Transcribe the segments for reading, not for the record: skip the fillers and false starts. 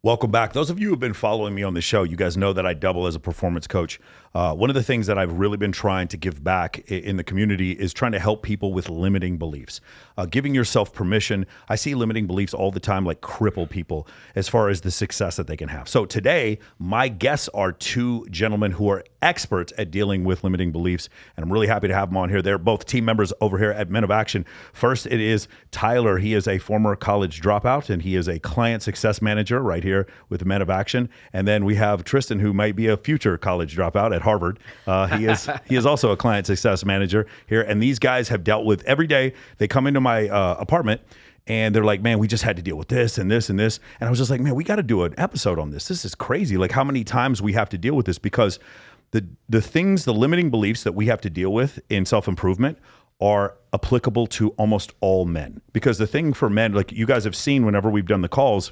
Welcome back. Those of you who have been following me on the show, you guys know that I double as a performance coach. One of the things that I've really been trying to give back in the community is trying to help people with limiting beliefs. Giving yourself permission. I see limiting beliefs all the time like cripple people as far as the success that they can have. So today, my guests are two gentlemen who are experts at dealing with limiting beliefs, and I'm really happy to have them on here. They're both team members over here at Men of Action. First, it is Tyler. He is a former college dropout, and he is a client success manager right here with Men of Action. And then we have Tristan, who might be a future college dropout at Harvard. He is also a client success manager here. And these guys have dealt with every day. They come into my apartment and they're like, man, we just had to deal with this and this and this. And I was just like, man, we got to do an episode on this. This is crazy. Like how many times we have to deal with this, because the things, the limiting beliefs that we have to deal with in self-improvement are applicable to almost all men. Because the thing for men, like you guys have seen whenever we've done the calls,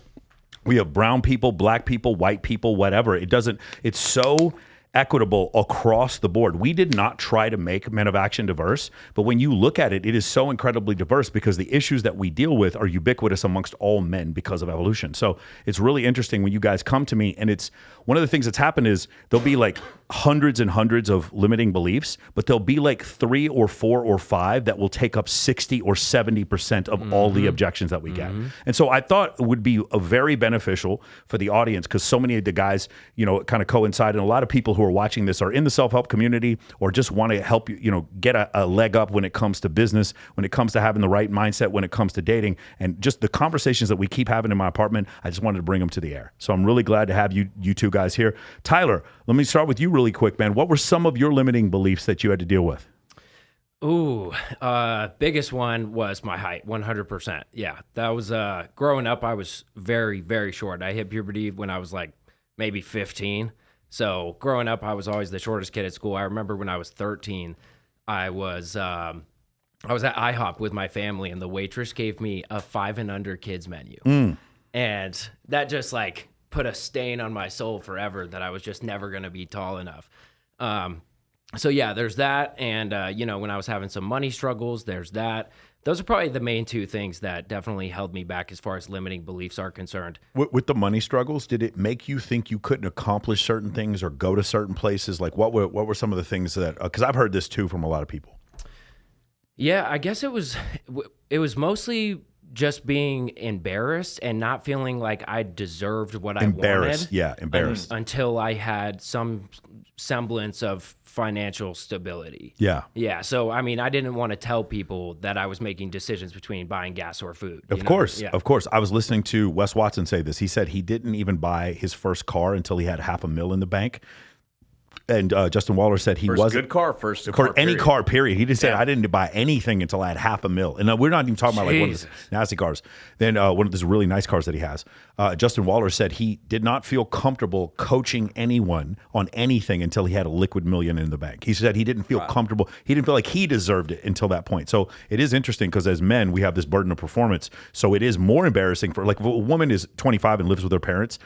we have brown people, black people, white people, whatever. It's so equitable across the board. We did not try to make Men of Action diverse, but when you look at it, it is so incredibly diverse because the issues that we deal with are ubiquitous amongst all men because of evolution. So it's really interesting when you guys come to me, and it's one of the things that's happened is there'll be like hundreds and hundreds of limiting beliefs, but there'll be like 3 or 4 or 5 that will take up 60 or 70% of all the objections that we get. And so I thought it would be a very beneficial for the audience, because so many of the guys, kind of coincide, and a lot of people who are watching this are in the self-help community or just want to help you, get a leg up when it comes to business, when it comes to having the right mindset, when it comes to dating, and just the conversations that we keep having in my apartment. I just wanted to bring them to the air. So I'm really glad to have you two guys here. Tyler, let me start with you really quick, man. What were some of your limiting beliefs that you had to deal with? Ooh, biggest one was my height, 100%. Yeah, that was, growing up, I was very, very short. I hit puberty when I was like maybe 15. So growing up, I was always the shortest kid at school. I remember when I was 13, I was at IHOP with my family, and the waitress gave me a 5 and under kids menu. And that just like put a stain on my soul forever, that I was just never going to be tall enough. So yeah, there's that. And, when I was having some money struggles, there's that. Those are probably the main two things that definitely held me back as far as limiting beliefs are concerned. With the money struggles, did it make you think you couldn't accomplish certain things or go to certain places? Like what were some of the things that, because I've heard this too from a lot of people. Yeah, I guess it was mostly just being embarrassed and not feeling like I deserved what I wanted. Yeah, embarrassed. Until I had some semblance of financial stability. Yeah. Yeah. So, I mean, I didn't want to tell people that I was making decisions between buying gas or food. Of course. I was listening to Wes Watson say this. He said he didn't even buy his first car until he had $500,000 in the bank. And Justin Waller said he wasn't good car, first car, car, any period. car, period. He just said, I didn't buy anything until I had $500,000. And we're not even talking about like one of those nasty cars. Then one of those really nice cars that he has. Justin Waller said he did not feel comfortable coaching anyone on anything until he had a liquid million in the bank. He said he didn't feel comfortable. He didn't feel like he deserved it until that point. So it is interesting because as men, we have this burden of performance. So it is more embarrassing for, like, if a woman is 25 and lives with her parents,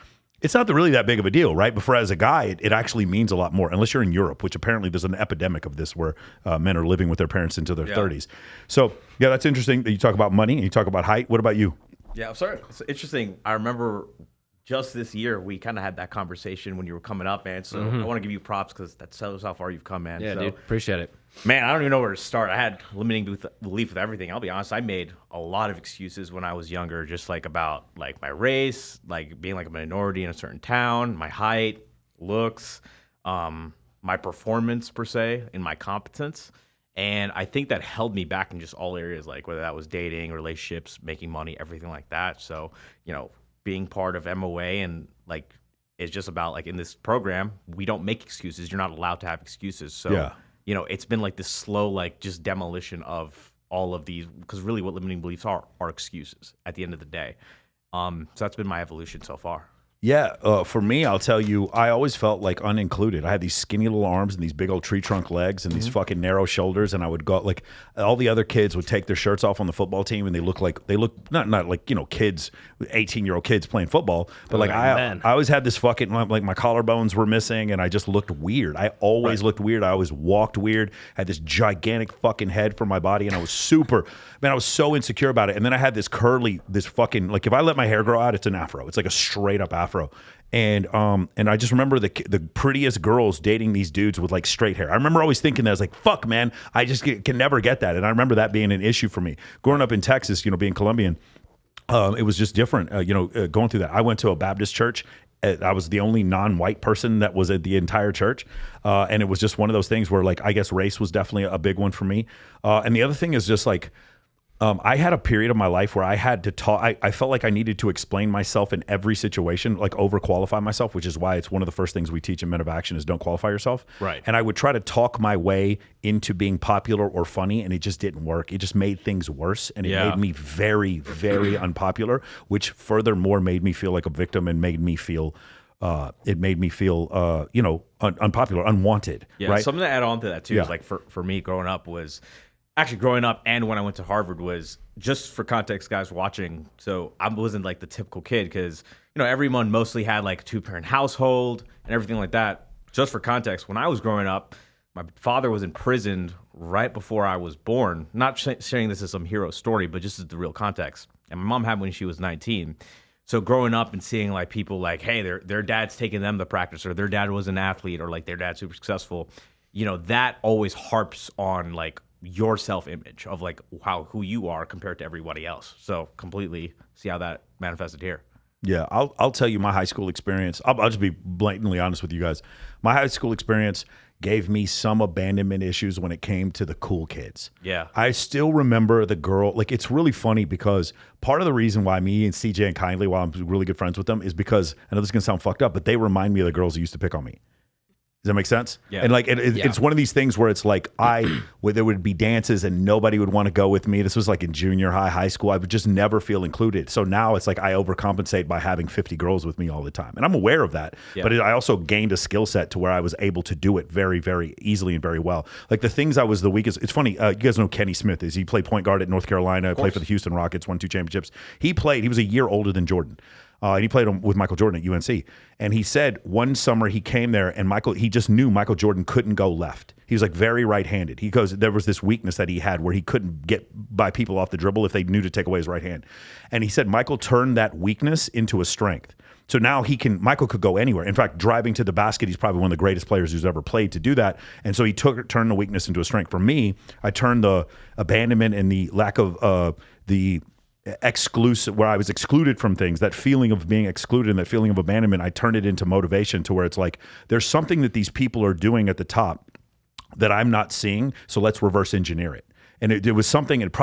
it's not really that big of a deal, right? But for as a guy, it actually means a lot more, unless you're in Europe, which apparently there's an epidemic of this where men are living with their parents into their 30s. So, yeah, that's interesting that you talk about money and you talk about height. What about you? Yeah, I'm sorry. It's interesting. I remember just this year, we kind of had that conversation when you were coming up, man. So I want to give you props because that shows how far you've come, man. Yeah, so, dude. Appreciate it. Man, I don't even know where to start. I had limiting belief with everything. I'll be honest. I made a lot of excuses when I was younger, just like about like my race, like being like a minority in a certain town, my height, looks, my performance per se, and my competence. And I think that held me back in just all areas, like whether that was dating, relationships, making money, everything like that. So, being part of MOA and like it's just about like in this program, we don't make excuses. You're not allowed to have excuses. So, it's been like this slow, like just demolition of all of these, because really what limiting beliefs are excuses at the end of the day. So that's been my evolution so far. Yeah, for me, I'll tell you, I always felt like unincluded. I had these skinny little arms and these big old tree trunk legs and these fucking narrow shoulders, and I would go like all the other kids would take their shirts off on the football team, and they look not like kids, 18-year-old kids playing football, but like I always had this fucking like my collarbones were missing, and I just looked weird. I always looked weird. I always walked weird. Had this gigantic fucking head for my body, and I was I was so insecure about it. And then I had this fucking, like if I let my hair grow out, it's an afro. It's like a straight up afro. afro. And I just remember the prettiest girls dating these dudes with like straight hair. I remember always thinking that I was like, fuck, man, I just can never get that. And I remember that being an issue for me. Growing up in Texas, being Colombian, it was just different, going through that. I went to a Baptist church. I was the only non-white person that was at the entire church. And it was just one of those things where, like, I guess race was definitely a big one for me. And the other thing is just like, I had a period of my life where I had to talk. I felt like I needed to explain myself in every situation, like overqualify myself, which is why it's one of the first things we teach in Men of Action is don't qualify yourself. Right. And I would try to talk my way into being popular or funny, and it just didn't work. It just made things worse, and it made me very, very unpopular, which furthermore made me feel like a victim and made me feel unpopular, unwanted. Yeah. Right. Something to add on to that too is like for me growing up and when I went to Harvard was, just for context, guys watching. So I wasn't like the typical kid because, everyone mostly had like a 2-parent household and everything like that. Just for context, when I was growing up, my father was imprisoned right before I was born. Not sharing this as some hero story, but just as the real context. And my mom had when she was 19. So growing up and seeing like people like, hey, their dad's taking them to practice, or their dad was an athlete, or like their dad's super successful, that always harps on like your self-image of like who you are compared to everybody else. So completely see how that manifested here. Yeah, I'll tell you my high school experience. I'll just be blatantly honest with you guys. My high school experience gave me some abandonment issues when it came to the cool kids. Yeah. I still remember the girl. Like, it's really funny because part of the reason why me and CJ and Kindly, while I'm really good friends with them, is because, I know this is going to sound fucked up, but they remind me of the girls who used to pick on me. Does that make sense? Yeah. And like, it's one of these things where it's like where there would be dances and nobody would want to go with me. This was like in junior high school. I would just never feel included. So now it's like I overcompensate by having 50 girls with me all the time. And I'm aware of that. Yeah. But I also gained a skill set to where I was able to do it very, very easily and very well. Like the things I was the weakest. It's funny. You guys know Kenny Smith. He played point guard at North Carolina, played for the Houston Rockets, won 2 championships. He was a year older than Jordan. And he played with Michael Jordan at UNC. And he said one summer he came there and he just knew Michael Jordan couldn't go left. He was like very right-handed. He goes, there was this weakness that he had where he couldn't get by people off the dribble if they knew to take away his right hand. And he said Michael turned that weakness into a strength. So now Michael could go anywhere. In fact, driving to the basket, he's probably one of the greatest players who's ever played to do that. And so he turned the weakness into a strength. For me, I turned the abandonment and the lack of the exclusive, where I was excluded from things, that feeling of being excluded and that feeling of abandonment, I turned it into motivation to where it's like, there's something that these people are doing at the top that I'm not seeing, so let's reverse engineer it. And it was something, and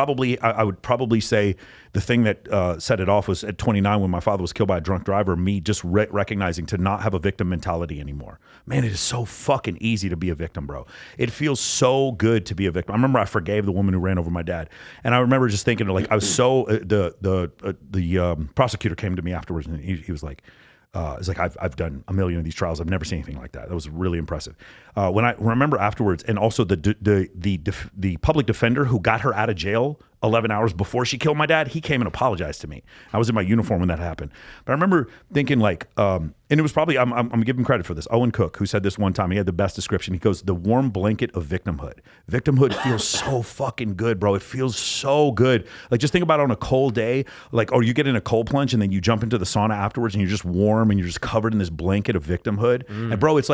I would probably say the thing that set it off was at 29 when my father was killed by a drunk driver, me just recognizing to not have a victim mentality anymore. Man, it is so fucking easy to be a victim, bro. It feels so good to be a victim. I remember I forgave the woman who ran over my dad. And I remember just thinking, like, I was so, the prosecutor came to me afterwards and he was like, it's like, I've done a million of these trials. I've never seen anything like that. That was really impressive. When I remember afterwards, and also the public defender who got her out of jail 11 hours before she killed my dad, he came and apologized to me. I was in my uniform when that happened. But I remember thinking like, and it was probably, I'm gonna give him credit for this, Owen Cook, who said this one time, he had the best description. He goes, the warm blanket of victimhood. Victimhood feels so fucking good, bro. It feels so good. Like, just think about it on a cold day, like, or you get in a cold plunge and then you jump into the sauna afterwards and you're just warm and you're just covered in this blanket of victimhood. And bro, it's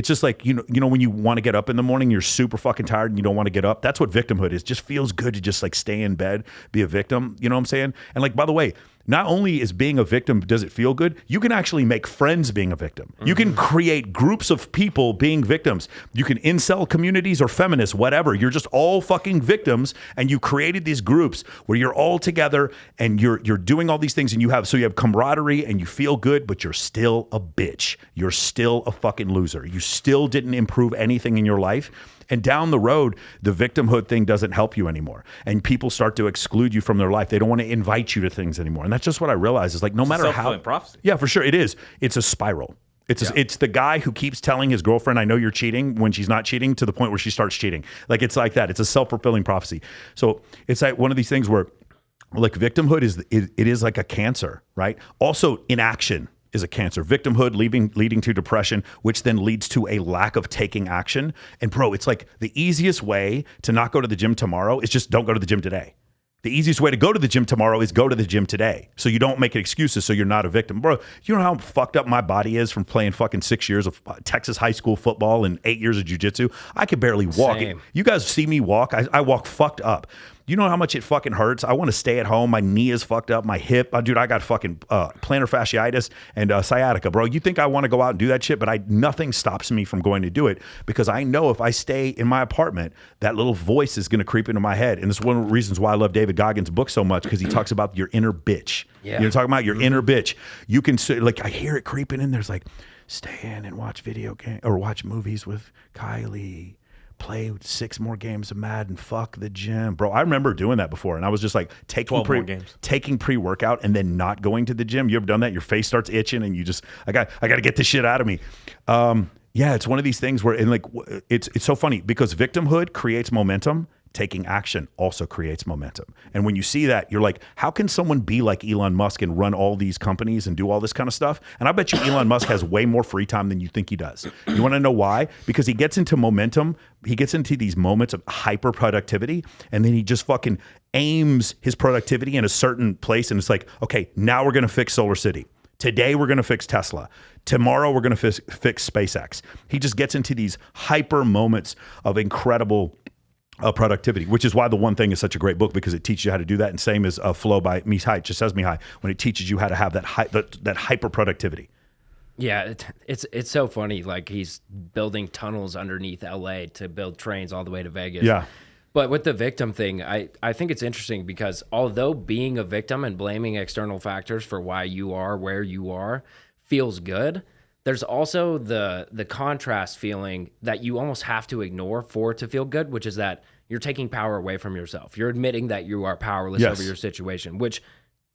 just like, you know, when you want to get up in the morning, you're super fucking tired and you don't want to get up. That's what victimhood is. Just feels good to just like stay in bed, be a victim. You know what I'm saying? And like, by the way, not only is being a victim, does it feel good, you can actually make friends being a victim. You can create groups of people being victims. You can incel communities or feminists, whatever. You're just all fucking victims, and you created these groups where you're all together and you're doing all these things, and you have camaraderie and you feel good, but you're still a bitch. You're still a fucking loser. You still didn't improve anything in your life. And down the road, the victimhood thing doesn't help you anymore. And people start to exclude you from their life. They don't want to invite you to things anymore. And that's just what I realized is like, no matter how. Self-fulfilling prophecy. Yeah, for sure. It is. It's a spiral. It's the guy who keeps telling his girlfriend, I know you're cheating, when she's not cheating, to the point where she starts cheating. Like, it's like that. It's a self-fulfilling prophecy. So it's like one of these things where, like, victimhood is like a cancer, right? Also, inaction is a cancer. Victimhood leading to depression, which then leads to a lack of taking action. And bro, it's like the easiest way to not go to the gym tomorrow is just don't go to the gym today. The easiest way to go to the gym tomorrow is go to the gym today. So you don't make excuses so you're not a victim. Bro, you know how fucked up my body is from playing fucking 6 years of Texas high school football and 8 years of jiu-jitsu? I could barely walk. Same. You guys see me walk. I walk fucked up. You know how much it fucking hurts? I want to stay at home. My knee is fucked up. My hip. Dude, I got fucking plantar fasciitis and sciatica, bro. You think I want to go out and do that shit, but nothing stops me from going to do it because I know if I stay in my apartment, that little voice is going to creep into my head. And it's one of the reasons why I love David Goggins' book so much, because he talks about your inner bitch. Yeah. You're talking about your inner bitch. You can, like, I hear it creeping in. There's like, stay in and watch video game or watch movies with Kylie. Play 6 more games of Madden, fuck the gym. Bro, I remember doing that before, and I was just like taking pre-workout and then not going to the gym. You ever done that? Your face starts itching and you just, I got to get this shit out of me. Yeah, it's one of these things where, and like, it's so funny because victimhood creates momentum. Taking action also creates momentum. And when you see that, you're like, how can someone be like Elon Musk and run all these companies and do all this kind of stuff? And I bet you Elon Musk has way more free time than you think he does. You want to know why? Because he gets into momentum. He gets into these moments of hyper productivity, and then he just fucking aims his productivity in a certain place. And it's like, okay, now we're going to fix Solar City. Today, we're going to fix Tesla. Tomorrow, we're going to fix SpaceX. He just gets into these hyper moments of incredible productivity, which is why The One Thing is such a great book, because it teaches you how to do that. And same as Flow by Mihai Csikszentmihalyi, when it teaches you how to have that hyper productivity. Yeah, it's so funny. Like, he's building tunnels underneath LA to build trains all the way to Vegas. Yeah. But with the victim thing, I think it's interesting because although being a victim and blaming external factors for why you are where you are feels good, there's also the contrast feeling that you almost have to ignore for it to feel good, which is that you're taking power away from yourself. You're admitting that you are powerless over your situation, which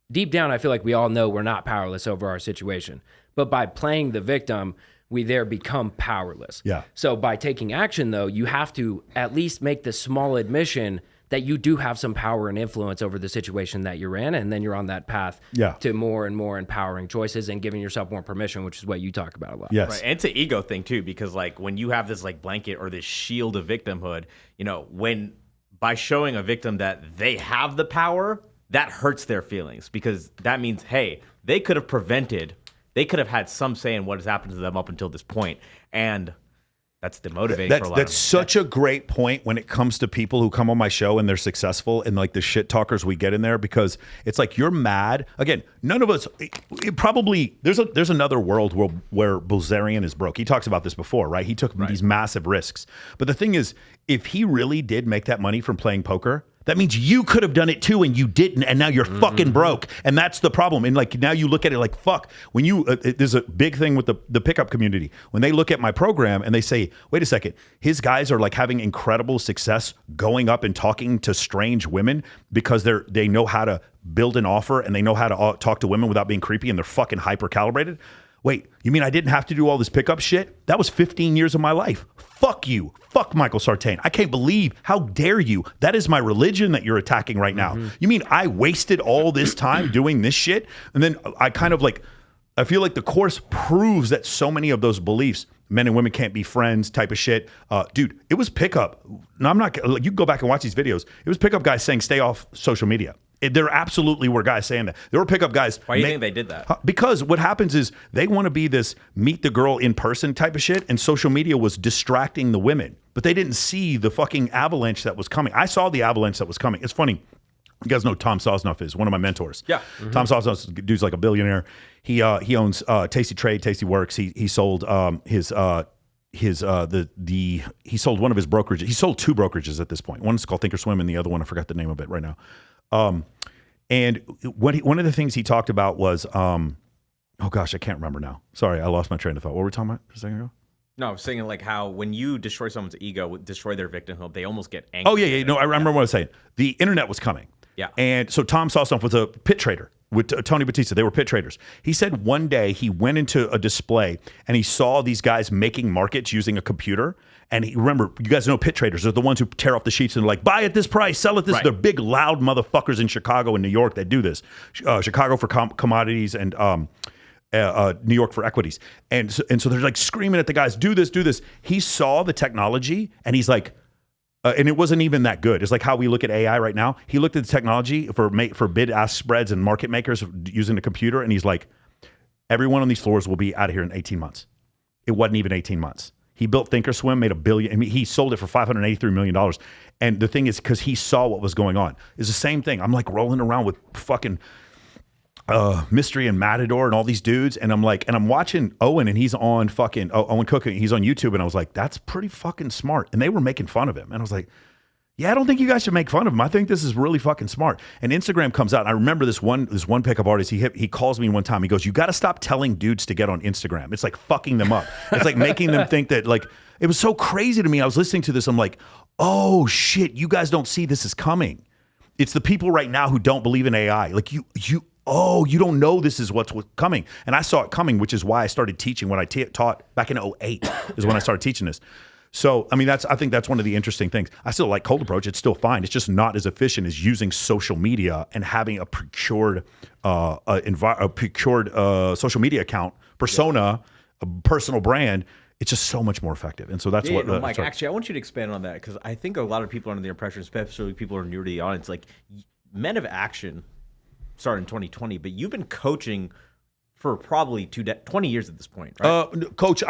deep down, I feel like we all know we're not powerless over our situation. But by playing the victim, we there become powerless. Yeah. So by taking action, though, you have to at least make the small admission that you do have some power and influence over the situation that you're in, and then you're on that path to more and more empowering choices and giving yourself more permission, which is what you talk about a lot. Yes. Right. And it's an ego thing too, because like when you have this like blanket or this shield of victimhood, you know, when by showing a victim that they have the power, that hurts their feelings, because that means, hey, they could have had some say in what has happened to them up until this point, and that's demotivating for a lot of them. That's such a great point when it comes to people who come on my show and they're successful and like the shit talkers we get in there, because it's like, you're mad. Again, none of us, it probably, there's another world where Bilzerian is broke. He talks about this before, right? He took these massive risks. But the thing is, if he really did make that money from playing poker, that means you could have done it too and you didn't, and now you're fucking broke. And that's the problem. And like, now you look at it like, fuck, when you, there's a big thing with the pickup community. When they look at my program and they say, wait a second, his guys are like having incredible success going up and talking to strange women because they know how to build an offer and they know how to talk to women without being creepy, and they're fucking hyper calibrated. Wait, you mean I didn't have to do all this pickup shit? That was 15 years of my life. Fuck you. Fuck Michael Sartain. I can't believe, how dare you? That is my religion that you're attacking right now. You mean I wasted all this time doing this shit? And then I kind of like, I feel like the course proves that so many of those beliefs, men and women can't be friends type of shit. Dude, it was pickup. No, I'm not, you can go back and watch these videos. It was pickup guys saying, stay off social media. There absolutely were guys saying that. There were pickup guys. Why do you think they did that? Because what happens is they want to be this meet the girl in person type of shit, and social media was distracting the women. But they didn't see the fucking avalanche that was coming. I saw the avalanche that was coming. It's funny. You guys know who Tom Sosnoff is, one of my mentors. Yeah. Tom Sosnoff, dude's like a billionaire. He owns Tasty Trade, Tasty Works. He sold he sold one of his brokerages. He sold 2 brokerages at this point. One is called Thinkorswim, and the other one, I forgot the name of it right now. And one of the things he talked about was, oh gosh, I can't remember now. Sorry, I lost my train of thought. What were we talking about a second ago? No, I was saying like how when you destroy someone's ego, destroy their victimhood, they almost get angry. Oh yeah. No, I remember what I was saying. The internet was coming. Yeah. And so Tom Sosnoff was a pit trader with Tony Batista. They were pit traders. He said one day he went into a display and he saw these guys making markets using a computer. And remember, you guys know pit traders are the ones who tear off the sheets and are like, buy at this price, sell at this. Right. They're big, loud motherfuckers in Chicago and New York that do this. Chicago for commodities and New York for equities. And so they're like screaming at the guys, do this, do this. He saw the technology and he's like, and it wasn't even that good. It's like how we look at AI right now. He looked at the technology for bid-ask spreads and market makers using the computer, and he's like, everyone on these floors will be out of here in 18 months. It wasn't even 18 months. He built Thinkorswim, made $1 billion. I mean, he sold it for $583 million. And the thing is, because he saw what was going on, it's the same thing. I'm like rolling around with fucking Mystery and Matador and all these dudes, and I'm like, and I'm watching Owen, and he's on fucking Owen Cook, and he's on YouTube, and I was like, that's pretty fucking smart. And they were making fun of him, and I was like, yeah, I don't think you guys should make fun of him. I think this is really fucking smart. And Instagram comes out. And I remember this one pickup artist. He calls me one time. He goes, "You got to stop telling dudes to get on Instagram. It's like fucking them up. It's like making them think that like." It was so crazy to me. I was listening to this. I'm like, oh shit, you guys don't see this is coming. It's the people right now who don't believe in AI. Like you don't know this is what's coming. And I saw it coming, which is why I started teaching when I taught back in 2008 is when I started teaching this. So, I mean, I think that's one of the interesting things. I still like cold approach. It's still fine. It's just not as efficient as using social media and having a procured social media account, persona, a personal brand. It's just so much more effective. And so that's what... Mike, actually, I want you to expand on that because I think a lot of people are under the impression, especially people who are newer to the audience, like Men of Action started in 2020, but you've been coaching for probably 20 years at this point, right? Coach,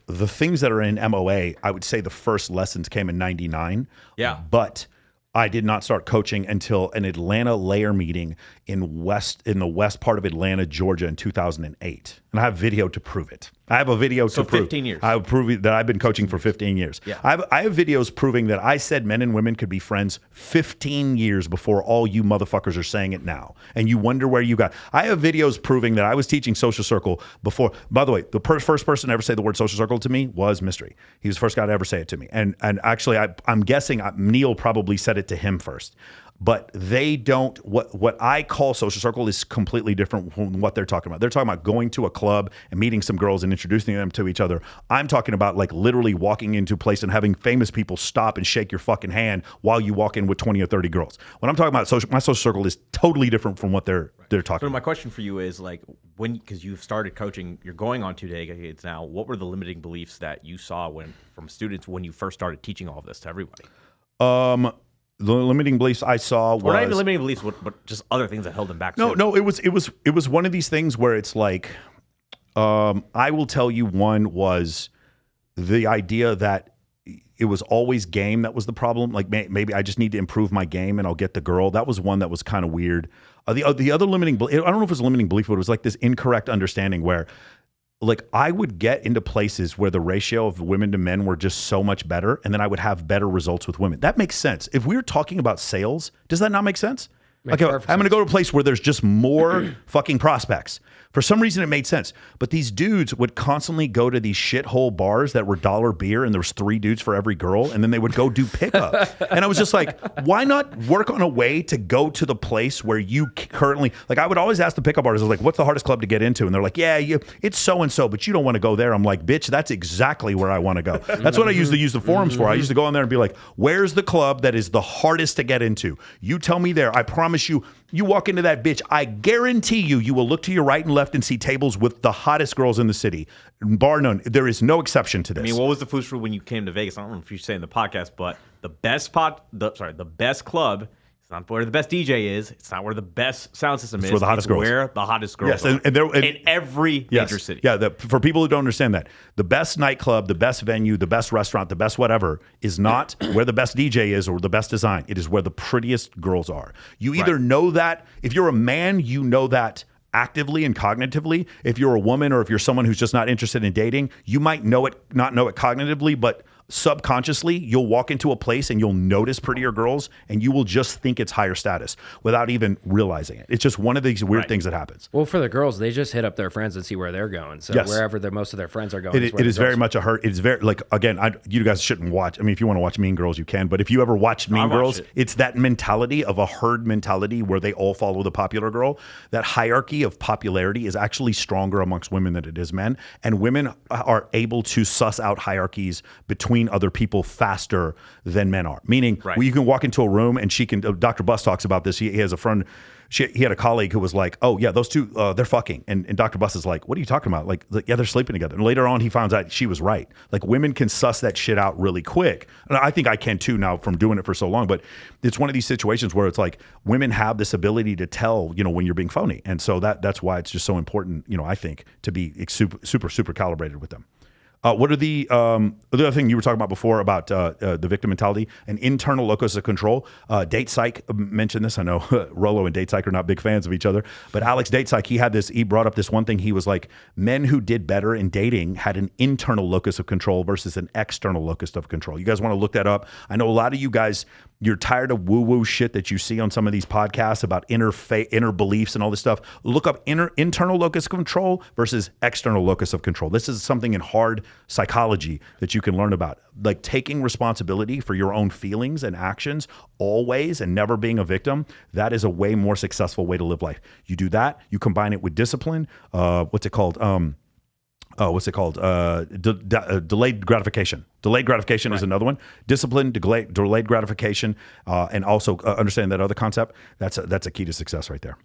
the things that are in MOA, I would say the first lessons came in 99. Yeah. But I did not start coaching until an Atlanta layer meeting in the west part of Atlanta, Georgia in 2008. And I have video to prove it. I have a video to prove 15 years. I have prove that I've been coaching for 15 years. Yeah. I have videos proving that I said men and women could be friends 15 years before all you motherfuckers are saying it now. And you wonder where you got. I have videos proving that I was teaching social circle before. By the way, the first person to ever say the word social circle to me was Mystery. He was the first guy to ever say it to me. And actually, I'm guessing Neil probably said it to him first. But they don't, what I call social circle is completely different from what they're talking about. They're talking about going to a club and meeting some girls and introducing them to each other. I'm talking about like literally walking into a place and having famous people stop and shake your fucking hand while you walk in with 20 or 30 girls. When I'm talking about my social circle is totally different from what they're talking So about. my question for you is like, because you've started coaching, you're going on 2 decades now, what were the limiting beliefs that you saw from students when you first started teaching all of this to everybody? The limiting beliefs I saw was... Or not even limiting beliefs, but just other things that held them back. No, it was one of these things where it's like, I will tell you one was the idea that it was always game that was the problem. Like maybe I just need to improve my game and I'll get the girl. That was one that was kind of weird. The other limiting belief, I don't know if it was a limiting belief, but it was like this incorrect understanding where like I would get into places where the ratio of women to men were just so much better, and then I would have better results with women. That makes sense. If we're talking about sales, does that not make sense? Like I'm going to go to a place where there's just more fucking prospects. For some reason, it made sense. But these dudes would constantly go to these shithole bars that were dollar beer, and there was 3 dudes for every girl, and then they would go do pickup. And I was just like, why not work on a way to go to the place where you currently, like I would always ask the pickup artists, I was like, what's the hardest club to get into? And they're like, yeah, it's so-and-so, but you don't want to go there. I'm like, bitch, that's exactly where I want to go. That's what I used to use the forums for. I used to go on there and be like, where's the club that is the hardest to get into? You tell me there. I promise you, you walk into that bitch, I guarantee you will look to your right and left and see tables with the hottest girls in the city. Bar none. There is no exception to this. I mean, what was the foolish rule when you came to Vegas? I don't know if you say in the podcast, but the best club, it's not where the best DJ is. It's not where the best sound system is. Where the hottest girls. Where the hottest girls Yes, are. and in every major city. Yeah, for people who don't understand that, the best nightclub, the best venue, the best restaurant, the best whatever is not where the best DJ is or the best design. It is where the prettiest girls are. You either know that, if you're a man, you know that actively and cognitively. If you're a woman or if you're someone who's just not interested in dating, you might not know it cognitively, but subconsciously, you'll walk into a place and you'll notice prettier girls and you will just think it's higher status without even realizing it. It's just one of these weird things that happens. Well, for the girls, they just hit up their friends and see where they're going. So wherever most of their friends are going, it is very much a hurt. It's very like, again, you guys shouldn't watch. I mean, if you want to watch Mean Girls, you can. But if you ever watched Mean Girls, it's that mentality of a herd mentality where they all follow the popular girl. That hierarchy of popularity is actually stronger amongst women than it is men. And women are able to suss out hierarchies between other people faster than men are. Meaning, you can walk into a room and she can. Dr. Buss talks about this. He has a friend he had a colleague who was like, oh yeah, those two, they're fucking. And Dr. Buss is like, what are you talking about? Like, yeah, they're sleeping together. And later on, he found out she was right. Like, women can suss that shit out really quick. And I think I can too now from doing it for so long. But it's one of these situations where it's like women have this ability to tell, when you're being phony. And so that's why it's just so important, I think, to be super calibrated with them. What are the other thing you were talking about before about the victim mentality? An internal locus of control. Date Psych mentioned this. I know Rolo and Date Psych are not big fans of each other, but Alex Date Psych, he brought up this one thing. He was like, men who did better in dating had an internal locus of control versus an external locus of control. You guys want to look that up? I know a lot of you guys, you're tired of woo-woo shit that you see on some of these podcasts about inner beliefs and all this stuff. Look up internal locus of control versus external locus of control. This is something in hard psychology that you can learn about. Like taking responsibility for your own feelings and actions always and never being a victim. That is a way more successful way to live life. You do that, you combine it with discipline. What's it called? Delayed gratification. Delayed gratification is another one. Discipline, delayed gratification, and also understanding that other concept. That's a key to success right there.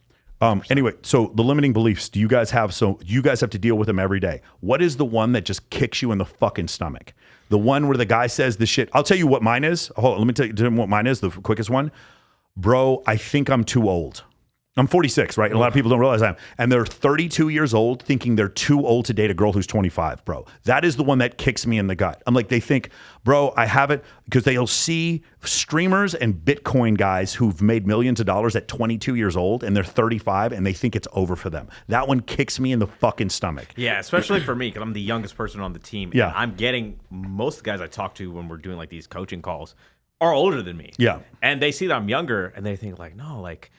Anyway, so the limiting beliefs. You guys have to deal with them every day. What is the one that just kicks you in the fucking stomach? The one where the guy says the shit. I'll tell you what mine is. Hold on, let me tell you what mine is. The quickest one, bro. I think I'm too old. I'm 46, right? And a lot of people don't realize I am. And they're 32 years old thinking they're too old to date a girl who's 25, bro. That is the one that kicks me in the gut. I'm like, they think, bro, I have it, because they'll see streamers and Bitcoin guys who've made millions of dollars at 22 years old and they're 35 and they think it's over for them. That one kicks me in the fucking stomach. Yeah, especially for me, because I'm the youngest person on the team. Yeah. And I'm getting, most of the guys I talk to when we're doing like these coaching calls are older than me. Yeah. And they see that I'm younger and they think like, no, like,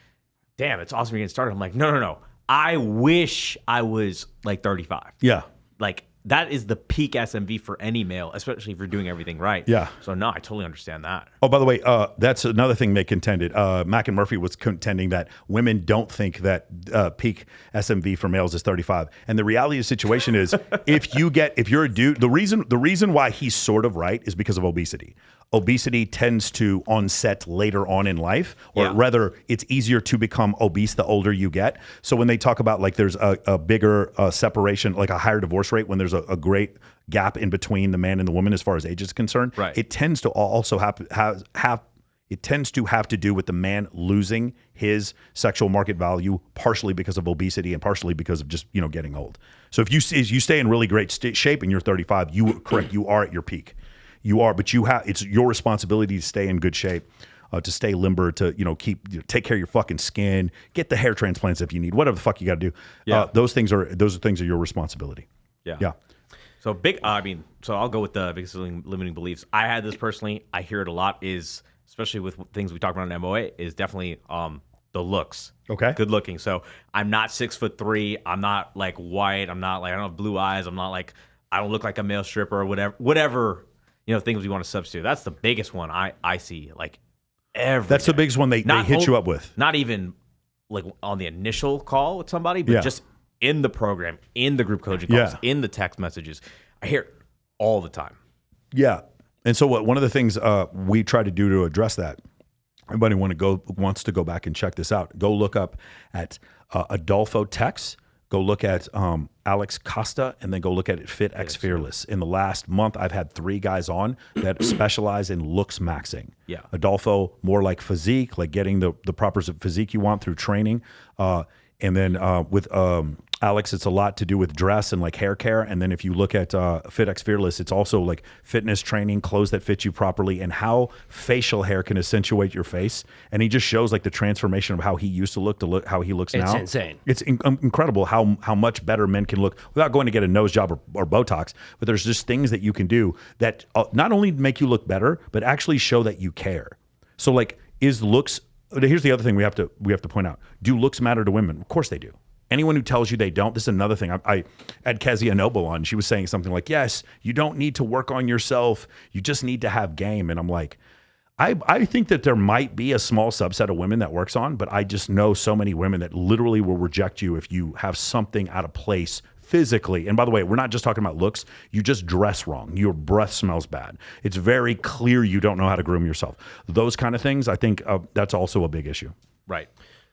damn, it's awesome you're getting started. I'm like, no. I wish I was like 35. Yeah. Like, that is the peak SMV for any male, especially if you're doing everything right. Yeah. So, no, I totally understand that. Oh, by the way, that's another thing they contended. Mack and Murphy was contending that women don't think that peak SMV for males is 35. And the reality of the situation is, if you're a dude, the reason why he's sort of right is because of obesity. Obesity tends to onset later on in life, or rather, it's easier to become obese the older you get. So when they talk about like there's a bigger separation, like a higher divorce rate, when there's a great gap in between the man and the woman as far as age is concerned, right. It tends to also have to do with the man losing his sexual market value, partially because of obesity and partially because of just getting old. So if you stay in really great shape and you're 35, you are at your peak. You are, but it's your responsibility to stay in good shape, to stay limber, to take care of your fucking skin, get the hair transplants if you need, whatever the fuck you got to do. Yeah. Those things are your responsibility. Yeah. So so I'll go with the biggest limiting beliefs. I had this personally. I hear it a lot. Is especially with things we talk about in MOA is definitely the looks. Okay. Good looking. So I'm not 6'3". I'm not like white. I'm not like, I don't have blue eyes. I'm not like, I don't look like a male stripper or whatever. Things we want to substitute. That's the biggest one I see like every That's day. the biggest one they hit you up with. Not even like on the initial call with somebody, but just in the program, in the group coaching calls, in the text messages. I hear it all the time. Yeah. And so one of the things we try to do to address that, everybody wants to go back and check this out. Go look up at Adolfo Tex. Go look at Alex Costa, and then go look at Fit X Fearless. In the last month, I've had 3 guys on that specialize in looks maxing. Yeah. Adolfo, more like physique, like getting the proper physique you want through training. And then with Alex, it's a lot to do with dress and like hair care. And then if you look at Fit X Fearless, it's also like fitness training, clothes that fit you properly, and how facial hair can accentuate your face. And he just shows like the transformation of how he used to look how he looks now. It's insane. It's incredible how much better men can look without going to get a nose job or Botox. But there's just things that you can do that not only make you look better, but actually show that you care. So like, is looks... Here's the other thing we have to point out. Do looks matter to women? Of course they do. Anyone who tells you they don't, this is another thing. I had Kezia Noble on. She was saying something like, yes, you don't need to work on yourself. You just need to have game. And I'm like, I think that there might be a small subset of women that works on, but I just know so many women that literally will reject you if you have something out of place physically. And by the way, we're not just talking about looks. You just dress wrong. Your breath smells bad. It's very clear you don't know how to groom yourself. Those kind of things, I think that's also a big issue. Right.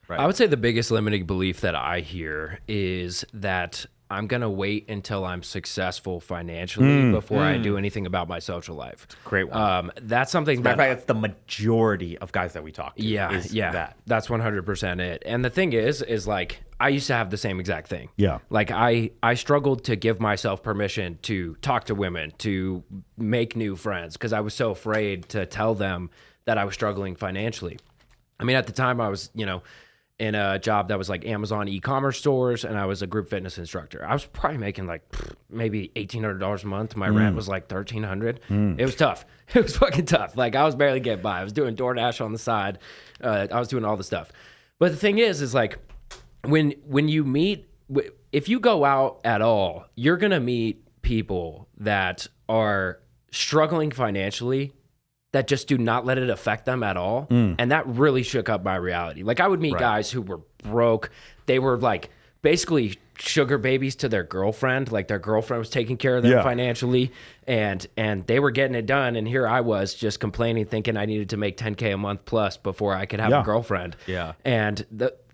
I would say the biggest limiting belief that I hear is that I'm going to wait until I'm successful financially before I do anything about my social life. Great one. That's something Matter that... of fact, that's the majority of guys that we talk to. Yeah, that's 100% it. And the thing is like, I used to have the same exact thing. Yeah. Like I struggled to give myself permission to talk to women, to make new friends, because I was so afraid to tell them that I was struggling financially. I mean, at the time I was, in a job that was like Amazon e-commerce stores, and I was a group fitness instructor. I was probably making like maybe $1,800 a month. My rent was like $1,300. It was tough. It was fucking tough. Like I was barely getting by. I was doing DoorDash on the side. I was doing all the stuff. But the thing is like when you meet, if you go out at all, you're gonna meet people that are struggling financially, that just do not let it affect them at all. And that really shook up my reality. Like I would meet guys who were broke. They were like basically sugar babies to their girlfriend. Like their girlfriend was taking care of them financially, and they were getting it done. And here I was just complaining, thinking I needed to make $10K a month plus before I could have a girlfriend. Yeah. And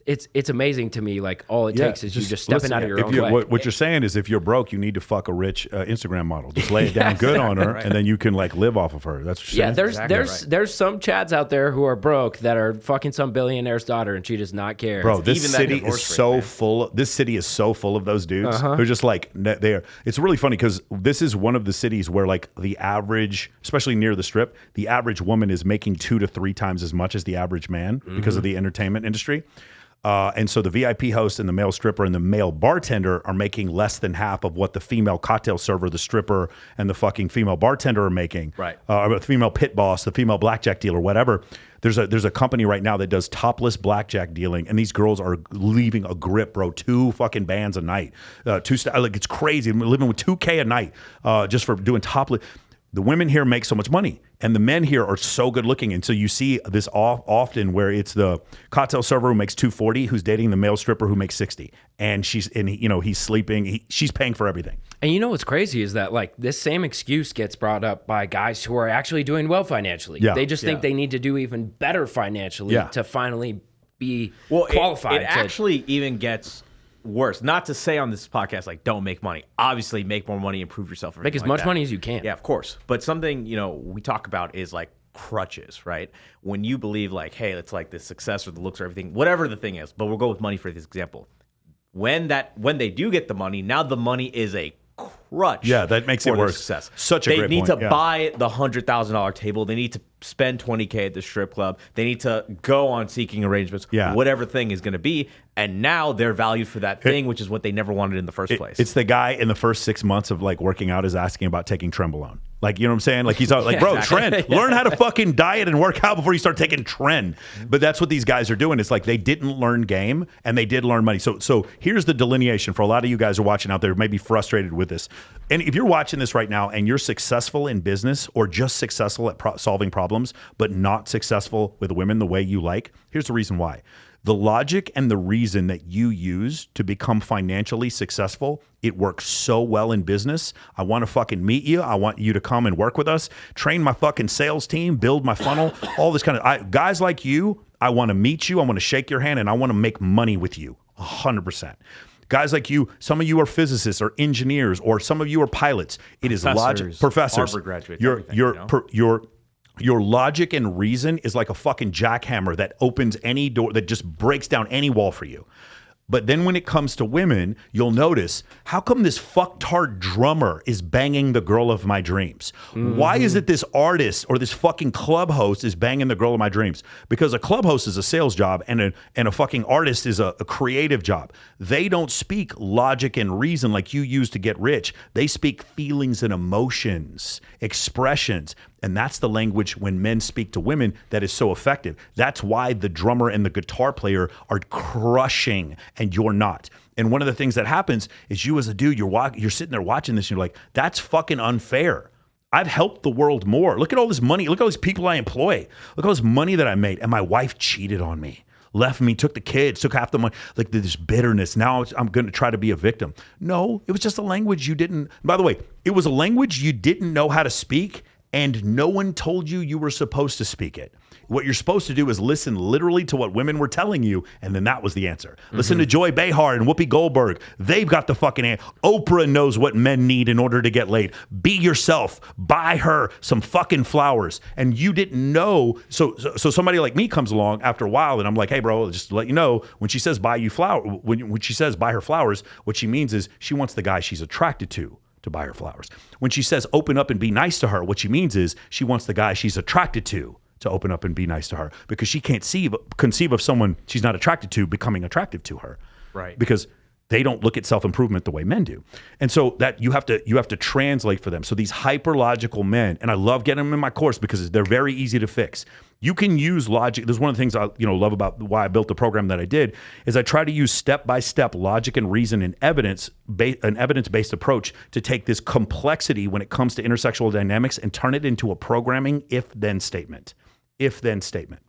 it's amazing to me. Like all it takes is you just stepping out of your own way. What you're saying is, if you're broke, you need to fuck a rich Instagram model. Just lay it down good on her, and then you can like live off of her. That's what you're saying. There's some Chads out there who are broke that are fucking some billionaire's daughter, and she does not care. Bro, this city is so full. This city is so full of those dudes. They're just like It's really funny because this is one of the cities where like the average, especially near the Strip, the average woman is making 2 to 3 times as much as the average man because of the entertainment industry. And so the VIP host and the male stripper and the male bartender are making less than half of what the female cocktail server, the stripper, and the fucking female bartender are making. Right. The female pit boss, the female blackjack dealer, whatever. There's a company right now that does topless blackjack dealing, and these girls are leaving a grip, bro. 2 fucking bands a night. Like it's crazy. I'm living with $2K a night just for doing topless. The women here make so much money, and the men here are so good looking. And so you see this often where it's the cocktail server who makes $240 who's dating the male stripper who makes $60, and he's sleeping. She's paying for everything. And you know what's crazy is that like this same excuse gets brought up by guys who are actually doing well financially. Yeah. They just think they need to do even better financially to finally be qualified. It actually even gets worse. Not to say on this podcast, like, don't make money. Obviously, make more money, improve yourself. Make as much money as you can. Yeah, of course. But something, we talk about is like crutches, right? When you believe like, hey, it's like the success or the looks or everything, whatever the thing is, but we'll go with money for this example. When they do get the money, now the money is a crutch. Yeah, that makes it worse. Success. Such a great point. They need to buy the $100,000 table. They need to spend $20K at the strip club. They need to go on seeking arrangements. Whatever thing is going to be. And now they're valued for that thing, which is what they never wanted in the first place. It's the guy in the first 6 months of like working out is asking about taking Trenbolone. Like, you know what I'm saying? Like he's like, bro, Tren, learn how to fucking diet and work out before you start taking Tren. But that's what these guys are doing. It's like they didn't learn game and they did learn money. So here's the delineation for a lot of you guys who are watching out there who may be frustrated with this. And if you're watching this right now and you're successful in business or just successful at solving problems, but not successful with women the way you like, here's the reason why. The logic and the reason that you use to become financially successful, it works so well in business. I want to fucking meet you. I want you to come and work with us, train my fucking sales team, build my funnel, all this kind of guys like you. I want to meet you. I want to shake your hand and I want to make money with you 100%. Guys like you, some of you are physicists or engineers, or some of you are pilots. It is logic. Professors. Harvard graduates. Your logic and reason is like a fucking jackhammer that opens any door, that just breaks down any wall for you. But then when it comes to women, you'll notice, how come this fucktard drummer is banging the girl of my dreams? Why is it this artist or this fucking club host is banging the girl of my dreams? Because a club host is a sales job and a fucking artist is a creative job. They don't speak logic and reason like you use to get rich. They speak feelings and emotions, expressions. And that's the language when men speak to women that is so effective. That's why the drummer and the guitar player are crushing and you're not. And one of the things that happens is you as a dude, you're sitting there watching this and you're like, that's fucking unfair. I've helped the world more. Look at all this money. Look at all these people I employ. Look at all this money that I made. And my wife cheated on me. Left me, took the kids, took half the money. Like this bitterness. Now I'm going to try to be a victim. No, it was just a language you didn't. By the way, it was a language you didn't know how to speak. and no one told you you were supposed to speak it. What you're supposed to do is listen literally to what women were telling you, and then that was the answer. Listen to Joy Behar and Whoopi Goldberg. They've got the fucking answer. Oprah knows what men need in order to get laid. Be yourself. Buy her some fucking flowers. And you didn't know. So somebody like me comes along after a while, and I'm like, hey, bro, just to let you know, when she says buy you when she says buy her flowers, what she means is she wants the guy she's attracted to buy her flowers. When she says open up and be nice to her, what she means is she wants the guy she's attracted to open up and be nice to her, because she can't conceive of someone she's not attracted to becoming attractive to her. Right. Because they don't look at self-improvement the way men do. And so that you have to translate for them. So these hyper-logical men, and I love getting them in my course because they're very easy to fix. You can use logic. There's one of the things I love about why I built the program that I did is I try to use step-by-step logic and reason and an evidence-based approach to take this complexity when it comes to intersexual dynamics and turn it into a programming if-then statement. If-then statement.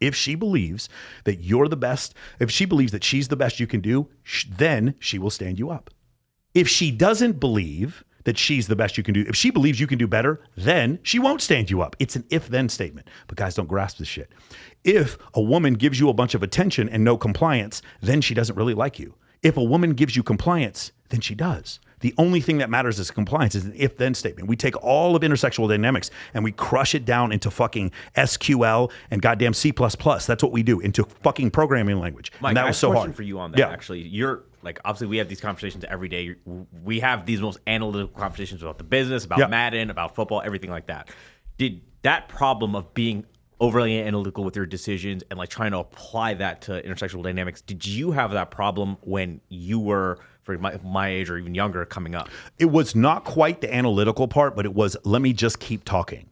If she believes that you're the best, if she believes that she's the best you can do, then she will stand you up. If she doesn't believe that she's the best you can do, if she believes you can do better, then she won't stand you up. It's an if-then statement. But guys, don't grasp this shit. If a woman gives you a bunch of attention and no compliance, then she doesn't really like you. If a woman gives you compliance, then she does. The only thing that matters is compliance is an if-then statement. We take all of intersexual dynamics and we crush it down into fucking SQL and goddamn C++. That's what we do, into fucking programming language. Mike, and that was so hard. For you on that, actually. You're like, obviously we have these conversations every day. We have these most analytical conversations about the business, about Madden, about football, everything like that. Did that problem of being overly analytical with your decisions and like trying to apply that to intersexual dynamics, did you have that problem when you were, for my age or even younger, coming up? It was not quite the analytical part, but it was, let me just keep talking.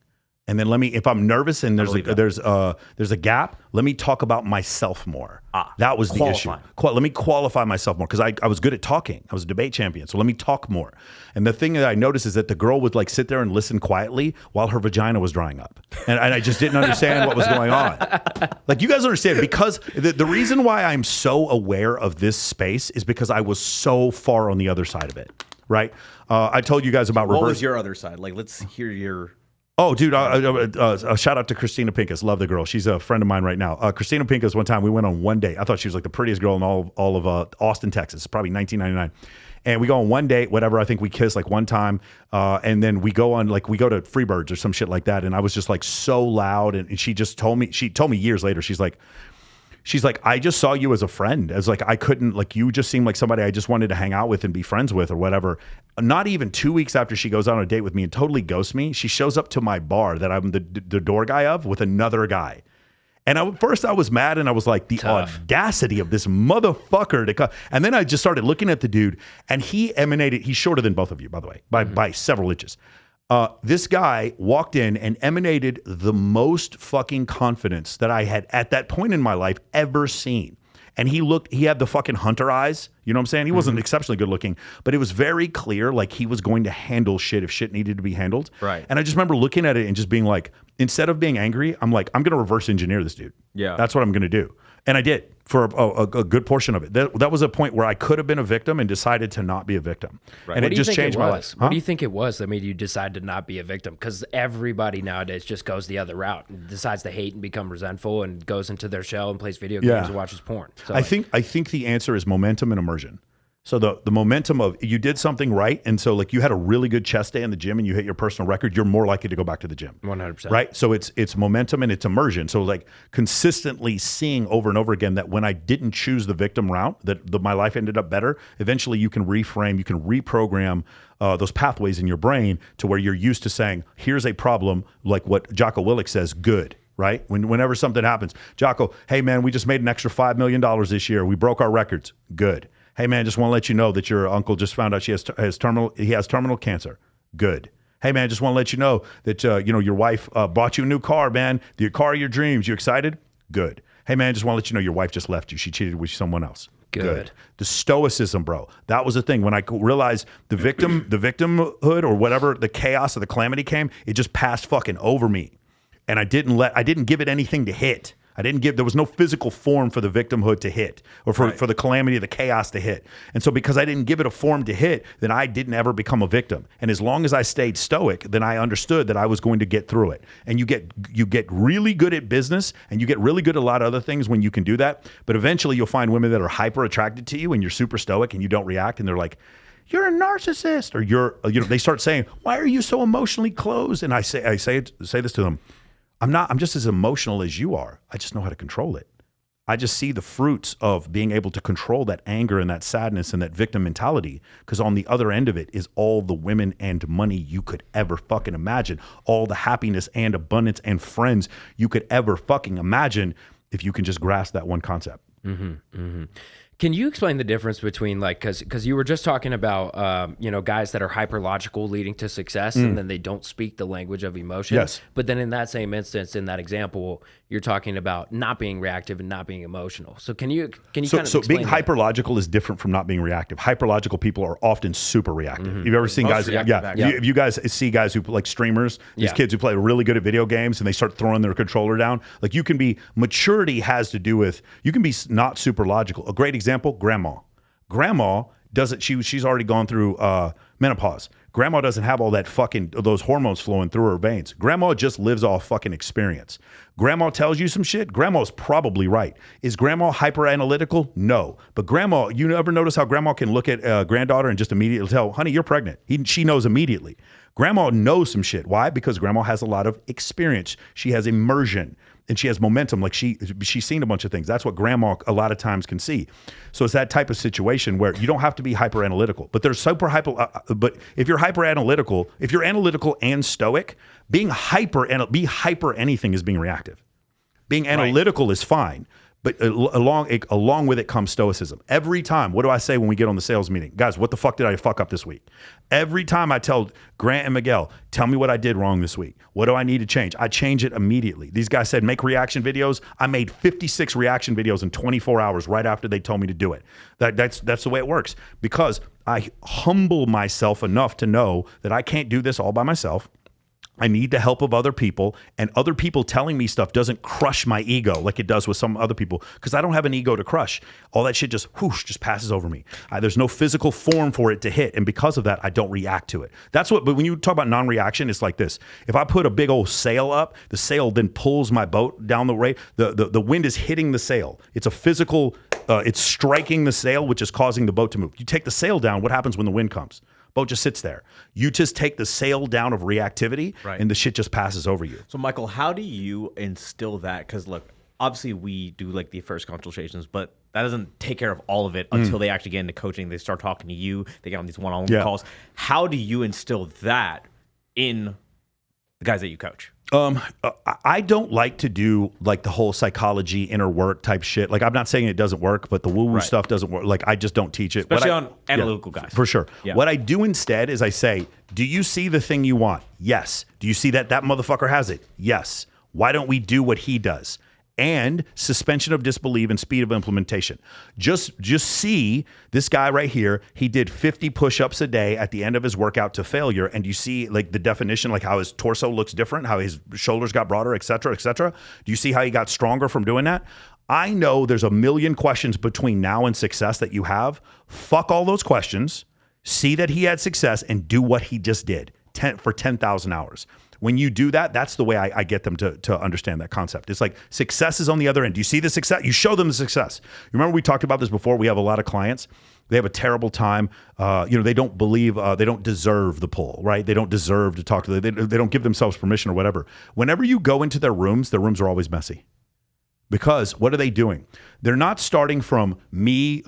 And then if I'm nervous and there's a gap, let me talk about myself more. That was the issue. Let me qualify myself more, because I was good at talking. I was a debate champion, so let me talk more. And the thing that I noticed is that the girl would like sit there and listen quietly while her vagina was drying up. And I just didn't understand what was going on. Like, you guys understand, because the reason why I'm so aware of this space is because I was so far on the other side of it, right? I told you guys about reverse. What was your other side? Like, let's hear your... Oh, dude, a shout out to Christina Pincus. Love the girl. She's a friend of mine right now. Christina Pincus, one time we went on one date. I thought she was like the prettiest girl in all of Austin, Texas, probably 1999. And we go on one date, whatever. I think we kissed like one time. And then we go to Freebirds or some shit like that. And I was just like so loud. And she told me years later, she's like, I just saw you as a friend. As like, I couldn't, like, you just seemed like somebody I just wanted to hang out with and be friends with or whatever. Not even 2 weeks after she goes on a date with me and totally ghosts me, she shows up to my bar that I'm the door guy of with another guy. And at first I was mad and I was like, the audacity of this motherfucker to come. And then I just started looking at the dude, and he's shorter than both of you, by the way, by several inches. This guy walked in and emanated the most fucking confidence that I had at that point in my life ever seen. And he had the fucking hunter eyes. You know what I'm saying? He wasn't exceptionally good looking, but it was very clear like he was going to handle shit if shit needed to be handled. Right. And I just remember looking at it and just being like, instead of being angry, I'm like, I'm going to reverse engineer this dude. Yeah. That's what I'm going to do. And I did for a good portion of it. That was a point where I could have been a victim and decided to not be a victim. Right. And it just changed my life. What do you think it was that made you decide to not be a victim? Because everybody nowadays just goes the other route and decides to hate and become resentful and goes into their shell and plays video games and watches porn. So I think the answer is momentum and immersion. So the momentum of you did something right, and so like you had a really good chest day in the gym and you hit your personal record, you're more likely to go back to the gym. 100%. Right? So it's momentum and it's immersion. So like consistently seeing over and over again that when I didn't choose the victim route, that my life ended up better. Eventually you can reframe, you can reprogram those pathways in your brain to where you're used to saying, here's a problem, like what Jocko Willink says, good. Right? Whenever something happens, Jocko, hey man, we just made an extra $5 million this year. We broke our records. Good. Hey man, just want to let you know that your uncle just found out he has terminal cancer. Good. Hey man, just want to let you know that your wife bought you a new car, man. The car of your dreams. You excited? Good. Hey man, just want to let you know your wife just left you. She cheated with someone else. Good. The stoicism, bro. That was the thing. When I realized the victimhood or whatever, the chaos or the calamity came, it just passed fucking over me. And I didn't give it anything to hit. There was no physical form for the victimhood to hit, or for the calamity, the chaos to hit. And so because I didn't give it a form to hit, then I didn't ever become a victim. And as long as I stayed stoic, then I understood that I was going to get through it. And you get really good at business, and you get really good at a lot of other things when you can do that. But eventually you'll find women that are hyper attracted to you, and you're super stoic and you don't react, and they're like, you're a narcissist, or they start saying, why are you so emotionally closed? And I say this to them. I'm just as emotional as you are. I just know how to control it. I just see the fruits of being able to control that anger and that sadness and that victim mentality, because on the other end of it is all the women and money you could ever fucking imagine, all the happiness and abundance and friends you could ever fucking imagine, if you can just grasp that one concept. Can you explain the difference between, like, because you were just talking about, guys that are hyperlogical leading to success, and then they don't speak the language of emotion. Yes. But then in that same instance, in that example, you're talking about not being reactive and not being emotional. So can you kind of explain being that? hyperlogical is different from not being reactive. Hyperlogical people are often super reactive. You've ever seen guys? reactive, If you guys see guys who like streamers, these kids who play really good at video games, and they start throwing their controller down. Like, maturity has to do with, you can be not super logical. A great example, grandma. Grandma doesn't, she's already gone through menopause. Grandma doesn't have all that those hormones flowing through her veins. Grandma just lives off fucking experience. Grandma tells you some shit, grandma's probably right. Is grandma hyper analytical? No. But grandma, you ever notice how grandma can look at granddaughter and just immediately tell, honey, you're pregnant? She knows immediately. Grandma knows some shit. Why? Because grandma has a lot of experience. She has immersion. And she has momentum. Like, she's seen a bunch of things. That's what grandma a lot of times can see. So it's that type of situation where you don't have to be hyper analytical, but there's but if you're hyper analytical, if you're analytical and stoic, be hyper anything is being reactive. Being analytical is fine. But along with it comes stoicism. Every time, what do I say when we get on the sales meeting? Guys, what the fuck did I fuck up this week? Every time I tell Grant and Miguel, tell me what I did wrong this week. What do I need to change? I change it immediately. These guys said, make reaction videos. I made 56 reaction videos in 24 hours right after they told me to do it. That's the way it works, because I humble myself enough to know that I can't do this all by myself. I need the help of other people, and other people telling me stuff doesn't crush my ego like it does with some other people, because I don't have an ego to crush. All that shit just passes over me. There's no physical form for it to hit, and because of that, I don't react to it. But when you talk about non-reaction, it's like this. If I put a big old sail up, the sail then pulls my boat down the way. The wind is hitting the sail. It's a physical, it's striking the sail, which is causing the boat to move. You take the sail down, what happens when the wind comes? Boat just sits there. You just take the sail down of reactivity, and the shit just passes over you. So, Michael, how do you instill that? Because, look, obviously we do like the first consultations, but that doesn't take care of all of it until they actually get into coaching. They start talking to you. They get on these one-on-one calls. How do you instill that in the guys that you coach? I don't like to do like the whole psychology, inner work type shit. Like, I'm not saying it doesn't work, but the woo-woo stuff doesn't work. Like, I just don't teach it. Especially on analytical guys. For sure. Yeah. What I do instead is I say, do you see the thing you want? Yes. Do you see that motherfucker has it? Yes. Why don't we do what he does? And suspension of disbelief and speed of implementation. Just see this guy right here. He did 50 push-ups a day at the end of his workout to failure. And you see like the definition, like how his torso looks different, how his shoulders got broader, et cetera, et cetera. Do you see how he got stronger from doing that? I know there's a million questions between now and success that you have. Fuck all those questions. See that he had success and do what he just did for 10,000 hours. When you do that, that's the way I get them to understand that concept. It's like success is on the other end. Do you see the success? You show them the success. Remember we talked about this before? We have a lot of clients. They have a terrible time. They don't believe, they don't deserve the pull, right? They don't deserve to talk to them. They don't give themselves permission or whatever. Whenever you go into their rooms are always messy. Because what are they doing? They're not starting from me,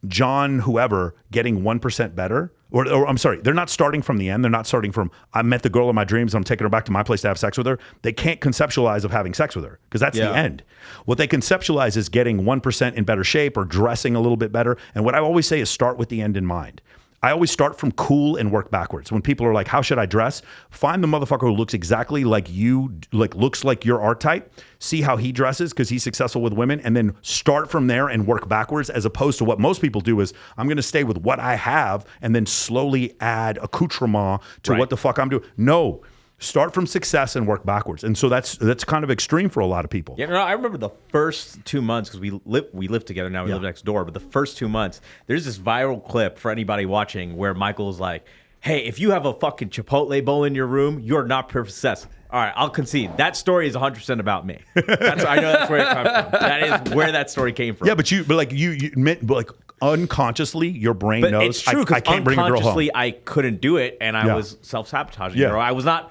John, whoever, getting 1% better. Or I'm sorry, they're not starting from the end. They're not starting from, I met the girl of my dreams and I'm taking her back to my place to have sex with her. They can't conceptualize of having sex with her because that's the end. What they conceptualize is getting 1% in better shape or dressing a little bit better. And what I always say is start with the end in mind. I always start from cool and work backwards. When people are like, how should I dress? Find the motherfucker who looks exactly like you, like looks like your art type. See how he dresses because he's successful with women, and then start from there and work backwards, as opposed to what most people do is I'm going to stay with what I have and then slowly add accoutrement to what the fuck I'm doing. No, Start from success and work backwards. And so that's kind of extreme for a lot of people. Yeah, no, I remember the first 2 months because we live together now. We live next door. But the first 2 months, there's this viral clip for anybody watching where Michael's like, "Hey, if you have a fucking Chipotle bowl in your room, you're not success." All right, I'll concede. That story is 100% about me. I know that's where it comes from. That is where that story came from. Yeah, but you admit, like unconsciously, your brain But knows. it's true I because can't bring a girl home. unconsciously I couldn't do it, and I was self-sabotaging. Yeah. I was not,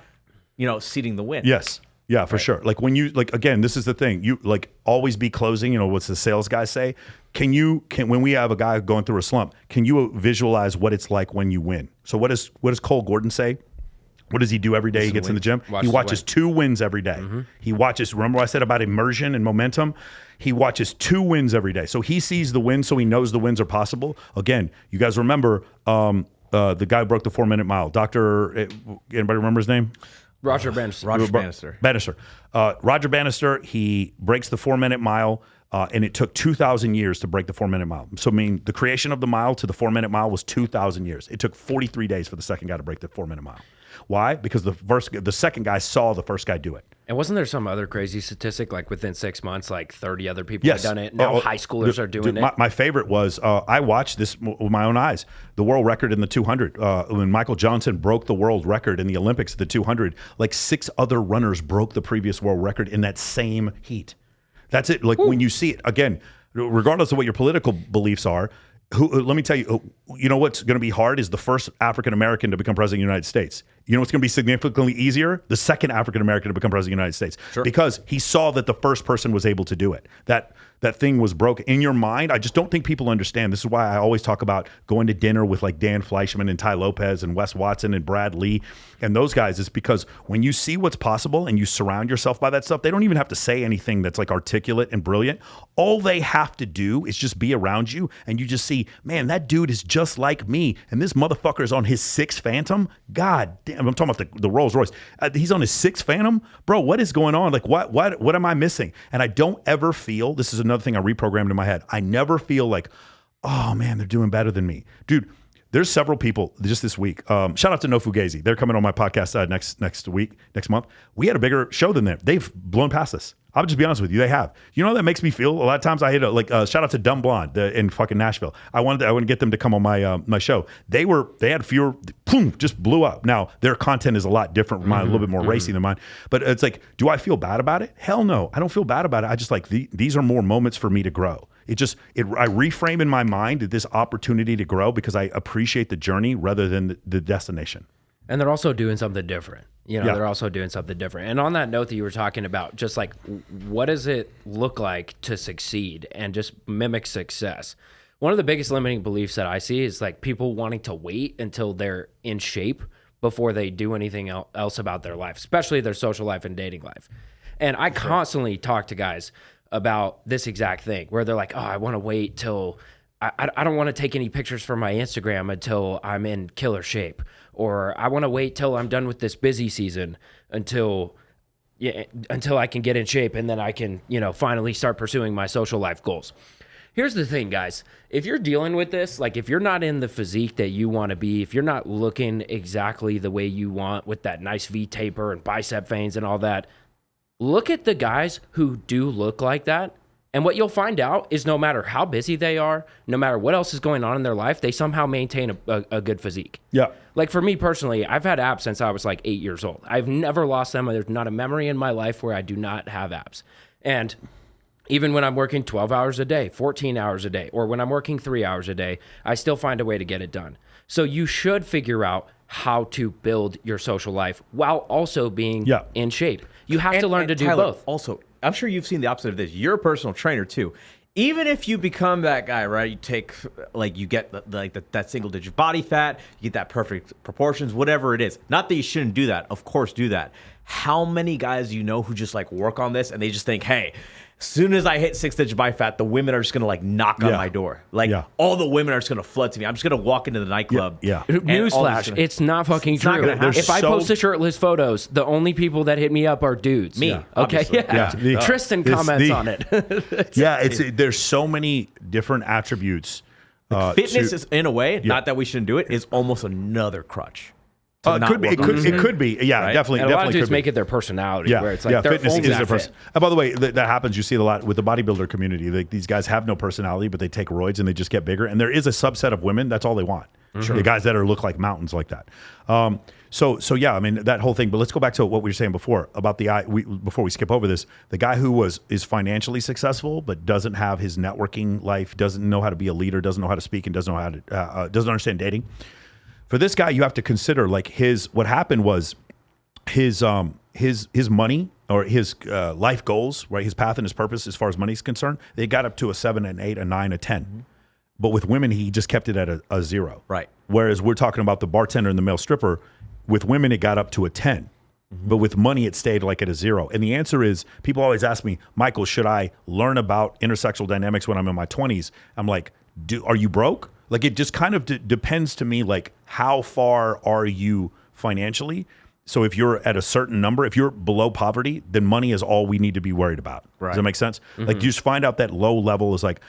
seeding the win. Yes. Yeah, for sure. Like when you again, this is the thing. You always be closing, what's the sales guy say? When we have a guy going through a slump, can you visualize what it's like when you win? So what does Cole Gordon say? What does he do every day he gets in the gym? He watches 2 wins every day. Mm-hmm. He watches, remember what I said about immersion and momentum? He watches 2 wins every day. So he sees the wins, so he knows the wins are possible. Again, you guys remember the guy who broke the 4-minute mile. Anybody remember his name? Roger Bannister. Roger Bannister, he breaks the 4-minute mile, and it took 2,000 years to break the 4-minute mile. So, the creation of the mile to the 4-minute mile was 2,000 years. It took 43 days for the second guy to break the 4-minute mile. Why? Because the second guy saw the first guy do it. And wasn't there some other crazy statistic, like within 6 months, like 30 other people had done it? Now high schoolers are doing it. My favorite was, I watched this with my own eyes, the world record in the 200. When Michael Johnson broke the world record in the Olympics at the 200, like 6 other runners broke the previous world record in that same heat. That's it. Like when you see it, again, regardless of what your political beliefs are, let me tell you, what's going to be hard is the first African-American to become president of the United States. You know what's going to be significantly easier? The second African-American to become president of the United States. Sure. Because he saw that the first person was able to do it. That thing was broken. In your mind, I just don't think people understand. This is why I always talk about going to dinner with like Dan Fleischman and Ty Lopez and Wes Watson and Brad Lee and those guys. Is because when you see what's possible and you surround yourself by that stuff, they don't even have to say anything that's like articulate and brilliant. All they have to do is just be around you and you just see, man, that dude is just like me. And this motherfucker is on his 6th Phantom. God damn, I'm talking about the Rolls Royce. He's on his 6th Phantom. Bro, what is going on? Like, what am I missing? And I don't ever feel, this is another thing I reprogrammed in my head. I never feel like, oh man, they're doing better than me. Dude, there's several people just this week. Shout out to No Fugazi. They're coming on my podcast next month. We had a bigger show than them. They've blown past us. I'll just be honest with you. They have. You know, that makes me feel a lot of times I hit shout out to Dumb Blonde in fucking Nashville. I wanted to get them to come on my show. They had fewer, boom, just blew up. Now their content is a lot different from mine, a little bit more racy than mine. But it's like, do I feel bad about it? Hell no. I don't feel bad about it. I just like these are more moments for me to grow. I reframe in my mind this opportunity to grow because I appreciate the journey rather than the destination. And they're also doing something different. They're also doing something different. And on that note that you were talking about, just like, what does it look like to succeed and just mimic success? One of the biggest limiting beliefs that I see is like people wanting to wait until they're in shape before they do anything else about their life, especially their social life and dating life. And I constantly talk to guys about this exact thing where they're like, oh, I want to wait till I don't want to take any pictures for my Instagram until I'm in killer shape, or I want to wait till I'm done with this busy season until I can get in shape and then I can, finally start pursuing my social life goals. Here's the thing, guys. If you're dealing with this, like if you're not in the physique that you want to be, if you're not looking exactly the way you want with that nice V taper and bicep veins and all that, look at the guys who do look like that. And what you'll find out is no matter how busy they are, no matter what else is going on in their life, they somehow maintain a good physique. Yeah. Like for me personally, I've had abs since I was like 8 years old. I've never lost them. There's not a memory in my life where I do not have abs. And even when I'm working 12 hours a day, 14 hours a day, or when I'm working 3 hours a day, I still find a way to get it done. So you should figure out how to build your social life while also being in shape. You have to learn to do Tyler, both. Also, I'm sure you've seen the opposite of this. You're a personal trainer too. Even if you become that guy, right? You take, you get that single digit body fat, you get that perfect proportions, whatever it is. Not that you shouldn't do that. Of course, do that. How many guys do you know who just work on this and they just think, hey, as soon as I hit 6 digit body fat, the women are just going to knock on my door. All the women are just going to flood to me. I'm just going to walk into the nightclub. Newsflash, it's not fucking true. If I post the shirtless photos, the only people that hit me up are dudes. Me. Okay. Tristan comments on it. There's so many different attributes. Fitness is, in a way, not that we shouldn't do it, is almost another crutch. to not It could be. Yeah, Right? definitely. And a lot of definitely dudes could be. make it their personality, where it's like their fitness own is their fit. person. And by the way, that happens. You see it a lot with the bodybuilder community. Like, these guys have no personality, but they take roids and they just get bigger. And there is a subset of women that's all they want. Mm-hmm. The guys that look like mountains like that. So yeah, I mean, that whole thing. But let's go back to what we were saying before about before we skip over this. The guy who is financially successful but doesn't have his networking life, doesn't know how to be a leader, doesn't know how to speak, and doesn't know how to doesn't understand dating. For this guy, you have to consider, like, what happened was his money or his life goals, right? His path and his purpose as far as money is concerned, they got up to a 7, an 8, a 9, a 10. Mm-hmm. But with women, he just kept it at a 0. Right. Whereas we're talking about the bartender and the male stripper, with women, it got up to a 10. Mm-hmm. But with money, it stayed like at a 0. And the answer is, people always ask me, Michael, should I learn about intersexual dynamics when I'm in my 20s? I'm like, are you broke? Like, it just kind of depends to me, like, how far are you financially? So if you're at a certain number, if you're below poverty, then money is all we need to be worried about. Right. Does that make sense? Mm-hmm. Like, you just find out that low level is like,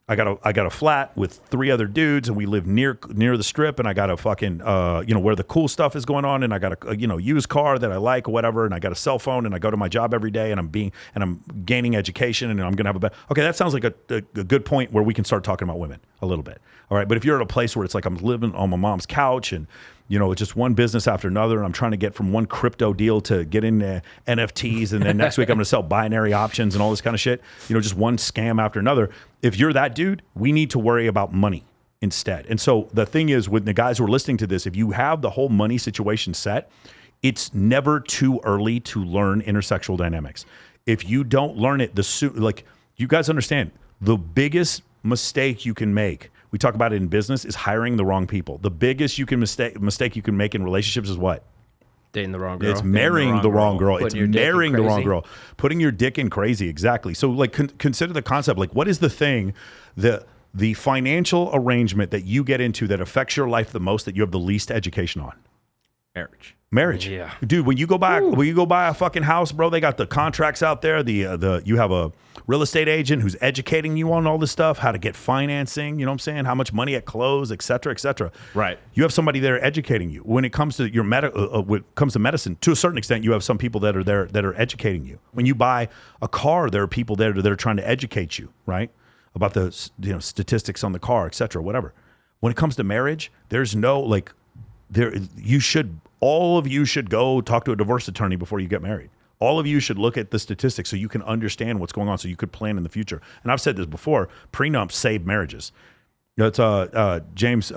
I got a flat with 3 other dudes, and we live near the strip, and I got a fucking where the cool stuff is going on, and I got a used car that I like or whatever, and I got a cell phone, and I go to my job every day, and I'm gaining education, and I'm gonna have a better. Okay, that sounds like a good point where we can start talking about women a little bit. All right, but if you're at a place where it's like I'm living on my mom's couch, and it's just one business after another, and I'm trying to get from one crypto deal to get into NFTs, and then next week I'm going to sell binary options and all this kind of shit, just one scam after another. If you're that dude, we need to worry about money instead. And so the thing is, with the guys who are listening to this, if you have the whole money situation set, it's never too early to learn intersexual dynamics. If you don't learn it, you guys understand, the biggest mistake you can make, we talk about it in business, is hiring the wrong people. The biggest mistake you can make in relationships is what? Dating the wrong girl. It's marrying the wrong girl. It's marrying the wrong girl. Putting your dick in crazy, exactly. So, like, consider the concept. Like, what is the thing, the financial arrangement that you get into that affects your life the most, that you have the least education on? Marriage. Yeah. Dude, when you go buy a fucking house, bro, they got the contracts out there. You have a real estate agent who's educating you on all this stuff, how to get financing, you know what I'm saying? How much money at close, et cetera, et cetera. Right. You have somebody there educating you. When it comes to when it comes to medicine, to a certain extent, you have some people that are there that are educating you. When you buy a car, there are people there that are trying to educate you, right? About the statistics on the car, et cetera, whatever. When it comes to marriage, there's no all of you should go talk to a divorce attorney before you get married. All of you should look at the statistics so you can understand what's going on, so you could plan in the future. And I've said this before, prenups save marriages. It's James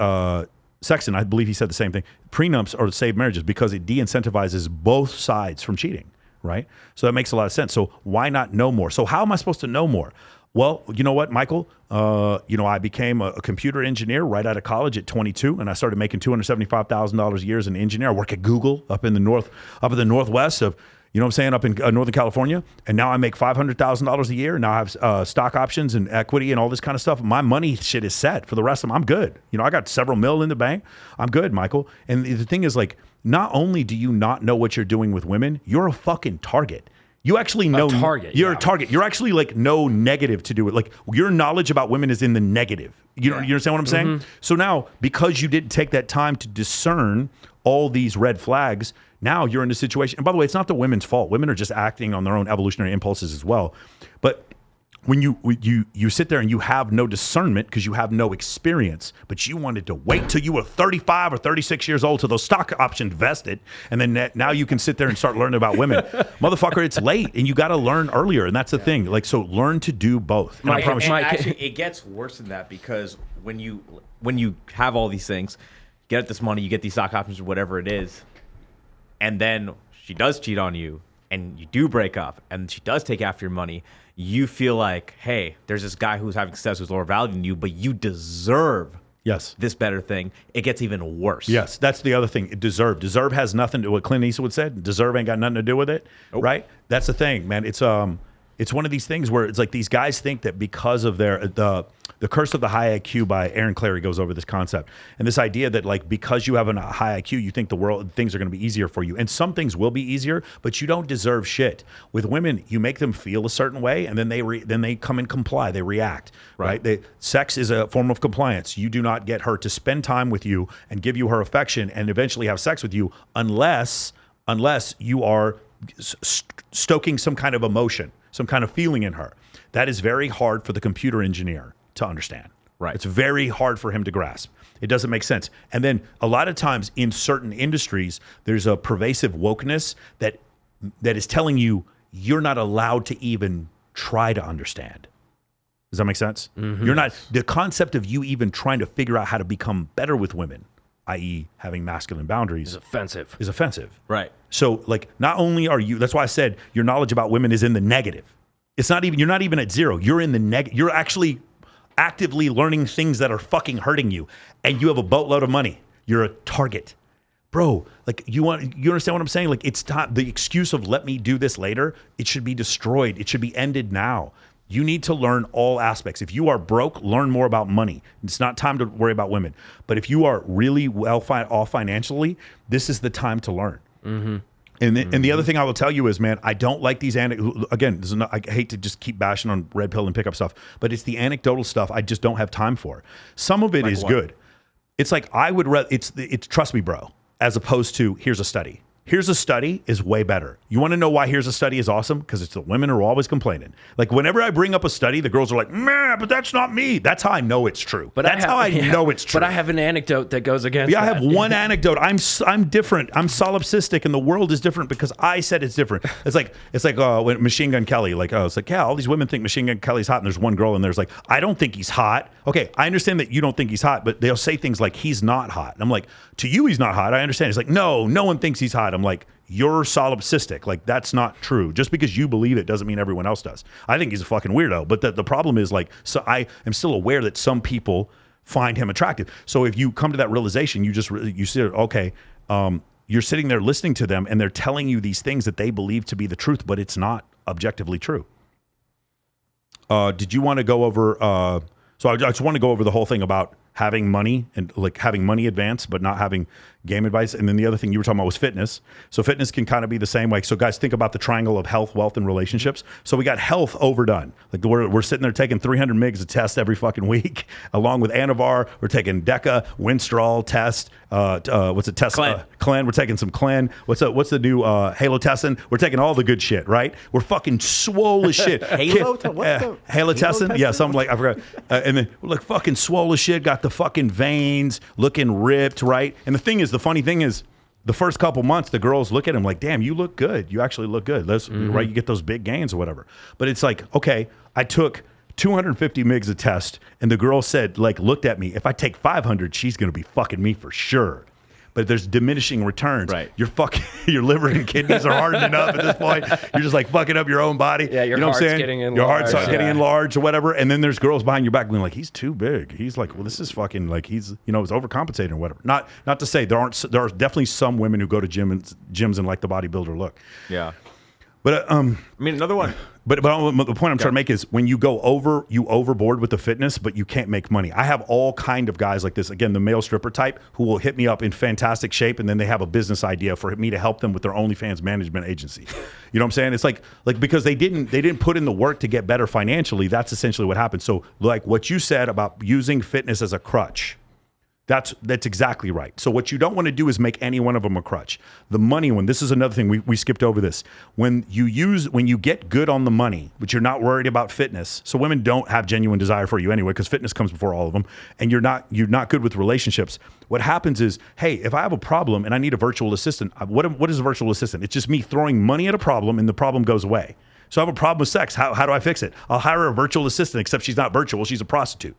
Sexton, I believe he said the same thing. Prenups are to save marriages because it de-incentivizes both sides from cheating, right? So that makes a lot of sense. So why not know more? So how am I supposed to know more? Well, you know what, Michael? I became a computer engineer right out of college at 22, and I started making $275,000 a year as an engineer. I work at Google up in the northwest of, up in Northern California, and now I make $500,000 a year. Now I have stock options and equity and all this kind of stuff. My money shit is set for the rest of them. I'm good. I got several mil in the bank. I'm good, Michael. And the thing is, like, not only do you not know what you're doing with women, you're a fucking target. You actually know you're a target. You're actually like no negative to do it. Like, your knowledge about women is in the negative. You understand what I'm saying? Mm-hmm. So now, because you didn't take that time to discern all these red flags, now you're in a situation. And by the way, it's not the women's fault. Women are just acting on their own evolutionary impulses as well. But when you sit there and you have no discernment because you have no experience, but you wanted to wait till you were 35 or 36 years old till those stock options vested, and then now you can sit there and start learning about women. Motherfucker, it's late, and you got to learn earlier, and that's the thing. Like, so learn to do both. And I promise you. Actually, it gets worse than that, because when you have all these things, get this money, you get these stock options or whatever it is, and then she does cheat on you, and you do break up, and she does take after your money, you feel like, hey, there's this guy who's having success who's lower value than you, but you deserve this better thing. It gets even worse. Yes, that's the other thing. Deserve has nothing to do with what Clint Eastwood said. Deserve ain't got nothing to do with it, right? That's the thing, man. It's It's one of these things where it's like these guys think that because of the Curse of the High IQ by Aaron Clarey goes over this concept. And this idea that like because you have a high IQ, you think things are going to be easier for you. And some things will be easier, but you don't deserve shit. With women, you make them feel a certain way and then they come and comply, they react, right? Sex is a form of compliance. You do not get her to spend time with you and give you her affection and eventually have sex with you unless you are stoking some kind of emotion, some kind of feeling in her. That is very hard for the computer engineer to understand. Right. It's very hard for him to grasp. It doesn't make sense. And then a lot of times in certain industries, there's a pervasive wokeness that is telling you you're not allowed to even try to understand. Does that make sense? Mm-hmm. You're not, the concept of you even trying to figure out how to become better with women, i.e. having masculine boundaries, is offensive. Right. So like not only are you, that's why I said your knowledge about women is in the negative. It's not even, you're not even at zero. You're in the negative. You're actually actively learning things that are fucking hurting you. And you have a boatload of money. You're a target. Bro, like you understand what I'm saying? Like it's time, the excuse of let me do this later, it should be destroyed. It should be ended now. You need to learn all aspects. If you are broke, learn more about money. It's not time to worry about women. But if you are really well off financially, this is the time to learn. Mm-hmm. And the other thing I will tell you is, man, I don't like these again, I hate to just keep bashing on red pill and pickup stuff, but it's the anecdotal stuff I just don't have time for. Some of it is good. It's like I would rather, it's trust me, bro, as opposed to here's a study. Here's a study is way better. You want to know why here's a study is awesome? Because it's the women who are always complaining. Like whenever I bring up a study, the girls are like, man, but that's not me. That's how I know it's true. But that's how I know it's true. But I have an anecdote that goes against that. I have one anecdote. I'm different. I'm solipsistic and the world is different because I said it's different. It's like when Machine Gun Kelly, it's like, yeah, all these women think Machine Gun Kelly's hot and there's one girl and there's like, I don't think he's hot. Okay, I understand that you don't think he's hot, but they'll say things like he's not hot. And I'm like, to you he's not hot. I understand. It's like, no one thinks he's hot. I'm like, you're solipsistic. Like that's not true. Just because you believe it doesn't mean everyone else does. I think he's a fucking weirdo. But the problem is like, so I am still aware that some people find him attractive. So if you come to that realization, you see, okay, you're sitting there listening to them and they're telling you these things that they believe to be the truth, but it's not objectively true. Did you want to go over, so I just want to go over the whole thing about having money and like having money advance, but not having game advice. And then the other thing you were talking about was fitness. So fitness can kind of be the same way. So guys, think about the triangle of health, wealth, and relationships. So we got health overdone. Like we're sitting there taking 300 mgs of test every fucking week, along with Anavar. We're taking Deca, Winstrol test. What's it? Test Clen. We're taking some Clen. What's the new Halotessin? We're taking all the good shit, right? We're fucking swole as shit. Halotessin? Yeah, something like I forgot. And then we're like fucking swole as shit. Got the fucking veins, looking ripped, right? And the funny thing is, the first couple months, the girls look at him like, damn, you look good. You actually look good. That's right. You get those big gains or whatever. But it's like, okay, I took 250 mgs of test, and the girl said, like, looked at me. If I take 500, she's going to be fucking me for sure. But there's diminishing returns. Right. Your liver and kidneys are hardening up at this point. You're just like fucking up your own body. Yeah, your heart's getting enlarged. Your heart's getting enlarged or whatever. And then there's girls behind your back being like, he's too big. He's like, well, this is fucking like he's overcompensating or whatever. Not to say there are definitely some women who go to gyms and like the bodybuilder look. Yeah. But I mean, another one. But the point I'm trying to make is when you go overboard with the fitness, but you can't make money. I have all kind of guys like this. Again, the male stripper type who will hit me up in fantastic shape, and then they have a business idea for me to help them with their OnlyFans management agency. You know what I'm saying? It's like because they didn't put in the work to get better financially. That's essentially what happened. So like what you said about using fitness as a crutch. That's exactly right. So what you don't want to do is make any one of them a crutch. The money one, this is another thing we skipped over this. When you get good on the money, but you're not worried about fitness. So women don't have genuine desire for you anyway, because fitness comes before all of them, and you're not good with relationships. What happens is, hey, if I have a problem and I need a virtual assistant, what is a virtual assistant? It's just me throwing money at a problem and the problem goes away. So I have a problem with sex. How do I fix it? I'll hire a virtual assistant, except she's not virtual, she's a prostitute.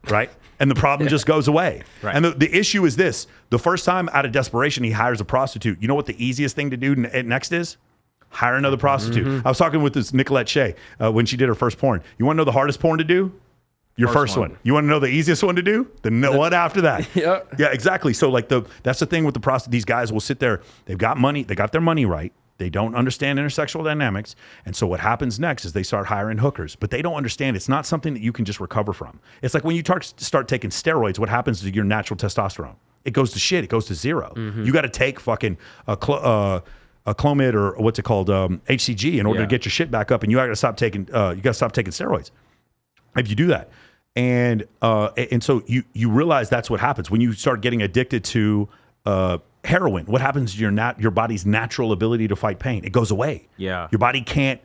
Right? And the problem just goes away. Right. And the issue is this. The first time out of desperation, he hires a prostitute. You know what the easiest thing to do next is? Hire another prostitute. Mm-hmm. I was talking with this Nicolette Shea when she did her first porn. You want to know the hardest porn to do? Your first one. You want to know the easiest one to do? The one after that. Yep. Yeah, exactly. So like that's the thing with the prostitute. These guys will sit there. They've got money. They got their money right. They don't understand intersexual dynamics. And so what happens next is they start hiring hookers, but they don't understand it's not something that you can just recover from. It's like when you start taking steroids, what happens to your natural testosterone? It goes to shit. It goes to zero. You got to take fucking a Clomid or what's it called, HCG, in order to get your shit back up. And you got to stop taking steroids if you do that. And so you realize that's what happens when you start getting addicted to heroin. What happens to your body's natural ability to fight pain? It goes away. Yeah. Your body can't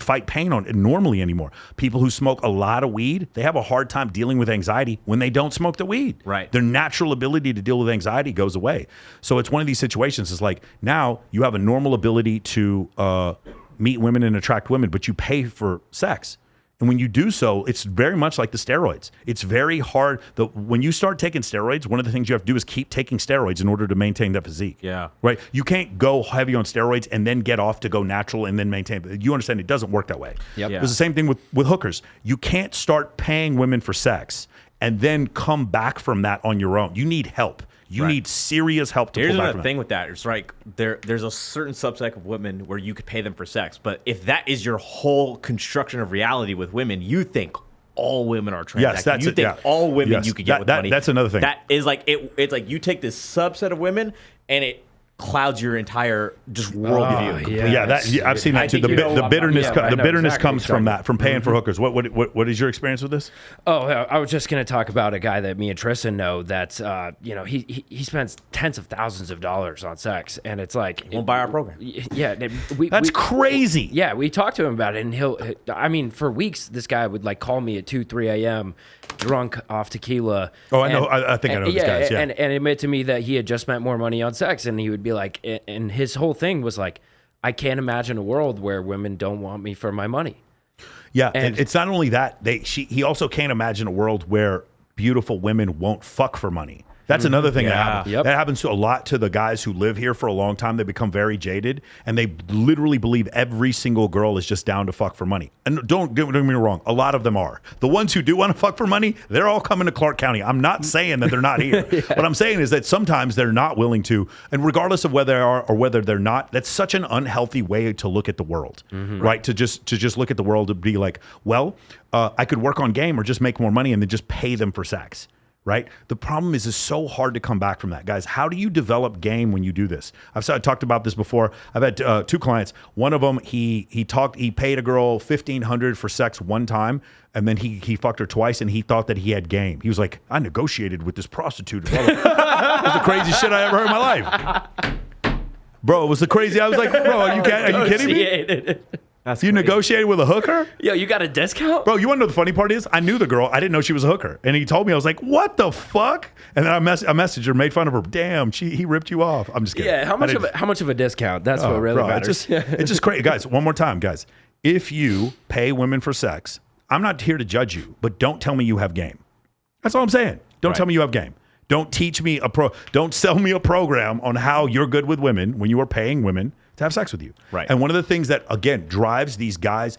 fight pain on it normally anymore. People who smoke a lot of weed, they have a hard time dealing with anxiety when they don't smoke the weed. Right. Their natural ability to deal with anxiety goes away. So it's one of these situations. It's like now you have a normal ability to meet women and attract women, but you pay for sex. And when you do so, it's very much like the steroids. It's very hard. When you start taking steroids, one of the things you have to do is keep taking steroids in order to maintain that physique. Yeah. Right? You can't go heavy on steroids and then get off to go natural and then maintain. You understand it doesn't work that way. Yep. It's the same thing with hookers. You can't start paying women for sex and then come back from that on your own. You need help. You need serious help to Here's pull back another from thing with that. It's like there's a certain subset of women where you could pay them for sex. But if that is your whole construction of reality with women, you think all women are transactional. Yes, that's you it, think yeah. all women Yes, you could get with that- money. that's another thing. That is like it's like you take this subset of women and it clouds your entire just worldview. completely. I've seen I that too. think you know The bitterness, yeah, I the know bitterness exactly comes what you're from talking that, from paying for hookers. What is your experience with this? Oh, I was just going to talk about a guy that me and Tristan know that, he spends tens of thousands of dollars on sex. And it's like, Won't buy our program. yeah, That's crazy. Yeah, we talked to him about it, and for weeks, this guy would like call me at 2, 3 a.m. drunk off tequila. Oh, I know. I think I know these guys. Yeah. and admit to me that he had just spent more money on sex, and he would be like, and his whole thing was like, I can't imagine a world where women don't want me for my money. Yeah, and it's not only that. He also can't imagine a world where beautiful women won't fuck for money. That's another thing that happens. Yep. That happens a lot to the guys who live here for a long time. They become very jaded, and they literally believe every single girl is just down to fuck for money. And don't get me wrong, a lot of them are. The ones who do want to fuck for money, they're all coming to Clark County. I'm not saying that they're not here. What I'm saying is that sometimes they're not willing to, and regardless of whether they are or whether they're not, that's such an unhealthy way to look at the world, right? To just look at the world and be like, well, I could work on game or just make more money and then just pay them for sex. Right. The problem is it's so hard to come back from that, guys. How do you develop game when you do this? I talked about this before. I've had 2 clients. One of them, he paid a girl $1,500 for sex one time, and then he fucked her twice, and he thought that he had game. He was like, I negotiated with this prostitute. It was the craziest shit I ever heard in my life. Bro, it was the crazy. I was like, bro, are you kidding me? You negotiated with a hooker? Yo, you got a discount? Bro, you want to know the funny part is? I knew the girl. I didn't know she was a hooker. And he told me, I was like, what the fuck? And then I messaged her, made fun of her. Damn, he ripped you off. I'm just kidding. Yeah, how much of a discount? That's what really matters. It's just crazy. Guys, one more time, guys. If you pay women for sex, I'm not here to judge you, but don't tell me you have game. That's all I'm saying. Don't tell me you have game. Don't teach me don't sell me a program on how you're good with women when you are paying women to have sex with you. Right. And one of the things that, again, drives these guys,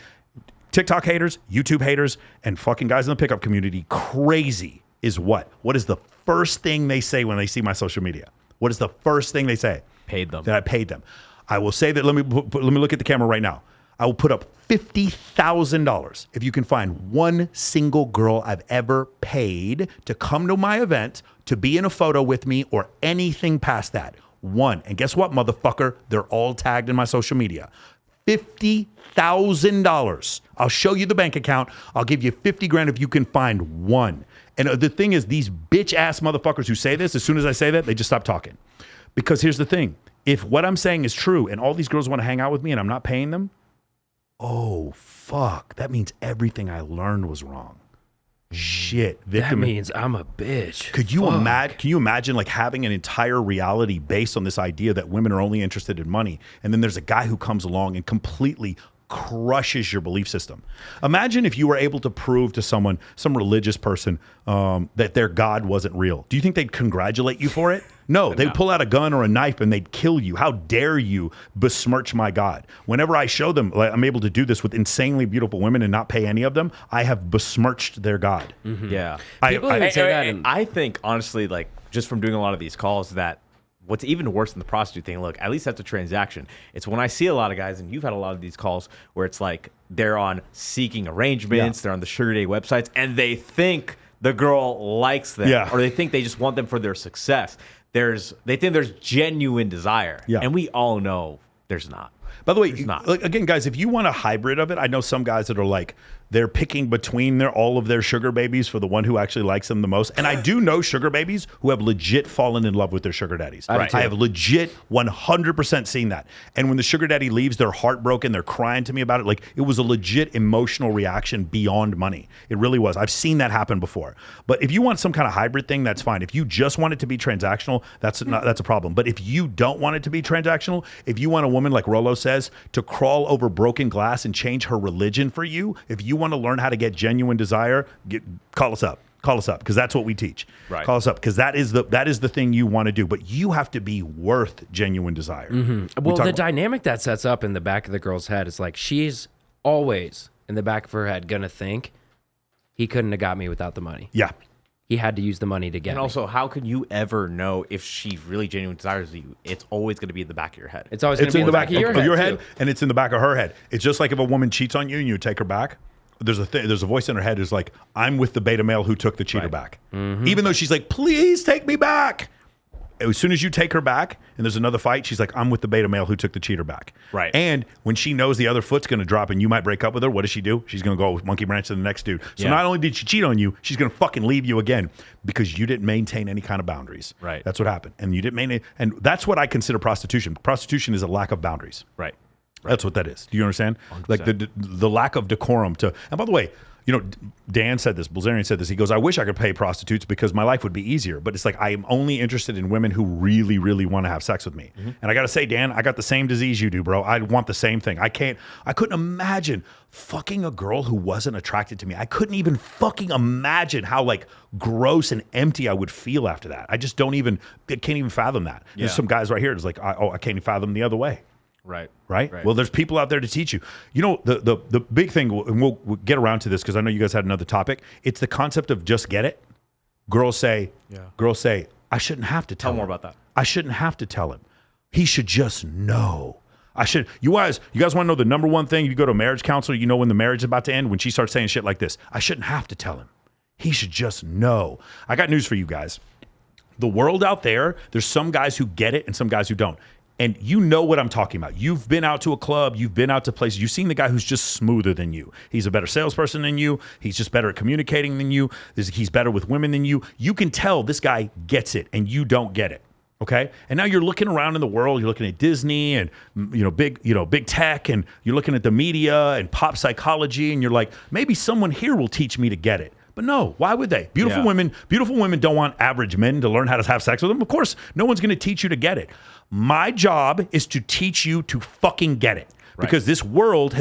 TikTok haters, YouTube haters, and fucking guys in the pickup community crazy is what? What is the first thing they say when they see my social media? What is the first thing they say? Paid them. That I paid them. I will say that, let me look at the camera right now. I will put up $50,000 if you can find one single girl I've ever paid to come to my event, to be in a photo with me, or anything past that. One. And guess what, motherfucker? They're all tagged in my social media. $50,000. I'll show you the bank account. I'll give you 50 grand if you can find one. And the thing is, these bitch ass motherfuckers who say this, as soon as I say that, they just stop talking. Because here's the thing. If what I'm saying is true and all these girls want to hang out with me and I'm not paying them, oh, fuck. That means everything I learned was wrong. Shit. That means I'm a bitch. Could you imagine? Can you imagine like having an entire reality based on this idea that women are only interested in money, and then there's a guy who comes along and completely crushes your belief system? Imagine if you were able to prove to someone, some religious person, that their God wasn't real. Do you think they'd congratulate you for it? No, they'd pull out a gun or a knife and they'd kill you. How dare you besmirch my God? Whenever I show them, like, I'm able to do this with insanely beautiful women and not pay any of them, I have besmirched their God. Yeah. People even say that. I think, honestly, like, just from doing a lot of these calls, that what's even worse than the prostitute thing, look, at least that's a transaction. It's when I see a lot of guys, and you've had a lot of these calls, where it's like they're on seeking arrangements, they're on the sugar daddy websites, and they think the girl likes them, or they think they just want them for their success. They think there's genuine desire, and we all know there's not. By the way, like, again, guys, if you want a hybrid of it, I know some guys that are like, they're picking between all of their sugar babies for the one who actually likes them the most. And I do know sugar babies who have legit fallen in love with their sugar daddies. I have legit 100% seen that. And when the sugar daddy leaves, they're heartbroken. They're crying to me about it. Like, it was a legit emotional reaction beyond money. It really was. I've seen that happen before. But if you want some kind of hybrid thing, that's fine. If you just want it to be transactional, that's a problem. But if you don't want it to be transactional, if you want a woman, like Rollo says, to crawl over broken glass and change her religion for you, if you want to learn how to get genuine desire, call us up. Call us up, because that's what we teach. Right. Call us up, because that is the thing you want to do. But you have to be worth genuine desire. Well, the dynamic that sets up in the back of the girl's head is like, she's always in the back of her head gonna think, he couldn't have got me without the money. Yeah. He had to use the money to get me. And also, how can you ever know if she really genuinely desires you? It's always going to be in the back of your head. It's always going to be in the back of your head, and it's in the back of her head. It's just like if a woman cheats on you and you take her back. There's a voice in her head who's like, I'm with the beta male who took the cheater back. Even though she's like, please take me back. As soon as you take her back and there's another fight, she's like, I'm with the beta male who took the cheater back. Right. And when she knows the other foot's going to drop and you might break up with her, what does she do? She's going to go with monkey branch to the next dude. So not only did she cheat on you, she's going to fucking leave you again because you didn't maintain any kind of boundaries. Right. That's what happened. And you didn't maintain, and that's what I consider prostitution. Prostitution is a lack of boundaries. Right. That's what that is. Do you understand? 100%. Like the lack of decorum to, and by the way, you know, Dan said this, Bilzerian said this. He goes, I wish I could pay prostitutes because my life would be easier. But it's like, I am only interested in women who really, really want to have sex with me. And I got to say, Dan, I got the same disease you do, bro. I want the same thing. I couldn't imagine fucking a girl who wasn't attracted to me. I couldn't even fucking imagine how like gross and empty I would feel after that. I can't even fathom that. There's some guys right here that's like, I can't even fathom the other way. Right. Well, there's people out there to teach you. You know, the big thing, and we'll get around to this because I know you guys had another topic. It's the concept of just get it. Girls say, I shouldn't have to tell him. Tell more about that. I shouldn't have to tell him. He should just know. You guys want to know the number one thing? You go to a marriage counselor, you know when the marriage is about to end, when she starts saying shit like this. I shouldn't have to tell him. He should just know. I got news for you guys. The world out there's some guys who get it and some guys who don't. And you know what I'm talking about. You've been out to a club. You've been out to places. You've seen the guy who's just smoother than you. He's a better salesperson than you. He's just better at communicating than you. He's better with women than you. You can tell this guy gets it and you don't get it. Okay? And now you're looking around in the world. You're looking at Disney and big tech, and you're looking at the media and pop psychology, and you're like, maybe someone here will teach me to get it. But no, why would they? Beautiful women don't want average men to learn how to have sex with them. Of course, no one's going to teach you to get it. My job is to teach you to fucking get it. Right. Because this world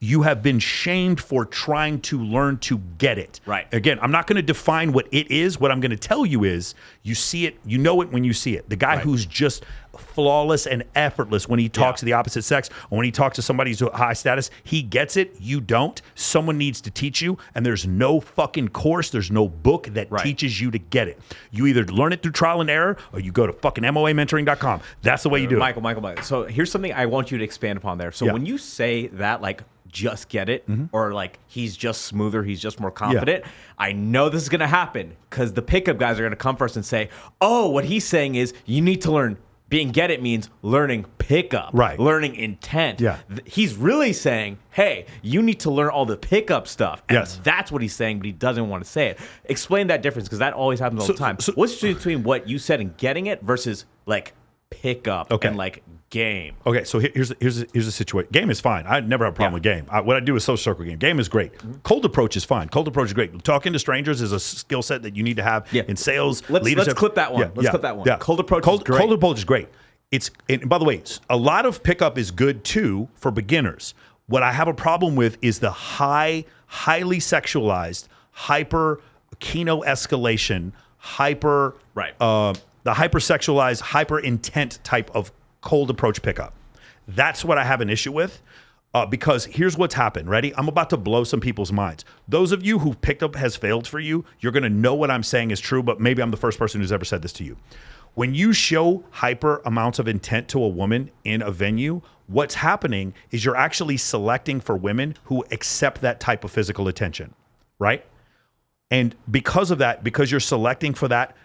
you have been shamed for trying to learn to get it. Right. Again, I'm not going to define what it is. What I'm going to tell you is you see it, you know it when you see it. The guy who's just flawless and effortless when he talks to the opposite sex, or when he talks to somebody who's high status, he gets it. You don't. Someone needs to teach you, and there's no fucking course, there's no book that teaches you to get it. You either learn it through trial and error, or you go to fucking MOAmentoring.com. That's the way you do it. Michael. So here's something I want you to expand upon there. So when you say that, like, just get it, or like he's just smoother, he's just more confident, I know this is going to happen because the pickup guys are going to come first and say, oh, what he's saying is you need to learn. Being get it means learning pickup, learning intent. He's really saying, hey, you need to learn all the pickup stuff. And that's what he's saying, but he doesn't want to say it. Explain that difference, because that always happens all the time. What's the difference between what you said and getting it versus like pickup and like game? Okay, so here's the situation. Game is fine. I never have a problem with game. What I do is social circle game. Game is great. Cold approach is fine. Cold approach is great. Talking to strangers is a skill set that you need to have in sales, leadership. Let's clip that one. Let's clip that one. Cold approach is great. Cold approach is great. And by the way, a lot of pickup is good too for beginners. What I have a problem with is the highly sexualized, hyper kino escalation, the hypersexualized, hyper intent type of cold approach pickup. That's what I have an issue with, because here's what's happened. Ready? I'm about to blow some people's minds. Those of you who picked up has failed for you, you're going to know what I'm saying is true, but maybe I'm the first person who's ever said this to you. When you show hyper amounts of intent to a woman in a venue, what's happening is you're actually selecting for women who accept that type of physical attention, right? And because of that, because you're selecting for that,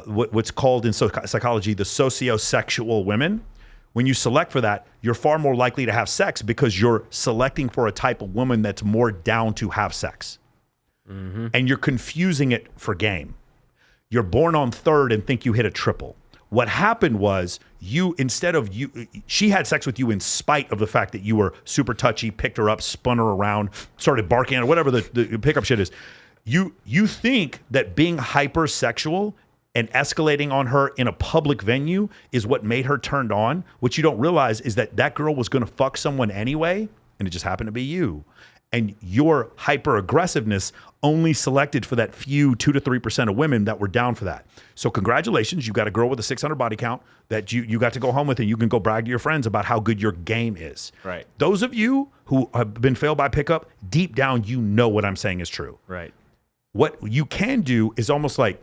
what's called in psychology the sociosexual women, when you select for that, you're far more likely to have sex because you're selecting for a type of woman that's more down to have sex. Mm-hmm. And you're confusing it for game. You're born on third and think you hit a triple. What happened was she had sex with you in spite of the fact that you were super touchy, picked her up, spun her around, started barking at her, whatever the pickup shit is. You think that being hypersexual and escalating on her in a public venue is what made her turned on. What you don't realize is that girl was going to fuck someone anyway, and it just happened to be you. And your hyper aggressiveness only selected for that few 2 to 3% of women that were down for that. So congratulations, you got a girl with a 600 body count that you got to go home with, and you can go brag to your friends about how good your game is. Right. Those of you who have been failed by pickup, deep down, you know what I'm saying is true. Right. What you can do is almost like,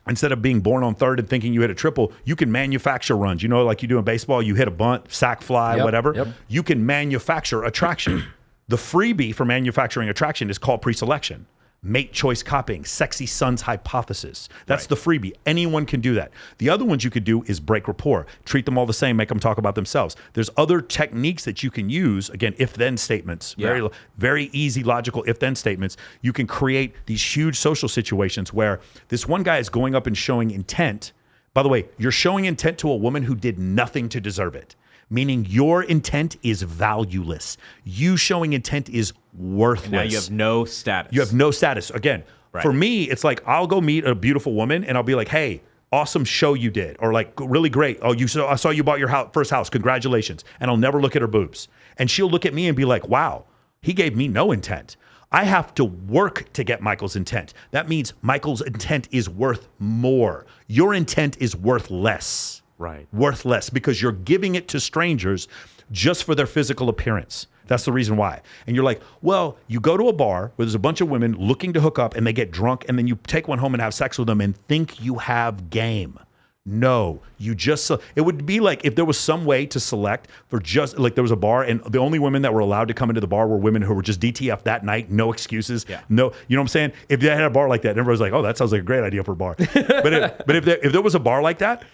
instead of being born on third and thinking you hit a triple, you can manufacture runs. You know, like you do in baseball, you hit a bunt, sac fly, whatever. Yep. You can manufacture attraction. The freebie for manufacturing attraction is called pre-selection. Mate choice copying, sexy son's hypothesis. That's the freebie. Anyone can do that. The other ones you could do is break rapport, treat them all the same, make them talk about themselves. There's other techniques that you can use. Again, if-then statements, very, very easy, logical if-then statements. You can create these huge social situations where this one guy is going up and showing intent. By the way, you're showing intent to a woman who did nothing to deserve it. Meaning your intent is valueless. You showing intent is worthless. And now you have no status. You have no status. Again, for me, it's like I'll go meet a beautiful woman and I'll be like, hey, awesome show you did. Or like, really great. Oh, I saw you bought your first house. Congratulations. And I'll never look at her boobs. And she'll look at me and be like, wow, he gave me no intent. I have to work to get Michael's intent. That means Michael's intent is worth more. Your intent is worth less. Right. Worth less because you're giving it to strangers just for their physical appearance. That's the reason why. And you're like, well, you go to a bar where there's a bunch of women looking to hook up and they get drunk and then you take one home and have sex with them and think you have game. No, you just, it would be like if there was some way to select for just like there was a bar and the only women that were allowed to come into the bar were women who were just DTF that night, no excuses. Yeah. No, you know what I'm saying? If they had a bar like that, everybody was like, oh, that sounds like a great idea for a bar. But if there was a bar like that,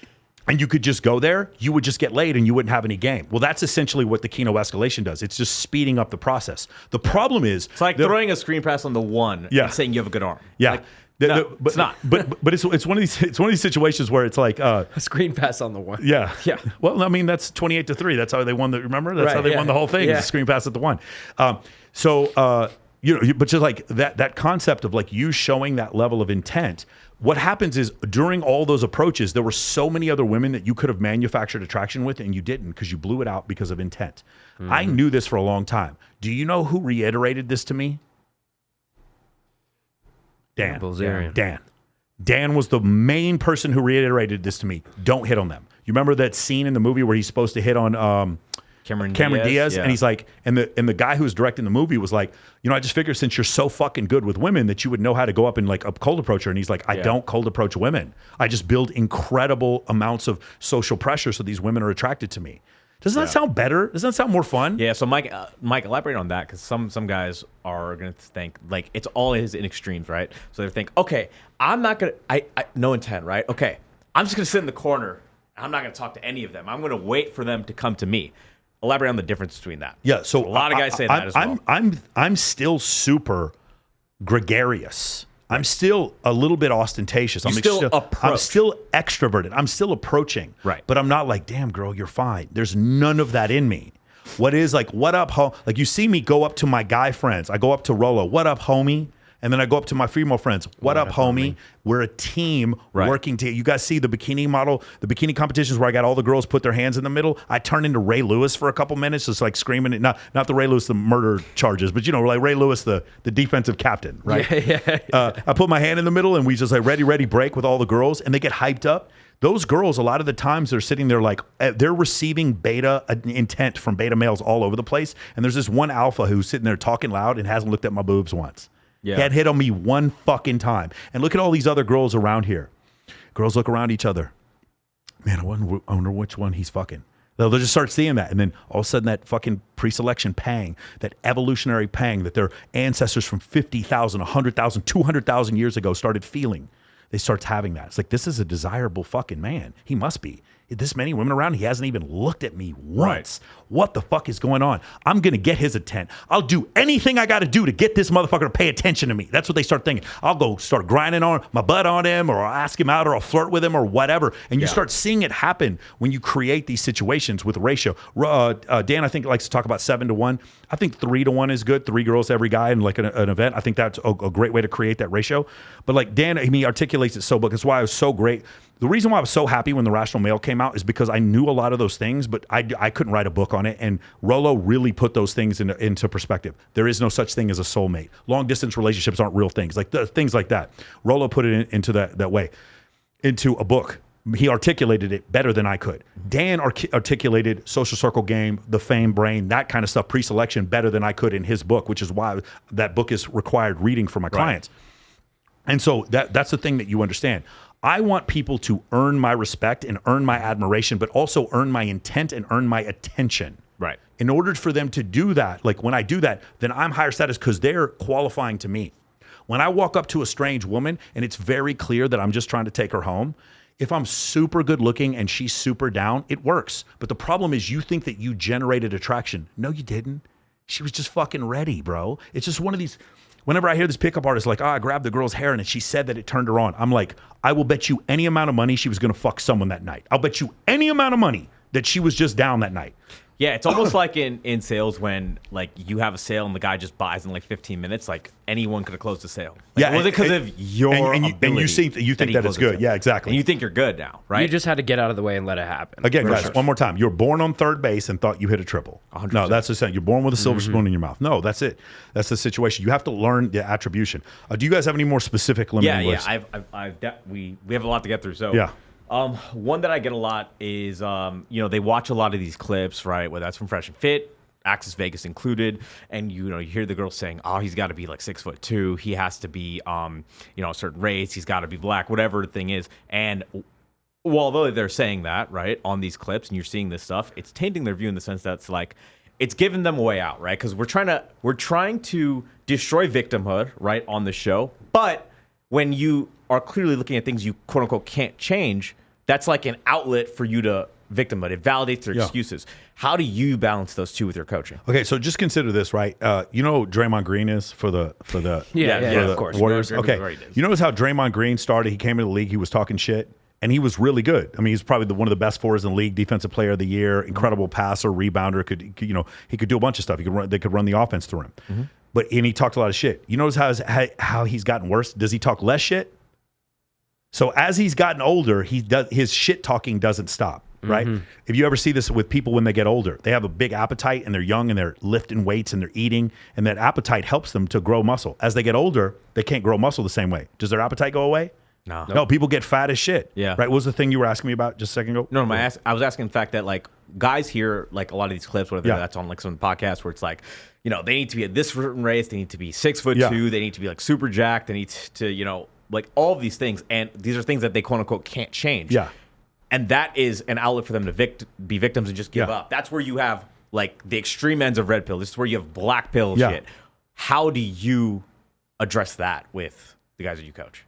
and you could just go there, you would just get laid and you wouldn't have any game. Well, that's essentially what the Kino escalation does. It's just speeding up the process. The problem is... It's like throwing a screen pass on the one and saying you have a good arm. Yeah. Like, no, it's not. But it's one of these situations where it's like... a screen pass on the one. Yeah. Yeah. Well, I mean, that's 28-3. That's how they won the... Remember? That's how they won the whole thing. Yeah. A screen pass at the one. You know, but just like that concept of like you showing that level of intent... What happens is during all those approaches, there were so many other women that you could have manufactured attraction with and you didn't because you blew it out because of intent. Mm-hmm. I knew this for a long time. Do you know who reiterated this to me? Dan. Dan was the main person who reiterated this to me. Don't hit on them. You remember that scene in the movie where he's supposed to hit on Cameron Diaz? And he's like, and the guy who was directing the movie was like, you know, I just figured since you're so fucking good with women that you would know how to go up and like cold approach her. And he's like, I don't cold approach women. I just build incredible amounts of social pressure so these women are attracted to me. Doesn't that sound better? Doesn't that sound more fun? Yeah. So Mike, elaborate on that because some guys are gonna think like it's all in extremes, right? So they think, okay, I'm not gonna, I no intent, right? Okay, I'm just gonna sit in the corner. I'm not gonna talk to any of them. I'm gonna wait for them to come to me. Elaborate on the difference between that. Yeah, so a lot of guys say that as well. I'm still super gregarious. I'm still a little bit ostentatious. I'm still extroverted. I'm still approaching. Right. But I'm not like, damn girl, you're fine. There's none of that in me. What is like, what up, like you see me go up to my guy friends. I go up to Rolo, what up, homie? And then I go up to my female friends. What up, homie? We're a team working together. You guys see the bikini model, the bikini competitions where I got all the girls put their hands in the middle. I turn into Ray Lewis for a couple minutes, just like screaming. Not the Ray Lewis, the murder charges, but you know, like Ray Lewis, the defensive captain, right? I put my hand in the middle and we just like ready, break with all the girls and they get hyped up. Those girls, a lot of the times they're sitting there like they're receiving beta intent from beta males all over the place. And there's this one alpha who's sitting there talking loud and hasn't looked at my boobs once. Yeah. He had hit on me one fucking time. And look at all these other girls around here. Girls look around each other. man, I wonder which one he's fucking. They'll just start seeing that. And then all of a sudden that fucking pre-selection pang, that evolutionary pang that their ancestors from 50,000, 100,000, 200,000 years ago started feeling. They start having that. It's like, this is a desirable fucking man. He must be. This many women around, he hasn't even looked at me once. Right. What the fuck is going on? I'm going to get his attention. I'll do anything I got to do to get this motherfucker to pay attention to me. That's what they start thinking. I'll go start grinding on my butt on him, or I'll ask him out, or I'll flirt with him, or whatever. And you start seeing it happen when you create these situations with ratio. Dan, I think, likes to talk about 7-to-1. I think 3-to-1 is good. 3 girls to every guy in like an event. I think that's a great way to create that ratio. But like Dan, he articulates it so, but that's why it was so great. The reason why I was so happy when The Rational Male came out is because I knew a lot of those things, but I couldn't write a book on it. And Rollo really put those things into perspective. There is no such thing as a soulmate. Long distance relationships aren't real things. Like things like that. Rollo put it into that way, into a book. He articulated it better than I could. Dan articulated social circle game, the fame brain, that kind of stuff, pre-selection better than I could in his book, which is why that book is required reading for my clients. And so that's the thing that you understand. I want people to earn my respect and earn my admiration, but also earn my intent and earn my attention. Right. In order for them to do that, like when I do that, then I'm higher status because they're qualifying to me. When I walk up to a strange woman and it's very clear that I'm just trying to take her home, if I'm super good looking and she's super down, it works. But the problem is you think that you generated attraction. No, you didn't. She was just fucking ready, bro. It's just one of these... Whenever I hear this pickup artist like, I grabbed the girl's hair and she said that it turned her on. I'm like, I will bet you any amount of money she was going to fuck someone that night. I'll bet you any amount of money that she was just down that night. Yeah, it's almost like in sales when like you have a sale and the guy just buys in like 15 minutes. Like anyone could have closed the sale. Like, Yeah, it wasn't because of your ability. And you think that it's good. Yeah, exactly. And you think you're good now, right? You just had to get out of the way and let it happen. Again, guys, one more time. You're born on third base and thought you hit a triple. 100%. No, that's the same. You're born with a silver spoon in your mouth. No, that's it. That's the situation. You have to learn the attribution. Do you guys have any more specific limiting lists? We have a lot to get through. So yeah. One that I get a lot is, they watch a lot of these clips, right? Whether that's from Fresh and Fit, Access Vegas included, and you hear the girls saying, "Oh, he's got to be like 6'2". He has to be, a certain race. He's got to be black, whatever the thing is." And although they're saying that, right, on these clips, and you're seeing this stuff, it's tainting their view in the sense that's like, it's giving them a way out, right? Because we're trying to destroy victimhood, right, on the show, but when you are clearly looking at things you quote unquote can't change, that's like an outlet for you to victimhood. It validates their excuses. How do you balance those two with your coaching? Okay, so just consider this, right? You know who Draymond Green is for the of course. Warriors. Okay, you notice how Draymond Green started? He came into the league. He was talking shit, and he was really good. I mean, he's probably one of the best forwards in the league, defensive player of the year, incredible passer, rebounder. He could do a bunch of stuff. They could run the offense through him. Mm-hmm. And he talked a lot of shit. You notice how he's gotten worse? Does he talk less shit? So as he's gotten older, his shit talking doesn't stop, right? Mm-hmm. If you ever see this with people when they get older, they have a big appetite and they're young and they're lifting weights and they're eating, and that appetite helps them to grow muscle. As they get older, they can't grow muscle the same way. Does their appetite go away? No, people get fat as shit. Yeah. Right? What was the thing you were asking me about just a second ago? No, I was asking the fact that like guys hear like a lot of these clips, whether that's on like some podcasts where it's like, they need to be at this certain race, they need to be 6'2", they need to be like super jacked, they need to, like all of these things, and these are things that they quote unquote can't change. Yeah. And that is an outlet for them to be victims and just give up. That's where you have like the extreme ends of red pill. This is where you have black pill shit. How do you address that with the guys that you coach?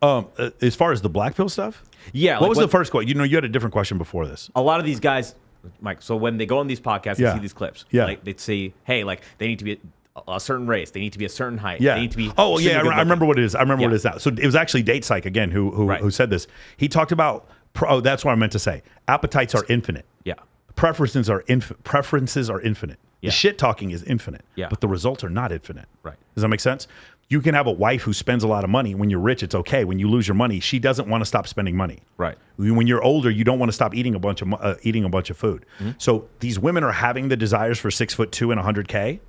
As far as the black pill stuff? Yeah. What was the first question? You had a different question before this. A lot of these guys, Mike, so when they go on these podcasts and see these clips, like they'd say, hey, like they need to be a certain race, they need to be a certain height, they need to be I remember what it is. I remember what it is now. So it was actually Date Psych again who said this. He talked about that's what I meant to say. Appetites are infinite. Yeah. Preferences are infinite. Yeah. The shit talking is infinite. Yeah. But the results are not infinite. Right. Does that make sense? You can have a wife who spends a lot of money. When you're rich, it's okay. When you lose your money, she doesn't want to stop spending money. Right. When you're older, you don't want to stop eating a bunch of food. Mm-hmm. So these women are having the desires for 6'2" and 100K.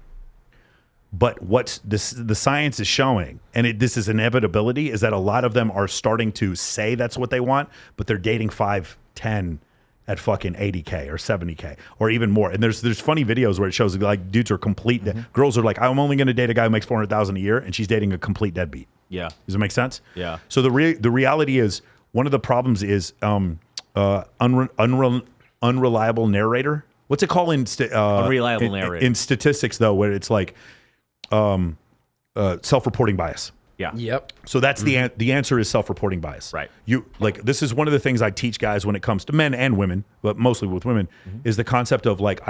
But what's the science is showing, and this is inevitability, is that a lot of them are starting to say that's what they want, but they're dating 5'10" at fucking 80K or 70K or even more. And there's funny videos where it shows like dudes are complete. Girls are like, I'm only going to date a guy who makes $400,000 a year, and she's dating a complete deadbeat. Yeah. Does it make sense? Yeah. So the reality is, one of the problems is unreliable narrator. What's it called in Unreliable narrator. in statistics though, where it's like self-reporting bias. Yeah. Yep. So that's the answer is self-reporting bias. Right. You like this is one of the things I teach guys when it comes to men and women, but mostly with women, is the concept of like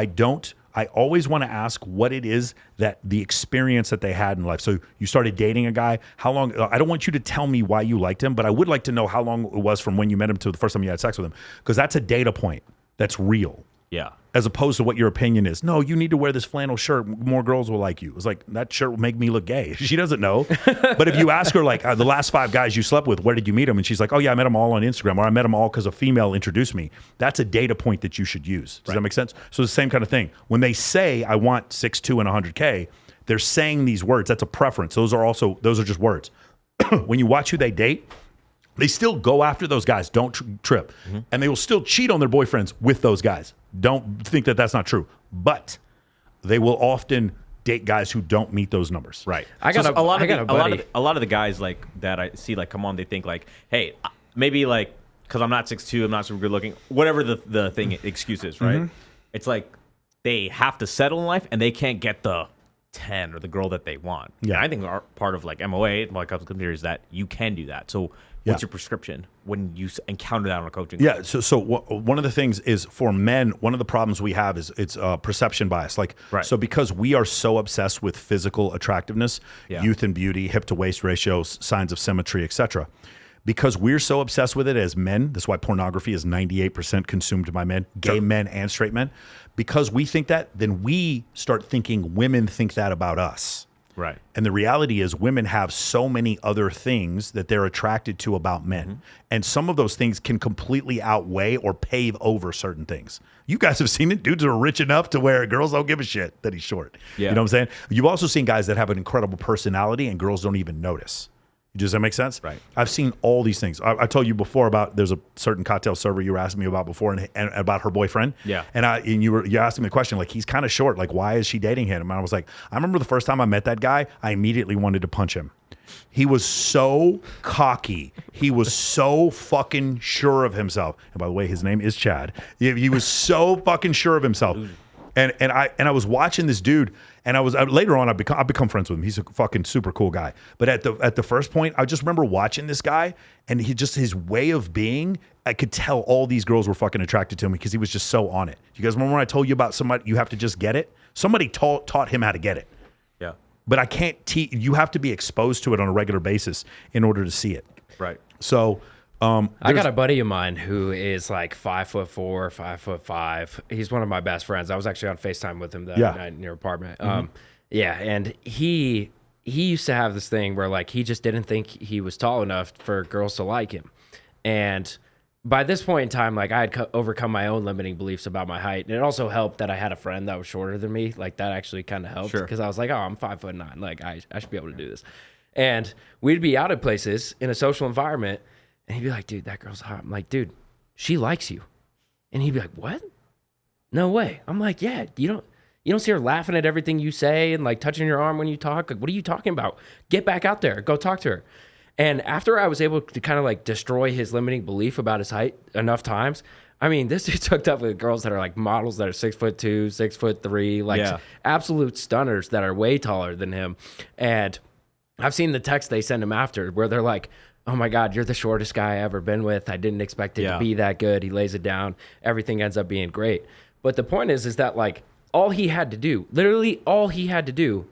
I always want to ask what it is that the experience that they had in life. So you started dating a guy. How long? I don't want you to tell me why you liked him, but I would like to know how long it was from when you met him to the first time you had sex with him, because that's a data point that's real. Yeah. As opposed to what your opinion is. No, you need to wear this flannel shirt. More girls will like you. It's like, that shirt will make me look gay. She doesn't know. But if you ask her, like, the last 5 guys you slept with, where did you meet them? And she's like, oh, yeah, I met them all on Instagram, or I met them all because a female introduced me. That's a data point that you should use. Does that make sense? So the same kind of thing. When they say, I want 6'2" and 100K, they're saying these words. That's a preference. Those are just words. When you watch who they date, they still go after those guys. Don't trip. And they will still cheat on their boyfriends with those guys. Don't think that that's not true. But they will often date guys who don't meet those numbers. Right. I got a buddy. A lot of the guys like that I see like come on, they think like, hey, maybe like because I'm not 6'2", I'm not super good looking, whatever the thing excuse is, right? It's like they have to settle in life and they can't get the 10 or the girl that they want. Yeah. And I think our part of like MOA, like coaching here, is that you can do that. So what's your prescription when you encounter that on a coaching? Yeah. So one of the things is for men, one of the problems we have is it's perception bias. Like, so because we are so obsessed with physical attractiveness, youth and beauty, hip to waist ratios, signs of symmetry, etc. Because we're so obsessed with it as men, that's why pornography is 98% consumed by men, gay men and straight men. Because we think that, then we start thinking women think that about us. Right. And the reality is women have so many other things that they're attracted to about men. And some of those things can completely outweigh or pave over certain things. You guys have seen it. Dudes are rich enough to where girls don't give a shit that he's short. Yeah. You know what I'm saying? You've also seen guys that have an incredible personality and girls don't even notice. Does that make sense? Right. I've seen all these things. I told you before about there's a certain cocktail server you were asking me about before and about her boyfriend. Yeah. And you asked me the question, like, he's kind of short. Like, why is she dating him? And I was like, I remember the first time I met that guy, I immediately wanted to punch him. He was so cocky. He was so fucking sure of himself. And by the way, his name is Chad. He was so fucking sure of himself. And I was watching this dude, and I was later on I've become friends with him. He's a fucking super cool guy. But at the first point, I just remember watching this guy, and his way of being, I could tell all these girls were fucking attracted to him because he was just so on it. You guys remember when I told you about somebody you have to just get it? Somebody taught him how to get it. Yeah. But I can't teach. You have to be exposed to it on a regular basis in order to see it. Right. So. I got a buddy of mine who is like 5'4", 5'5". He's one of my best friends. I was actually on FaceTime with him that night in your apartment. And he used to have this thing where like he just didn't think he was tall enough for girls to like him. And by this point in time, like I had overcome my own limiting beliefs about my height, and it also helped that I had a friend that was shorter than me. Like that actually kind of helped because I was like, oh, I'm 5'9". Like I should be able to do this. And we'd be out at places in a social environment. And he'd be like, dude, that girl's hot. I'm like, dude, she likes you. And he'd be like, what? No way. I'm like, yeah, you don't see her laughing at everything you say and like touching your arm when you talk. Like, what are you talking about? Get back out there. Go talk to her. And after I was able to kind of like destroy his limiting belief about his height enough times, I mean, this dude's hooked up with girls that are like models that are 6'2", 6'3", like absolute stunners that are way taller than him. And I've seen the text they send him after where they're like, oh my God, you're the shortest guy I ever been with. I didn't expect it to be that good. He lays it down. Everything ends up being great. But the point is that like all he had to do, literally all he had to do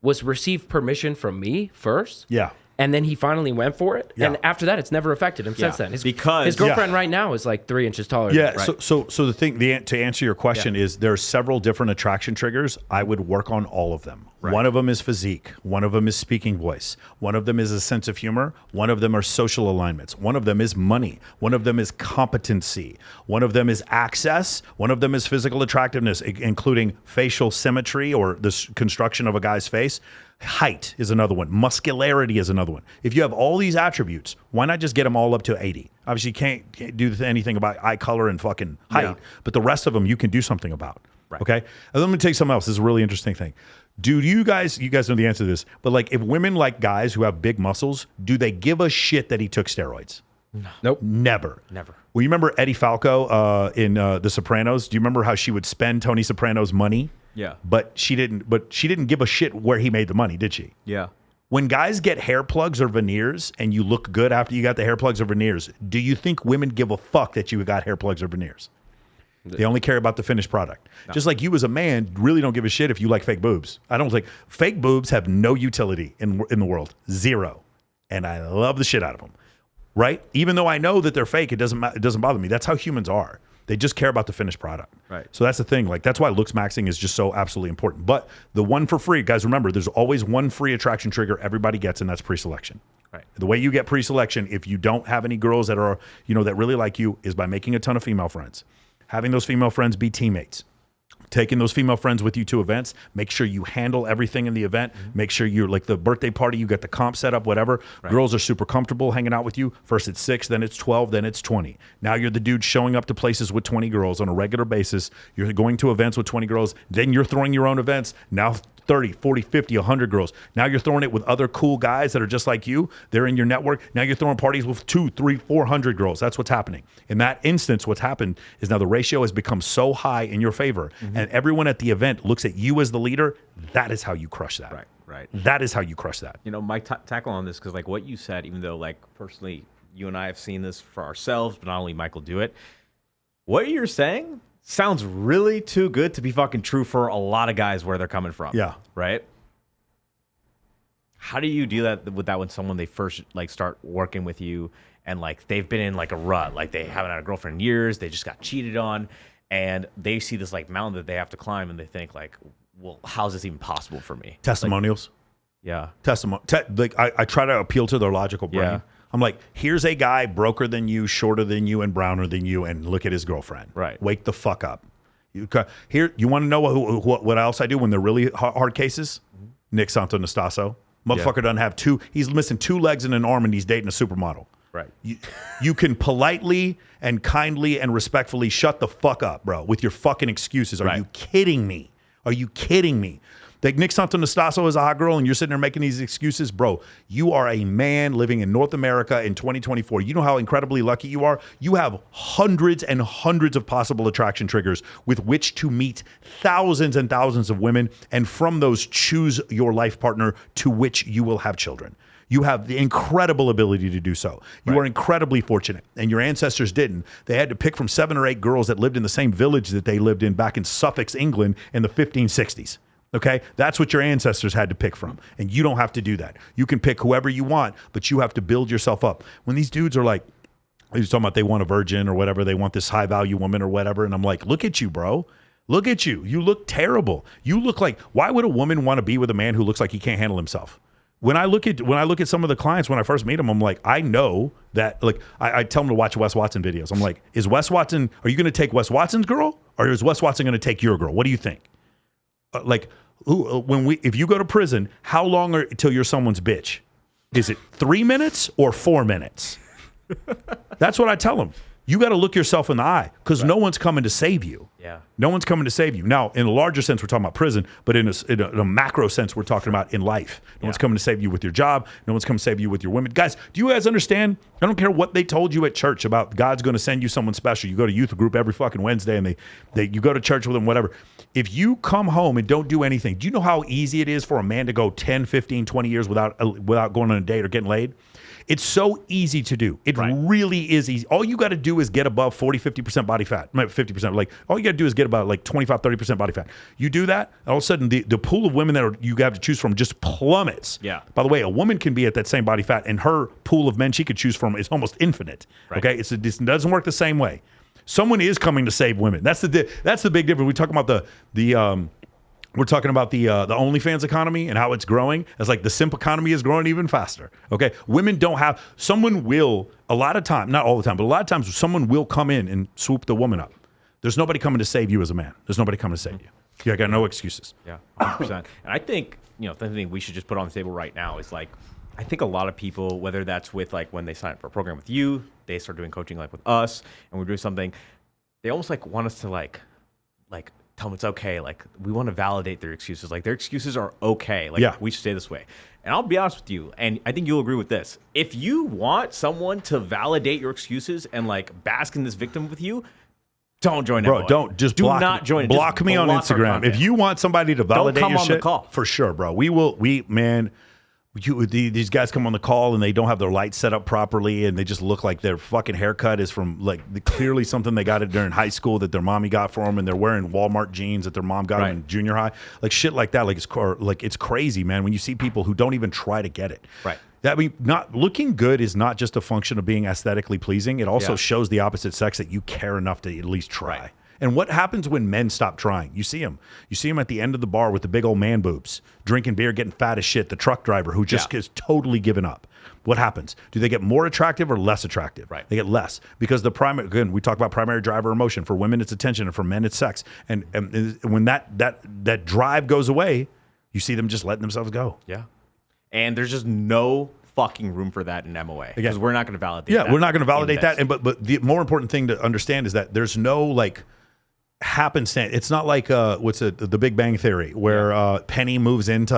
was receive permission from me first. Yeah. And then he finally went for it. Yeah. And after that, it's never affected him since then. His girlfriend right now is like 3 inches taller than him. Right? So the thing, to answer your question is there are several different attraction triggers. I would work on all of them. Right. One of them is physique. One of them is speaking voice. One of them is a sense of humor. One of them are social alignments. One of them is money. One of them is competency. One of them is access. One of them is physical attractiveness, including facial symmetry or the construction of a guy's face. Height is another one. Muscularity is another one. If you have all these attributes, why not just get them all up to 80? Obviously, you can't do anything about eye color and fucking height, but the rest of them you can do something about. Right. Okay? And let me tell you something else. This is a really interesting thing. Do you guys know the answer to this, but like if women like guys who have big muscles, do they give a shit that he took steroids? No. Nope. Never. Well, you remember Eddie Falco in The Sopranos? Do you remember how she would spend Tony Soprano's money? Yeah. But she didn't give a shit where he made the money, did she? Yeah. When guys get hair plugs or veneers and you look good after you got the hair plugs or veneers, do you think women give a fuck that you got hair plugs or veneers? They only care about the finished product. No. Just like you as a man really don't give a shit if you like fake boobs. I don't think fake boobs have no utility in the world. Zero. And I love the shit out of them. Right? Even though I know that they're fake, it doesn't bother me. That's how humans are. They just care about the finished product. Right. So that's the thing. Like, that's why looks maxing is just so absolutely important. But the one for free, guys, remember, there's always one free attraction trigger everybody gets, and that's pre-selection. Right. The way you get pre-selection, if you don't have any girls that are, that really like you, is by making a ton of female friends. Having those female friends be teammates. Taking those female friends with you to events, make sure you handle everything in the event. Make sure you're like the birthday party, you got the comp set up, whatever. Right. Girls are super comfortable hanging out with you. First it's 6, then it's 12, then it's 20. Now you're the dude showing up to places with 20 girls on a regular basis. You're going to events with 20 girls. Then you're throwing your own events. Now 30, 40, 50, 100 girls. Now you're throwing it with other cool guys that are just like you. They're in your network. Now you're throwing parties with 200, 300, 400 girls. That's what's happening. In that instance, what's happened is now the ratio has become so high in your favor, and everyone at the event looks at you as the leader. That is how you crush that. Right. That is how you crush that. My tackle on this, because like what you said, even though like personally you and I have seen this for ourselves, but not only Michael do it, what you're saying sounds really too good to be fucking true for a lot of guys where they're coming from. Yeah. Right? How do you do that with that when someone they first like start working with you and like they've been in like a rut, like they haven't had a girlfriend in years, they just got cheated on, and they see this like mountain that they have to climb and they think like, well, how's this even possible for me? Testimonials. Like, yeah. I try to appeal to their logical brain. Yeah. I'm like, here's a guy broker than you, shorter than you, and browner than you, and look at his girlfriend. Right. Wake the fuck up. You want to know what else I do when they're really hard cases? Nick Santonastasso. Motherfucker doesn't have two. He's missing 2 legs and an arm, and he's dating a supermodel. Right. You can politely and kindly and respectfully shut the fuck up, bro, with your fucking excuses. Are you kidding me? Are you kidding me? Like Nick Santonastasso is a hot girl and you're sitting there making these excuses. Bro, you are a man living in North America in 2024. You know how incredibly lucky you are? You have hundreds and hundreds of possible attraction triggers with which to meet thousands and thousands of women, and from those choose your life partner to which you will have children. You have the incredible ability to do so. You are incredibly fortunate, and your ancestors didn't. They had to pick from 7 or 8 girls that lived in the same village that they lived in back in Suffolk, England in the 1560s. Okay, that's what your ancestors had to pick from, and you don't have to do that. You can pick whoever you want, but you have to build yourself up. When these dudes are like, they're talking about they want a virgin or whatever, they want this high value woman or whatever, and I'm like, look at you, bro. Look at you. You look terrible. You look like, why would a woman want to be with a man who looks like he can't handle himself? When I look at some of the clients when I first meet them, I'm like, I know that, like, I tell them to watch Wes Watson videos. I'm like, are you going to take Wes Watson's girl, or is Wes Watson going to take your girl? What do you think? If you go to prison, how long till you're someone's bitch? Is it 3 minutes or 4 minutes? That's what I tell them. You got to look yourself in the eye, because no one's coming to save you. Yeah. No one's coming to save you. Now, in a larger sense, we're talking about prison, but in a macro sense, we're talking about in life. No one's coming to save you with your job. No one's coming to save you with your women. Guys, do you guys understand? I don't care what they told you at church about God's going to send you someone special. You go to youth group every fucking Wednesday, and you go to church with them, whatever. If you come home and don't do anything, do you know how easy it is for a man to go 10, 15, 20 years without going on a date or getting laid? It's so easy to do. It really is easy. All you got to do is get above 40, 50% body fat. 50%. Like, all you got to do is get about like 25, 30% body fat. You do that, and all of a sudden the pool of women that you have to choose from just plummets. Yeah. By the way, a woman can be at that same body fat, and her pool of men she could choose from is almost infinite. Right. Okay? It doesn't work the same way. Someone is coming to save women. That's the big difference. We talk about we're talking about the OnlyFans economy and how it's growing. It's like the simp economy is growing even faster. Okay, women don't have. Someone will a lot of time, not all the time, but a lot of times someone will come in and swoop the woman up. There's nobody coming to save you as a man. There's nobody coming to save you. You got no excuses. Yeah, 100%. And I think the thing we should just put on the table right now is like, I think a lot of people, whether that's with like when they sign up for a program with you, they start doing coaching like with us, and we're doing something, they almost like want us to like tell them it's okay. Like, we want to validate their excuses. Like, their excuses are okay. Like, we should stay this way. And I'll be honest with you, and I think you'll agree with this. If you want someone to validate your excuses and like bask in this victim with you, don't join bro. MOA. Don't just do block, not join. Block me on Instagram if you want somebody to validate come your on the shit. call. For sure, bro. These guys come on the call and they don't have their lights set up properly and they just look like their fucking haircut is from like clearly something they got it during high school that their mommy got for them, and they're wearing Walmart jeans that their mom got them in junior high, like shit like that. Like it's crazy, man. When you see people who don't even try to get it, right? That not looking good is not just a function of being aesthetically pleasing. It also shows the opposite sex that you care enough to at least try. Right. And what happens when men stop trying? You see them. You see them at the end of the bar with the big old man boobs, drinking beer, getting fat as shit. The truck driver who just is totally given up. What happens? Do they get more attractive or less attractive? Right. They get less because the primary. Again, we talk about primary driver emotion. For women, it's attention, and for men, it's sex. And when that drive goes away, you see them just letting themselves go. Yeah. And there's just no fucking room for that in MOA because we're not going to validate. Yeah, we're not going to validate that. And but the more important thing to understand is that there's no like happenstance. It's not like the Big Bang Theory where Penny moves into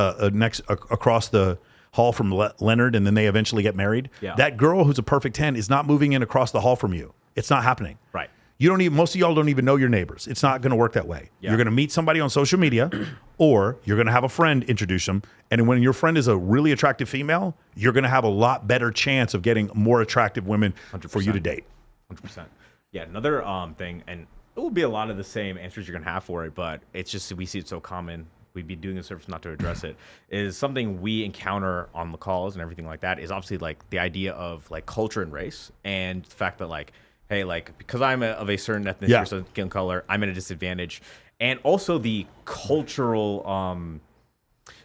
across the hall from Leonard and then they eventually get married. Yeah. That girl who's a perfect 10 is not moving in across the hall from you. It's not happening. Right. You don't even, most of y'all don't even know your neighbors. It's not going to work that way. Yeah. You're going to meet somebody on social media or you're going to have a friend introduce them. And when your friend is a really attractive female, you're going to have a lot better chance of getting more attractive women 100%. for you to date. 100%. Yeah. Another thing, and it will be a lot of the same answers you're going to have for it, but it's just, we see it so common. We'd be doing a service not to address it, is something we encounter on the calls and everything like that is obviously like the idea of like culture and race and the fact that like, hey, like because I'm of a certain ethnicity or certain skin color, I'm at a disadvantage. And also the cultural,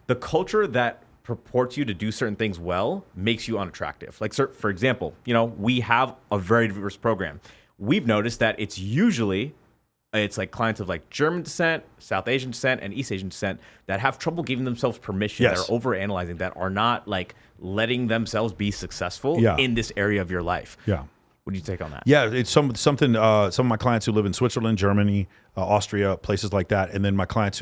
the culture that purports you to do certain things well makes you unattractive. Like, for example, you know, we have a very diverse program. We've noticed that it's like clients of like German descent, South Asian descent, and East Asian descent that have trouble giving themselves permission, that are overanalyzing, that are not like letting themselves be successful in this area of your life. Yeah. What do you take on that? Yeah, it's something. Some of my clients who live in Switzerland, Germany, Austria, places like that, and then my clients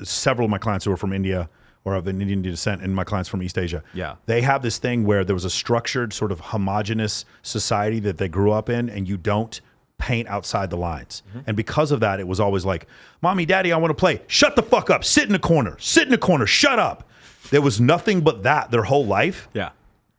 several of my clients who are from India or of an Indian descent, and my clients from East Asia. Yeah, they have this thing where there was a structured, sort of homogenous society that they grew up in, and you don't paint outside the lines. Mm-hmm. And because of that, it was always like, "Mommy, Daddy, I want to play. Shut the fuck up. Sit in the corner. Sit in the corner. Shut up." There was nothing but that their whole life. Yeah.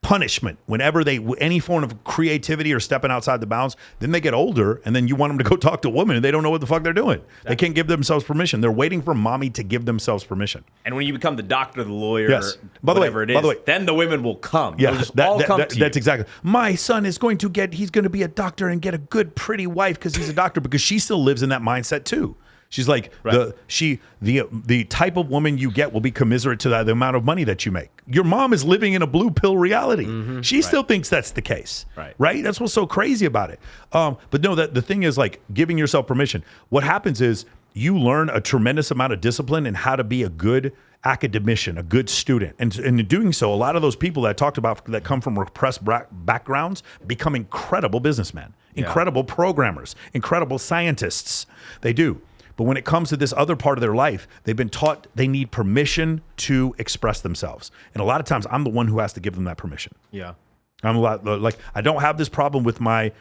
Punishment whenever any form of creativity or stepping outside the bounds. Then they get older and then you want them to go talk to a woman and they don't know what the fuck they're doing. Exactly. They can't give themselves permission. They're waiting for mommy to give themselves permission. And when you become the doctor, the lawyer, whatever it is, then the women will come. Yeah, That's exactly. My son is he's going to be a doctor and get a good, pretty wife because he's a doctor, because she still lives in that mindset too. She's like, the type of woman you get will be commiserate to the amount of money that you make. Your mom is living in a blue pill reality. Mm-hmm. She still thinks that's the case. Right? That's what's so crazy about it. But no, the thing is like giving yourself permission. What happens is you learn a tremendous amount of discipline and how to be a good academician, a good student. And in doing so, a lot of those people that I talked about that come from repressed backgrounds become incredible businessmen, incredible programmers, incredible scientists. They do. But when it comes to this other part of their life, they've been taught they need permission to express themselves. And a lot of times I'm the one who has to give them that permission. Yeah. I'm a lot like, I don't have this problem with my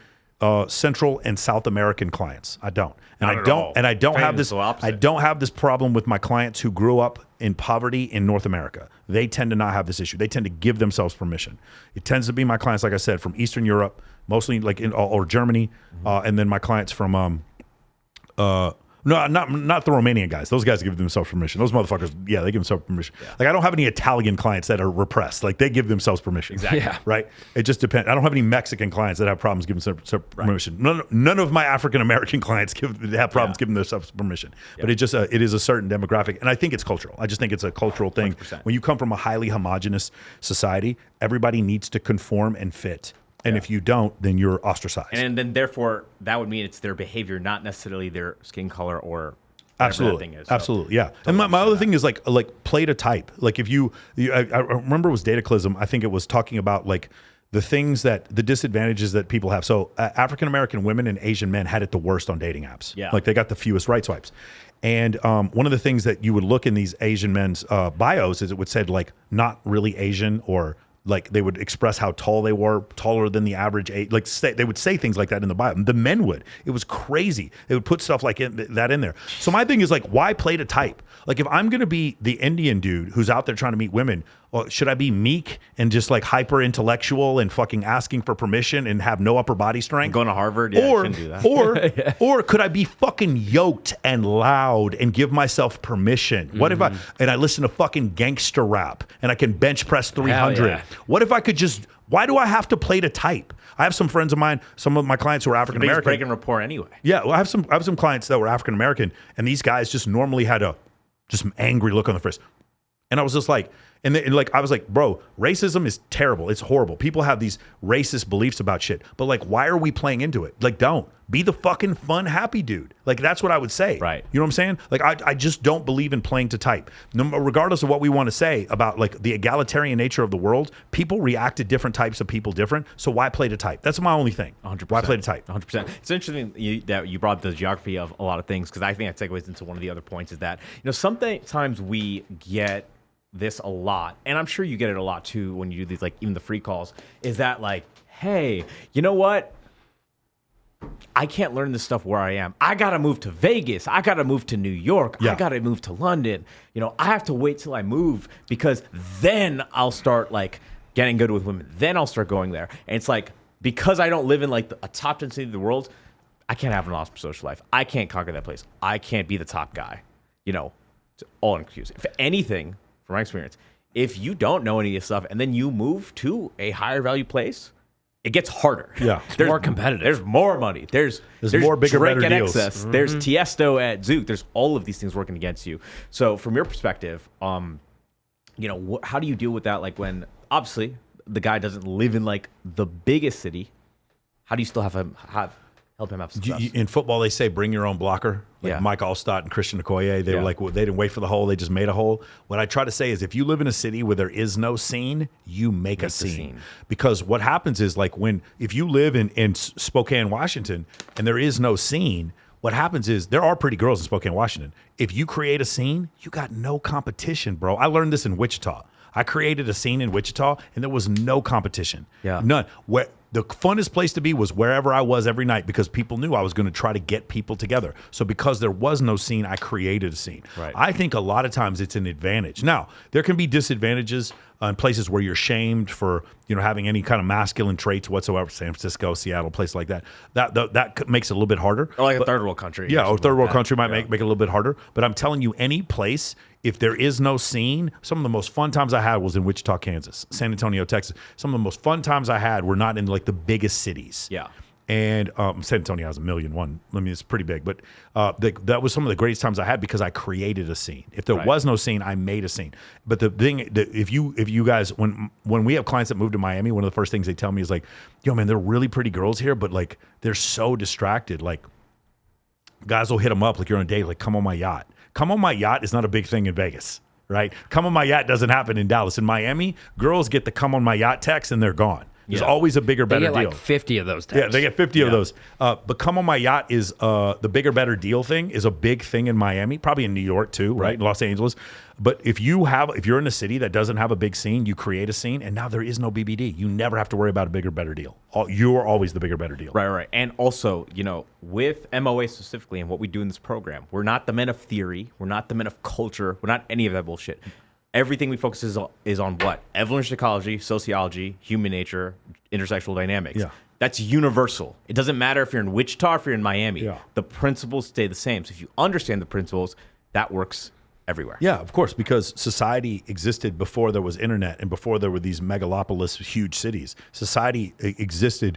Central and South American clients. I don't. And I don't have this problem with my clients who grew up in poverty in North America. They tend to not have this issue. They tend to give themselves permission. It tends to be my clients, like I said, from Eastern Europe, mostly like or Germany, and then my clients from no, not the Romanian guys. Those guys give themselves permission. Those motherfuckers, they give themselves permission. Yeah. Like I don't have any Italian clients that are repressed. Like they give themselves permission. Exactly. Yeah. Right? It just depends. I don't have any Mexican clients that have problems giving themselves permission. None of my African American clients have problems giving themselves permission. Yeah. But it is a certain demographic, and I think it's cultural. I just think it's a cultural thing. 100%. When you come from a highly homogenous society, everybody needs to conform and fit. And if you don't, then you're ostracized. And then therefore, that would mean it's their behavior, not necessarily their skin color or absolutely that thing is. Absolutely, yeah. And my other thing is like play to type. Like if I remember it was Dataclysm. I think it was talking about like the disadvantages that people have. So African American women and Asian men had it the worst on dating apps. Yeah. Like they got the fewest right swipes. And one of the things that you would look in these Asian men's bios is it would say like not really Asian, or like they would express how tall they were, taller than the average age. Like they would say things like that in the bio. The men would. It was crazy. They would put stuff like that in there. So my thing is like, why play to type? Like if I'm going to be the Indian dude who's out there trying to meet women, should I be meek and just like hyper intellectual and fucking asking for permission and have no upper body strength? Going to Harvard, yeah, or, I shouldn't do that. or could I be fucking yoked and loud and give myself permission? What if I listen to fucking gangster rap and I can bench press 300? Yeah. What if I could just, why do I have to play to type? I have some friends of mine, some of my clients who are African American. Break and rapport anyway. Yeah, well, I have some clients that were African American, and these guys just normally had just an angry look on their face. And I was just like, I was like, bro, racism is terrible. It's horrible. People have these racist beliefs about shit. But like, why are we playing into it? Like, don't. Be the fucking fun, happy dude. Like, that's what I would say. Right. You know what I'm saying? Like, I just don't believe in playing to type. Regardless of what we want to say about like the egalitarian nature of the world, people react to different types of people different. So why play to type? That's my only thing. 100%. Why play to type? 100%. It's interesting that you brought up the geography of a lot of things, because I think that segues into one of the other points is that, sometimes we get this a lot, and I'm sure you get it a lot too when you do these, like even the free calls, is that like, hey, you know what? I can't learn this stuff where I am. I got to move to Vegas. I got to move to New York. Yeah. I got to move to London. I have to wait till I move, because then I'll start like getting good with women. Then I'll start going there. And it's like, because I don't live in like a top 10 city of the world, I can't have an awesome social life. I can't conquer that place. I can't be the top guy. It's all an excuse. If anything, from my experience, if you don't know any of this stuff and then you move to a higher value place, it gets harder. Yeah. It's more competitive. There's more money. There's more bigger, Drake better at deals. Excess. There's Tiesto at Zook. There's all of these things working against you. So from your perspective, how do you deal with that? Like when obviously the guy doesn't live in like the biggest city, how do you still help him have success? In football, they say bring your own blocker. Like Yeah. Mike Allstott and Christian Okoye, they were like, they didn't wait for the hole, they just made a hole. What I try to say is if you live in a city where there is no scene, you make a scene. Because what happens is like if you live in Spokane, Washington, and there is no scene, what happens is there are pretty girls in Spokane, Washington. If you create a scene, you got no competition, bro. I learned this in Wichita. I created a scene in Wichita, and there was no competition. Yeah. None. The funnest place to be was wherever I was every night, because people knew I was going to try to get people together. So because there was no scene, I created a scene. Right. I think a lot of times it's an advantage. Now, there can be disadvantages in places where you're shamed for having any kind of masculine traits whatsoever. San Francisco, Seattle, place like that. That makes it a little bit harder. Or like a third world country. Yeah, or third world like country might make it a little bit harder. But I'm telling you, any place, if there is no scene, some of the most fun times I had was in Wichita, Kansas, San Antonio, Texas. Some of the most fun times I had were not in like the biggest cities. Yeah. And San Antonio has 1,000,001. I mean, it's pretty big. But that was some of the greatest times I had because I created a scene. If there was no scene, I made a scene. But the thing, if you guys, when we have clients that move to Miami, one of the first things they tell me is like, yo, man, they're really pretty girls here, but like they're so distracted. Like guys will hit them up like you're on a date, like come on my yacht. Come on my yacht is not a big thing in Vegas, right? Come on my yacht doesn't happen in Dallas. In Miami, girls get the come on my yacht text and they're gone. There's always a bigger, better They get deal. like 50 of those texts. Yeah, they get 50 of those. But come on my yacht is the bigger, better deal thing is a big thing in Miami, probably in New York too, right? In Los Angeles. But if you're in a city that doesn't have a big scene, you create a scene, and now there is no BBD. You never have to worry about a bigger, better deal. You're always the bigger, better deal. Right. And also, with MOA specifically and what we do in this program, we're not the men of theory. We're not the men of culture. We're not any of that bullshit. Everything we focus is on what? Evolutionary psychology, sociology, human nature, intersexual dynamics. Yeah. That's universal. It doesn't matter if you're in Wichita or if you're in Miami. Yeah. The principles stay the same. So if you understand the principles, that works everywhere. Yeah, of course, because society existed before there was internet and before there were these megalopolis, huge cities. Society existed,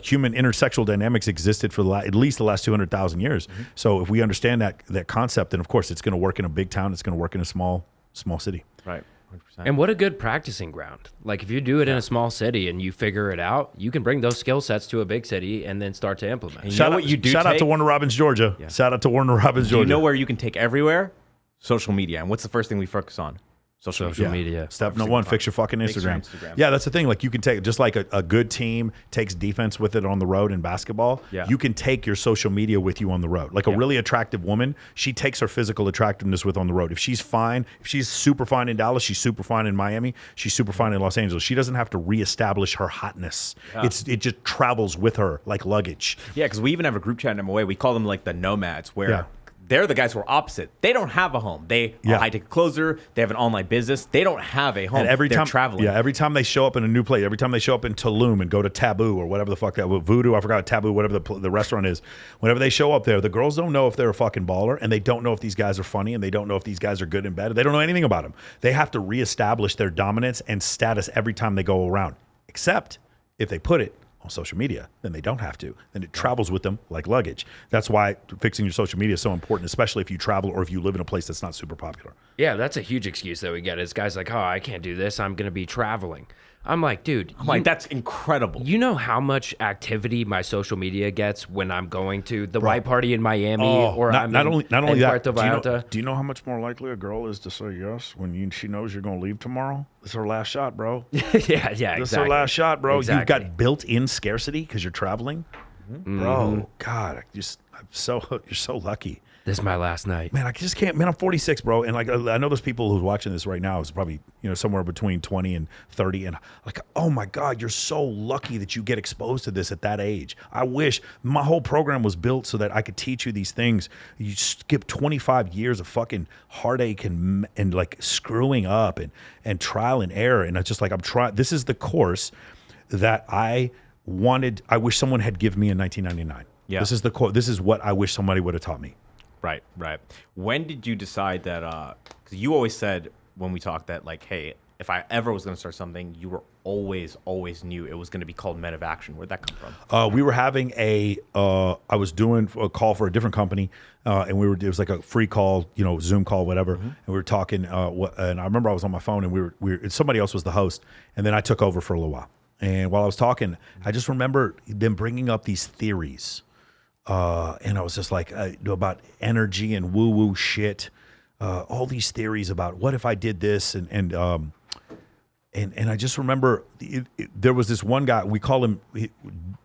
human intersexual dynamics existed for at least the last 200,000 years. Mm-hmm. So if we understand that concept, then of course it's going to work in a big town. It's going to work in a small city. Right. 100%. And what a good practicing ground. Like if you do it in a small city and you figure it out, you can bring those skill sets to a big city and then start to implement. Shout out to Warner Robins, Georgia. Yeah. Shout out to Warner Robins, Georgia. You know where you can take everywhere? Social media. And what's the first thing we focus on? Social media. Step number one, fix your fucking Instagram. Yeah, that's the thing. Like you can take, just like a good team takes defense with it on the road in basketball, you can take your social media with you on the road. Like a really attractive woman, she takes her physical attractiveness with on the road. If she's fine, if she's super fine in Dallas, she's super fine in Miami, she's super fine in Los Angeles. She doesn't have to reestablish her hotness. It just travels with her like luggage. Yeah, because we even have a group chat in MOA. We call them like the nomads, where they're the guys who are opposite. They don't have a home. They are a high-tech closer. They have an online business. They don't have a home. And they're traveling. Yeah, every time they show up in a new place, every time they show up in Tulum and go to Taboo or whatever the fuck that Voodoo, I forgot Taboo, whatever the restaurant is. Whenever they show up there, the girls don't know if they're a fucking baller, and they don't know if these guys are funny, and they don't know if these guys are good and bad. They don't know anything about them. They have to reestablish their dominance and status every time they go around, except if they put it on social media, then they don't have to. Then it travels with them like luggage. That's why fixing your social media is so important, especially if you travel or if you live in a place that's not super popular. Yeah, that's a huge excuse that we get is guys like, oh, I can't do this. I'm going to be traveling. I'm like, dude. That's incredible. You know how much activity my social media gets when I'm going to the white party in Miami or not only that. Puerto Vallarta? Do you know how much more likely a girl is to say yes when she knows you're going to leave tomorrow? This is her last shot, bro. yeah, This is her last shot, bro. Exactly. You've got built-in scarcity because you're traveling, bro. God, you're so lucky. This is my last night. Man, I just can't. Man, I'm 46, bro, and like I know there's people who's watching this right now is probably somewhere between 20 and 30, and like, oh my God, you're so lucky that you get exposed to this at that age. I wish my whole program was built so that I could teach you these things. You skip 25 years of fucking heartache and like screwing up and trial and error, and it's just like I'm trying. This is the course that I wish someone had given me in 1999. Yeah, this is the course. This is what I wish somebody would have taught me. Right. When did you decide that? Because you always said when we talked that, like, hey, if I ever was going to start something, you were always knew it was going to be called Men of Action. Where'd that come from? We were having I was doing a call for a different company, and it was like a free call, Zoom call, whatever. And we were talking, and I remember I was on my phone, and somebody else was the host, and then I took over for a little while. And while I was talking, I just remember them bringing up these theories. And I was just like, about energy and woo-woo shit, all these theories about what if I did this, and I just remember there was this one guy, we call him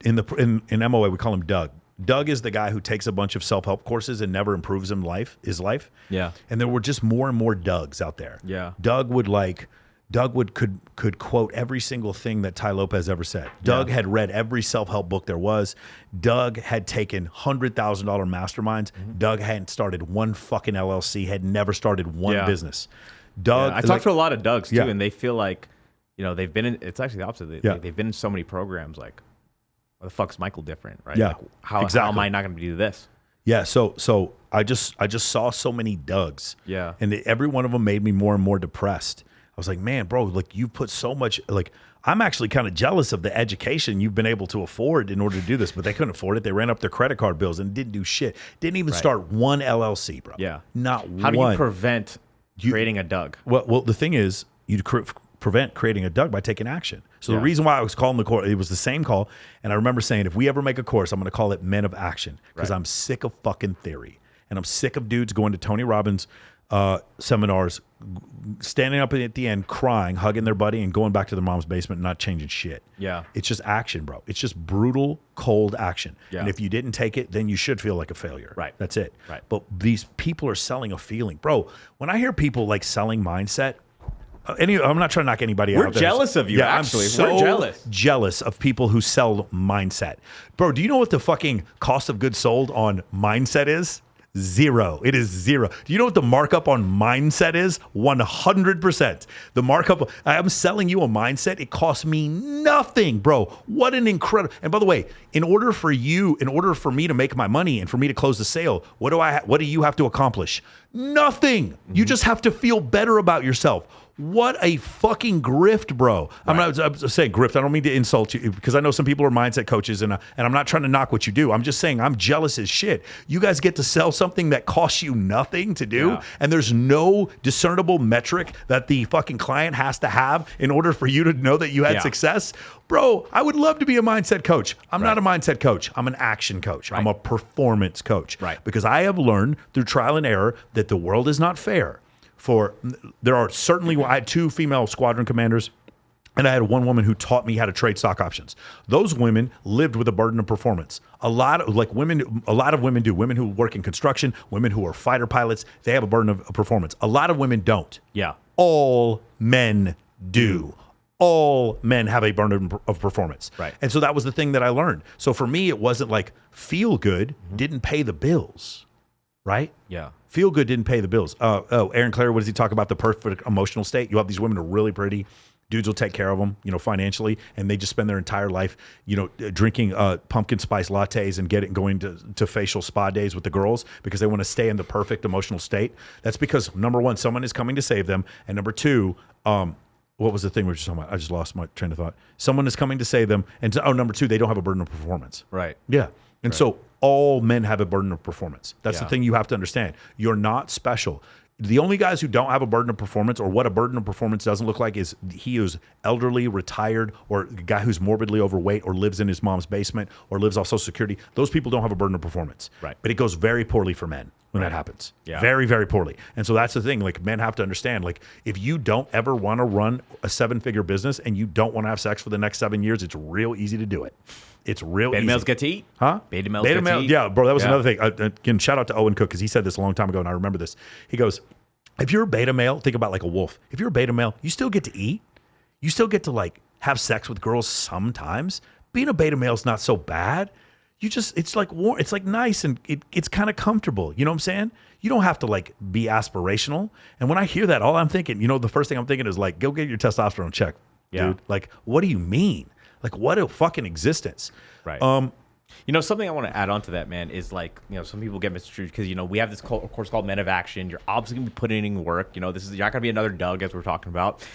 in MOA, we call him Doug. Doug is the guy who takes a bunch of self-help courses and never improves his life. Yeah. And there were just more and more Dougs out there. Yeah. Doug could quote every single thing that Tai Lopez ever said. Doug had read every self-help book there was. Doug had taken $100,000 masterminds. Doug hadn't started one fucking LLC, had never started one business. Doug, I talked to a lot of Dougs too, and they feel like, they've been in, it's actually the opposite. They've been in so many programs, like, why the fuck's Michael different, right? Yeah, like, how am I not going to do this? Yeah, so I just saw so many Dougs. Yeah. And every one of them made me more and more depressed. I was like, man, bro, like you put so much, like I'm actually kind of jealous of the education you've been able to afford in order to do this, but they couldn't afford it. They ran up their credit card bills and didn't do shit. Didn't even start one LLC, bro. Yeah. Not one. How do you prevent creating a Doug? Well, the thing is, you prevent creating a Doug by taking action. So the reason why I was calling the course, it was the same call. And I remember saying, if we ever make a course, I'm going to call it Men of Action, because I'm sick of fucking theory. And I'm sick of dudes going to Tony Robbins seminars, standing up at the end, crying, hugging their buddy, and going back to their mom's basement and not changing shit. Yeah. It's just action, bro. It's just brutal, cold action. Yeah. And if you didn't take it, then you should feel like a failure. Right. That's it. Right. But these people are selling a feeling. Bro, when I hear people like selling mindset, I'm not trying to knock anybody out. We're jealous of you, actually. We're jealous of people who sell mindset. Bro, do you know what the fucking cost of goods sold on mindset is? Zero. It is zero. Do you know what the markup on mindset is? 100%. The markup, I'm selling you a mindset. It costs me nothing, bro. What an incredible. And by the way, in order for me to make my money and for me to close the sale, what do you have to accomplish? Nothing. You just have to feel better about yourself. What a fucking grift, bro. I'm saying grift. I don't mean to insult you, because I know some people are mindset coaches, and I'm not trying to knock what you do. I'm just saying I'm jealous as shit. You guys get to sell something that costs you nothing to do, and there's no discernible metric that the fucking client has to have in order for you to know that you had success. Bro, I would love to be a mindset coach. I'm not a mindset coach. I'm an action coach. I'm a performance coach. Right. Because I have learned through trial and error that the world is not fair. there are certainly, I had 2 female squadron commanders, and I had one woman who taught me how to trade stock options. Those women lived with a burden of performance. A lot of women do. Women who work in construction, women who are fighter pilots, they have a burden of performance. A lot of women don't. Yeah. All men do. All men have a burden of performance. Right. And so that was the thing that I learned. So for me, it wasn't like feel good didn't pay the bills, right? Yeah. Feel good didn't pay the bills. Aaron Clare, what does he talk about? The perfect emotional state. You have these women who are really pretty. Dudes will take care of them, financially, and they just spend their entire life, drinking pumpkin spice lattes and going to facial spa days with the girls because they want to stay in the perfect emotional state. That's because, number one, someone is coming to save them, and number two, what was the thing we were just talking about? I just lost my train of thought. Someone is coming to save them, and number two, they don't have a burden of performance. Right. Yeah, and so all men have a burden of performance. That's the Yeah. thing you have to understand. You're not special. The only guys who don't have a burden of performance, or what a burden of performance doesn't look like, is he who's elderly, retired, or a guy who's morbidly overweight, or lives in his mom's basement, or lives off Social Security. Those people don't have a burden of performance. Right. But it goes very poorly for men when that happens. Yeah. Very, very poorly. And so that's the thing. Like, men have to understand, like, if you don't ever want to run a 7-figure business and you don't want to have sex for the next 7 years, it's real easy to do it. It's real Beta easy. males get to eat. Huh? Beta males get to eat. Yeah, bro, that was Yeah. another thing. Again, shout out to Owen Cook, because he said this a long time ago, and I remember this. He goes, if you're a beta male, think about like a wolf. If you're a beta male, you still get to eat. You still get to like have sex with girls sometimes. Being a beta male is not so bad. It's like warm, it's like nice, and it's kind of comfortable. You know what I'm saying? You don't have to like be aspirational. And when I hear that, all I'm thinking, the first thing I'm thinking is like, go get your testosterone checked, dude. Like, what do you mean? Like, what a fucking existence. Right. Something I want to add on to that, man, is like, some people get misconstrued because, we have this course called Men of Action. You're obviously going to be putting in work. You're not going to be another Doug, as we're talking about.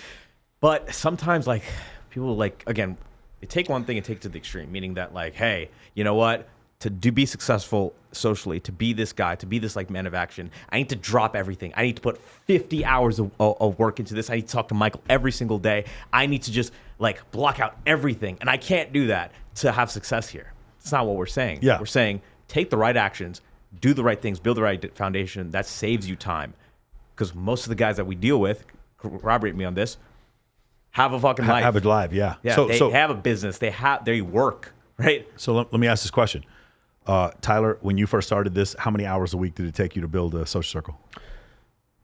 But sometimes, like, people, like, again, they take one thing and take it to the extreme, meaning that, like, hey, you know what? To be successful socially, to be this guy, to be this, like, man of action, I need to drop everything. I need to put 50 hours of work into this. I need to talk to Michael every single day. I need to just, like, block out everything. And I can't do that to have success here. That's not what we're saying. Yeah. We're saying take the right actions, do the right things, build the right foundation. That saves you time. Because most of the guys that we deal with, corroborate me on this, have a fucking life. Have a life, yeah. Yeah, they have a business. They work, right? So let me ask this question. Tyler, when you first started this, how many hours a week did it take you to build a social circle?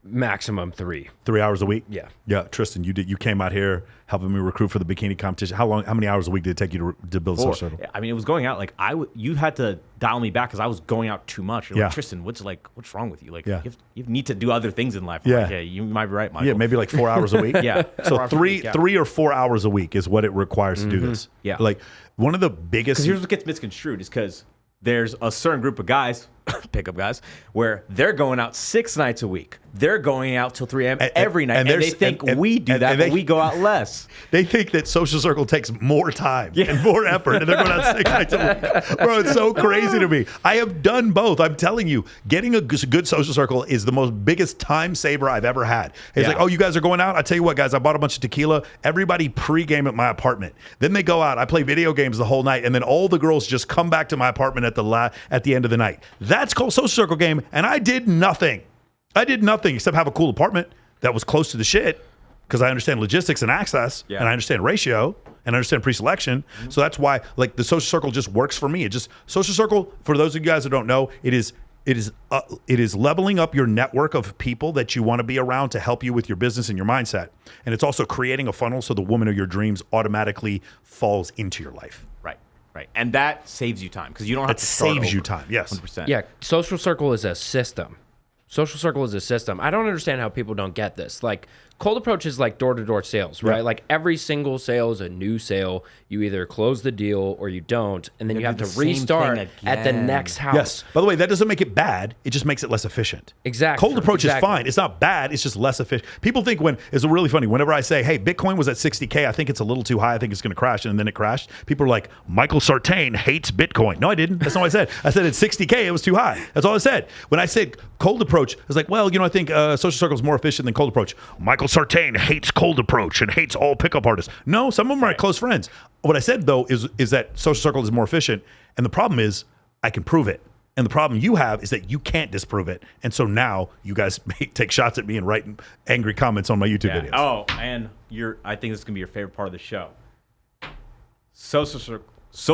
Maximum 3. 3 hours a week? Yeah. Yeah. Tristan, you came out here helping me recruit for the bikini competition. How many hours a week did it take you to build a social circle? I mean, it was going out like you had to dial me back because I was going out too much. You're Yeah. like, Tristan, what's wrong with you? Like, Yeah. you need to do other things in life. I'm Yeah. like, hey, you might be right, Michael. Yeah, maybe like 4 hours a week. Yeah. So 4 hours a week, yeah. 3 or 4 hours a week is what it requires to do this. Yeah. Like, one of the biggest. Because here's what gets misconstrued is because there's a certain group of guys, pickup guys, where they're going out 6 nights a week. They're going out till 3 a.m. every night. And they think we do that, but we go out less. They think that social circle takes more time and more effort, and they're going out 6 nights a week. Bro, it's so crazy to me. I have done both. I'm telling you, getting a good social circle is the most biggest time saver I've ever had. It's like, oh, you guys are going out? I tell you what, guys, I bought a bunch of tequila. Everybody pregame at my apartment. Then they go out. I play video games the whole night, and then all the girls just come back to my apartment at the end of the night. That's called social circle game, and I did nothing. I did nothing except have a cool apartment that was close to the shit because I understand logistics and access, and I understand ratio, and I understand pre-selection. So that's why, like, the social circle just works for me. It just social circle, for those of you guys who don't know, it is leveling up your network of people that you want to be around to help you with your business and your mindset, and it's also creating a funnel so the woman of your dreams automatically falls into your life. Right. And that saves you time because you don't have to start saves over. you time. Yes. 100%. Yeah, social circle is a system. Social circle is a system. I don't understand how people don't get this. Like, cold approach is like door-to-door sales, right? Yeah. Like, every single sale is a new sale. You either close the deal or you don't, and then you have do to the same restart thing at the again. next house. Yes. By the way, that doesn't make it bad. It just makes it less efficient. Exactly. Cold approach Exactly. is fine. It's not bad. It's just less efficient. People think it's really funny. Whenever I say, hey, Bitcoin was at 60K, I think it's a little too high. I think it's going to crash. And then it crashed. People are like, Michael Sartain hates Bitcoin. No, I didn't. That's not what I said. I said at 60K, it was too high. That's all I said. When I said cold approach, I was like, well, I think social circle is more efficient than cold approach. Michael Sartain hates cold approach and hates all pickup artists. No, some of them are my close friends. What I said, though, is that social circle is more efficient. And the problem is I can prove it. And the problem you have is that you can't disprove it. And so now you guys may take shots at me and write angry comments on my YouTube videos. Oh, and I think this is going to be your favorite part of the show. Social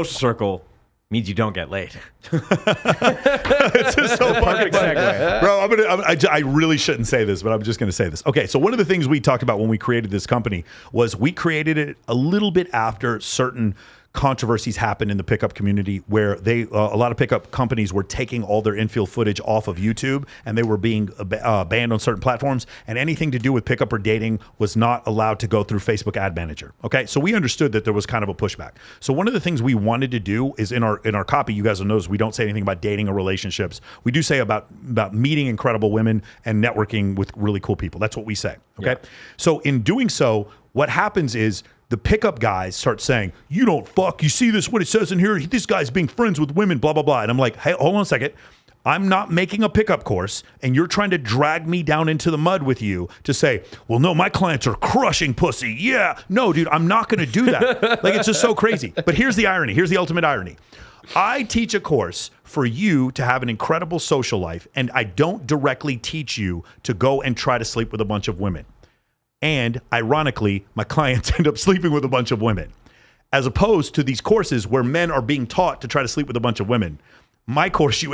circle means you don't get laid. It's just so Perfect segue. Bro, I really shouldn't say this, but I'm just going to say this. Okay, so one of the things we talked about when we created this company was we created it a little bit after certain controversies happened in the pickup community where a lot of pickup companies were taking all their infield footage off of YouTube and they were being banned on certain platforms, and anything to do with pickup or dating was not allowed to go through Facebook Ad Manager. Okay, so we understood that there was kind of a pushback. So one of the things we wanted to do is in our copy, you guys will notice we don't say anything about dating or relationships. We do say about meeting incredible women and networking with really cool people. That's what we say. Okay, so in doing so, what happens is the pickup guys start saying, you don't fuck, you see this, what it says in here, this guy's being friends with women, blah, blah, blah. And I'm like, hey, hold on a second. I'm not making a pickup course, and you're trying to drag me down into the mud with you to say, well, no, my clients are crushing pussy. Yeah. No, dude, I'm not going to do that. Like, it's just so crazy. But here's the irony. Here's the ultimate irony. I teach a course for you to have an incredible social life, and I don't directly teach you to go and try to sleep with a bunch of women. And ironically, my clients end up sleeping with a bunch of women, as opposed to these courses where men are being taught to try to sleep with a bunch of women. My course,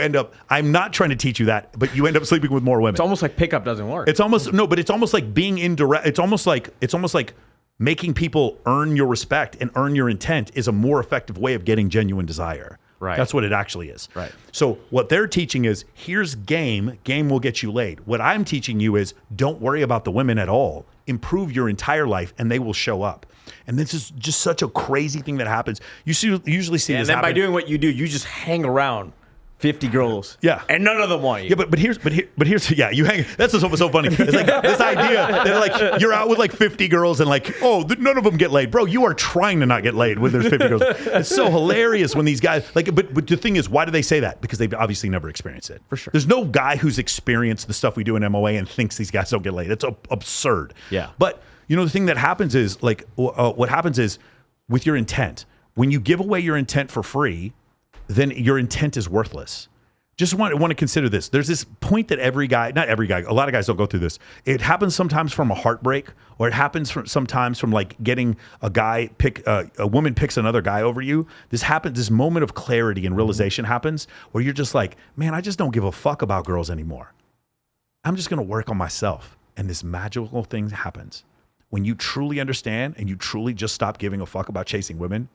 I'm not trying to teach you that, but you end up sleeping with more women. It's almost like pickup doesn't work. It's almost like being indirect. It's almost like making people earn your respect and earn your intent is a more effective way of getting genuine desire. Right. That's what it actually is. Right. So what they're teaching is, here's game. Game will get you laid. What I'm teaching you is, don't worry about the women at all. Improve your entire life, and they will show up. And this is just such a crazy thing that happens. You usually see this and then happen. by doing what you do, you just hang around 50 girls. Yeah. And none of them want you. Yeah, but here's you hang. That's what's so funny. It's like this idea that like you're out with like 50 girls and like, none of them get laid. Bro, you are trying to not get laid when there's 50 girls. It's so hilarious when these guys but the thing is, why do they say that? Because they've obviously never experienced it. For sure. There's no guy who's experienced the stuff we do in MOA and thinks these guys don't get laid. It's absurd. Yeah. But the thing that happens is what happens is with your intent, when you give away your intent for free, then your intent is worthless. Just want to consider this. There's this point that not every guy, a lot of guys don't go through this. It happens sometimes from a heartbreak, or it happens sometimes from like getting a woman picks another guy over you. This moment of clarity and realization happens where you're just like, man, I just don't give a fuck about girls anymore. I'm just going to work on myself. And this magical thing happens. When you truly understand and you truly just stop giving a fuck about chasing women,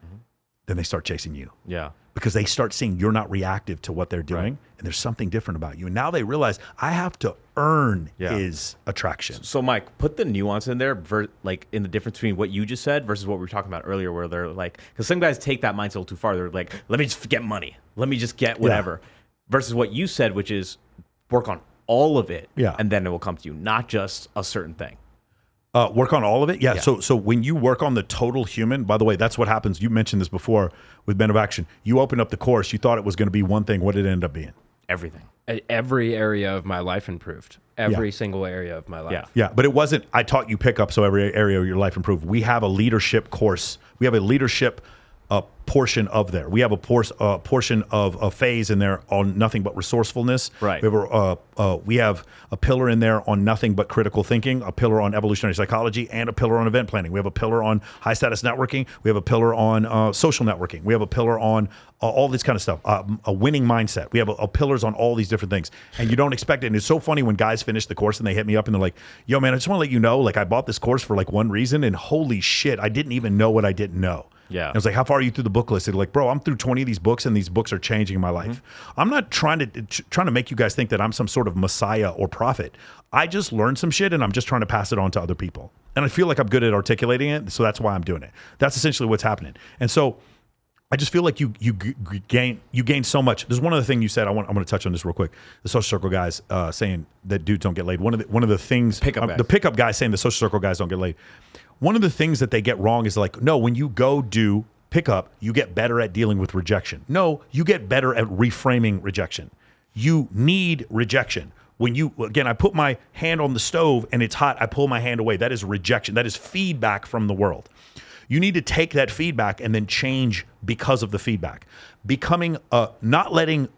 then they start chasing you. Yeah. Because they start seeing you're not reactive to what they're doing, and there's something different about you. And now they realize, I have to earn his attraction. So, Mike, put the nuance in there, like in the difference between what you just said versus what we were talking about earlier, where they're like, because some guys take that mindset a little too far. They're like, let me just get money. Let me just get whatever. Versus what you said, which is work on all of it, and then it will come to you, not just a certain thing. Work on all of it? Yeah. So when you work on the total human, by the way, that's what happens. You mentioned this before with Men of Action. You opened up the course. You thought it was going to be one thing. What did it end up being? Everything. Every area of my life improved. Every single area of my life. Yeah. But it wasn't, I taught you pickup, so every area of your life improved. We have a leadership course. We have a leadership portion of there. We have a portion of a phase in there on nothing but resourcefulness. Right. We have a pillar in there on nothing but critical thinking, a pillar on evolutionary psychology, and a pillar on event planning. We have a pillar on high status networking. We have a pillar on social networking. We have a pillar on all this kind of stuff, a winning mindset. We have a pillars on all these different things, and you don't expect it. And it's so funny when guys finish the course and they hit me up and they're like, yo, man, I just want to let you know, like, I bought this course for like one reason, and holy shit, I didn't even know what I didn't know. Yeah. And I was like, how far are you through the book list? They're like, bro, I'm through 20 of these books, and these books are changing my life. I'm not trying to make you guys think that I'm some sort of messiah or prophet. I just learned some shit, and I'm just trying to pass it on to other people. And I feel like I'm good at articulating it, so that's why I'm doing it. That's essentially what's happening. And so I just feel like you gain so much. There's one other thing you said. I'm going to touch on this real quick. The social circle guys saying that dudes don't get laid. One of the things the pickup guys saying the social circle guys don't get laid. One of the things that they get wrong is like, no, when you go do pickup, you get better at dealing with rejection. No, you get better at reframing rejection. You need rejection. Again, I put my hand on the stove and it's hot, I pull my hand away. That is rejection. That is feedback from the world. You need to take that feedback and then change because of the feedback. Becoming, not letting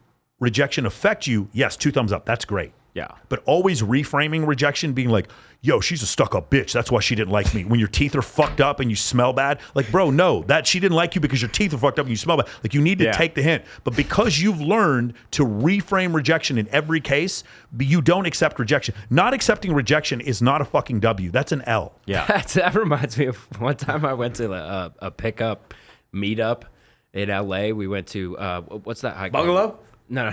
rejection affect you, yes, 2 thumbs up. That's great. Yeah. But always reframing rejection, being like, yo, she's a stuck-up bitch. That's why she didn't like me. When your teeth are fucked up and you smell bad, like, bro, no, that she didn't like you because your teeth are fucked up and you smell bad. Like, you need to take the hint. But because you've learned to reframe rejection in every case, you don't accept rejection. Not accepting rejection is not a fucking W. That's an L. Yeah. That reminds me of one time I went to a pickup meetup in LA. We went to what's that hike? Bungalow? No.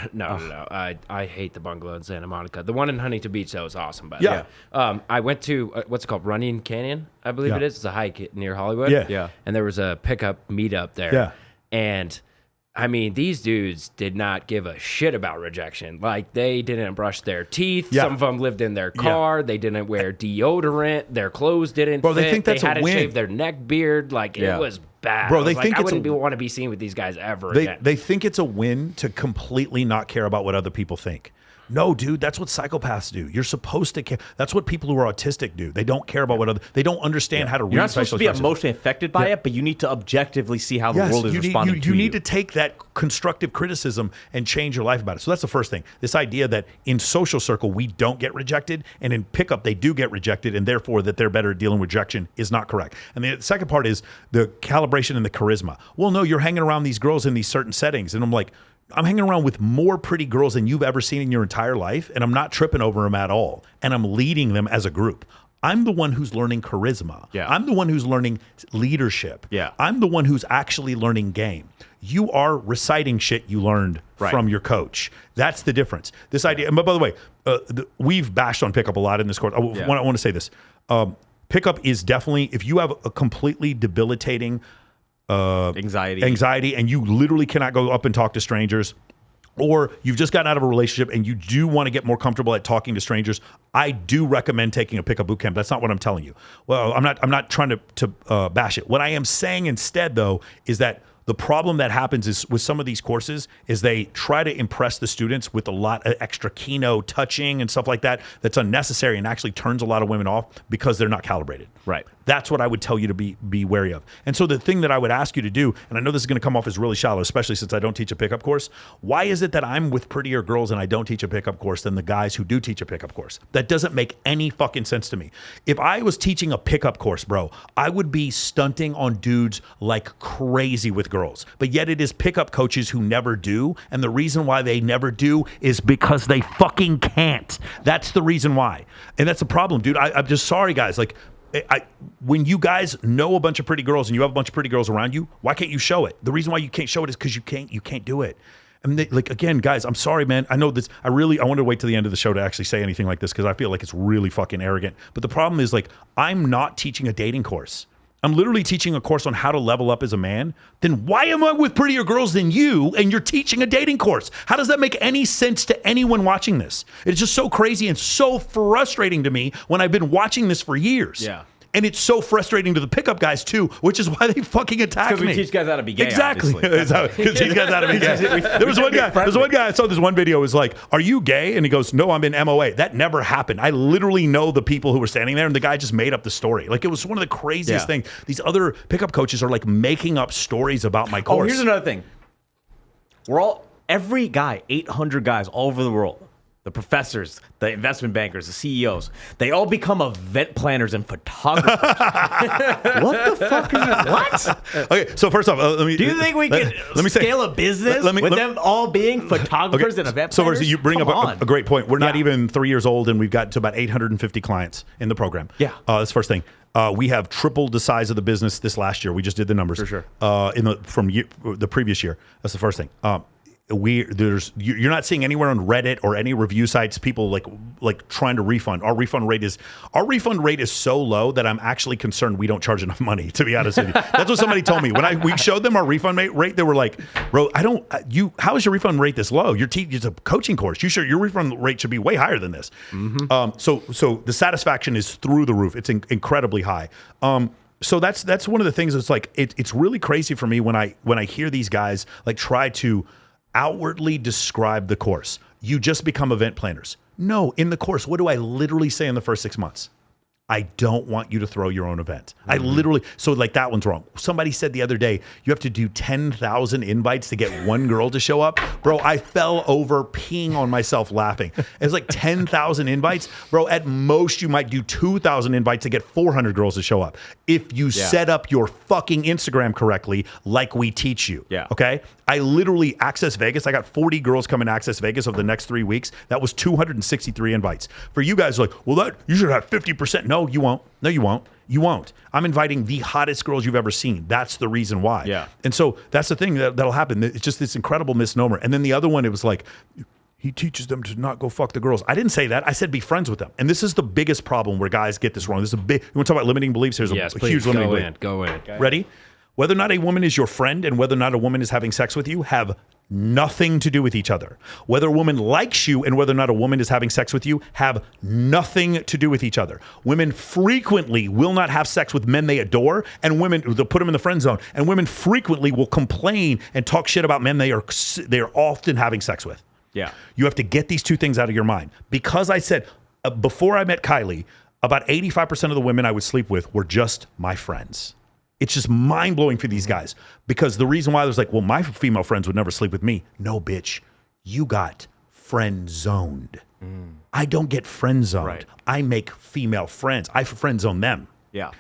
I hate the bungalow in Santa Monica. The one in Huntington Beach, though, is awesome. But Yeah. I went to what's it called, Running Canyon, I believe it is. It's a hike near Hollywood. Yeah. And there was a pickup meetup there. Yeah. And I mean, these dudes did not give a shit about rejection. Like, they didn't brush their teeth. Yeah. Some of them lived in their car. They didn't wear deodorant. Their clothes didn't fit. They think that's they had a to win. shave their neck beard. Like, it was bad. Bro, I they was like, think I it's wouldn't want to be seen with these guys ever They, again. they think it's a win to completely not care about what other people think. No, dude, that's what psychopaths do. You're supposed to care. That's what people who are autistic do. They don't care about what other. They don't understand how to read. You're not supposed to be facial expressions. emotionally affected by it, but you need to objectively see how the Yes, world is you responding need, to you you. need to take that constructive criticism and change your life about it. So that's the first thing. This idea that in social circle we don't get rejected, and in pickup they do get rejected, and therefore that they're better at dealing with rejection is not correct. And the second part is the calibration and the charisma. Well, no, you're hanging around these girls in these certain settings, and I'm like, I'm hanging around with more pretty girls than you've ever seen in your entire life, and I'm not tripping over them at all. And I'm leading them as a group. I'm the one who's learning charisma. Yeah. I'm the one who's learning leadership. Yeah. I'm the one who's actually learning game. You are reciting shit you learned from your coach. That's the difference. This idea, but by the way, we've bashed on pickup a lot in this course. I want to say this. Pickup is definitely, if you have a completely debilitating anxiety, and you literally cannot go up and talk to strangers, or you've just gotten out of a relationship and you do want to get more comfortable at talking to strangers, I do recommend taking a pickup boot camp. That's not what I'm telling you. Well, I'm not trying to bash it. What I am saying instead, though, is that the problem that happens is with some of these courses is they try to impress the students with a lot of extra keynote touching and stuff like that that's unnecessary and actually turns a lot of women off because they're not calibrated. Right. That's what I would tell you to be wary of. And so the thing that I would ask you to do, and I know this is going to come off as really shallow, especially since I don't teach a pickup course, why is it that I'm with prettier girls and I don't teach a pickup course than the guys who do teach a pickup course? That doesn't make any fucking sense to me. If I was teaching a pickup course, bro, I would be stunting on dudes like crazy with girls. But yet it is pickup coaches who never do. And the reason why they never do is because they fucking can't. That's the reason why. And that's a problem, dude. I'm just sorry, guys. Like, when you guys know a bunch of pretty girls and you have a bunch of pretty girls around you, why can't you show it? The reason why you can't show it is because you can't do it. And like, again, guys, I'm sorry, man. I know this. I want to wait till the end of the show to actually say anything like this because I feel like it's really fucking arrogant. But the problem is, like, I'm not teaching a dating course. I'm literally teaching a course on how to level up as a man. Then why am I with prettier girls than you and you're teaching a dating course? How does that make any sense to anyone watching this? It's just so crazy and so frustrating to me when I've been watching this for years. Yeah. And it's so frustrating to the pickup guys too, which is why they fucking attack me. Because we teach guys how to be gay. Exactly. Obviously. Because teach guys how to be gay. There's one guy, I saw this one video, was like, are you gay? And he goes, no, I'm in MOA. That never happened. I literally know the people who were standing there, and the guy just made up the story. Like, it was one of the craziest things. These other pickup coaches are like making up stories about my course. Oh, here's another thing. Every guy, 800 guys all over the world, the professors, the investment bankers, the CEOs, they all become event planners and photographers. What the fuck is that? What? Okay, so first off, let me. Do you think we can scale a business with them all being photographers and event so planners? So you bring Come up on. a great point. We're not even 3 years old, and we've got to about 850 clients in the program. Yeah. That's the first thing. We have tripled the size of the business this last year. We just did the numbers. For sure. From the previous year. That's the first thing. You're not seeing anywhere on Reddit or any review sites people like trying to refund. Our refund rate is so low that I'm actually concerned we don't charge enough money, to be honest with you. That's what somebody told me when we showed them our refund rate. They were like, bro, how is your refund rate this low? It's a coaching course. Your refund rate should be way higher than this. Mm-hmm. So the satisfaction is through the roof. It's incredibly high. So that's one of the things that's like, it's really crazy for me when I hear these guys like try to outwardly describe the course. You just become event planners. No, in the course, what do I literally say in the first 6 months? I don't want you to throw your own event. I literally, so like that one's wrong. Somebody said the other day, you have to do 10,000 invites to get one girl to show up. Bro, I fell over peeing on myself laughing. It's like 10,000 invites. Bro, at most you might do 2,000 invites to get 400 girls to show up. If you set up your fucking Instagram correctly, like we teach you. Yeah. Okay? I literally, Access Vegas, I got 40 girls coming to Access Vegas over the next 3 weeks. That was 263 invites. For you guys, like, well, that you should have 50%. No, you won't. No, you won't. You won't. I'm inviting the hottest girls you've ever seen. That's the reason why. Yeah. And so that's the thing that'll happen. It's just this incredible misnomer. And then the other one, it was like, he teaches them to not go fuck the girls. I didn't say that. I said be friends with them. And this is the biggest problem where guys get this wrong. This is a big, you want to talk about limiting beliefs? Here's a huge limiting belief. Go in. Ready? Whether or not a woman is your friend and whether or not a woman is having sex with you have nothing to do with each other. Whether a woman likes you and whether or not a woman is having sex with you have nothing to do with each other. Women frequently will not have sex with men they adore, and women, they'll put them in the friend zone, and women frequently will complain and talk shit about men they are often having sex with. Yeah. You have to get these two things out of your mind. Because I said, before I met Kylie, about 85% of the women I would sleep with were just my friends. It's just mind-blowing for these guys, because the reason why there's like, well, my female friends would never sleep with me. No, bitch, you got friend-zoned. I don't get friend-zoned. Right. I make female friends. I friend-zone them. Yeah.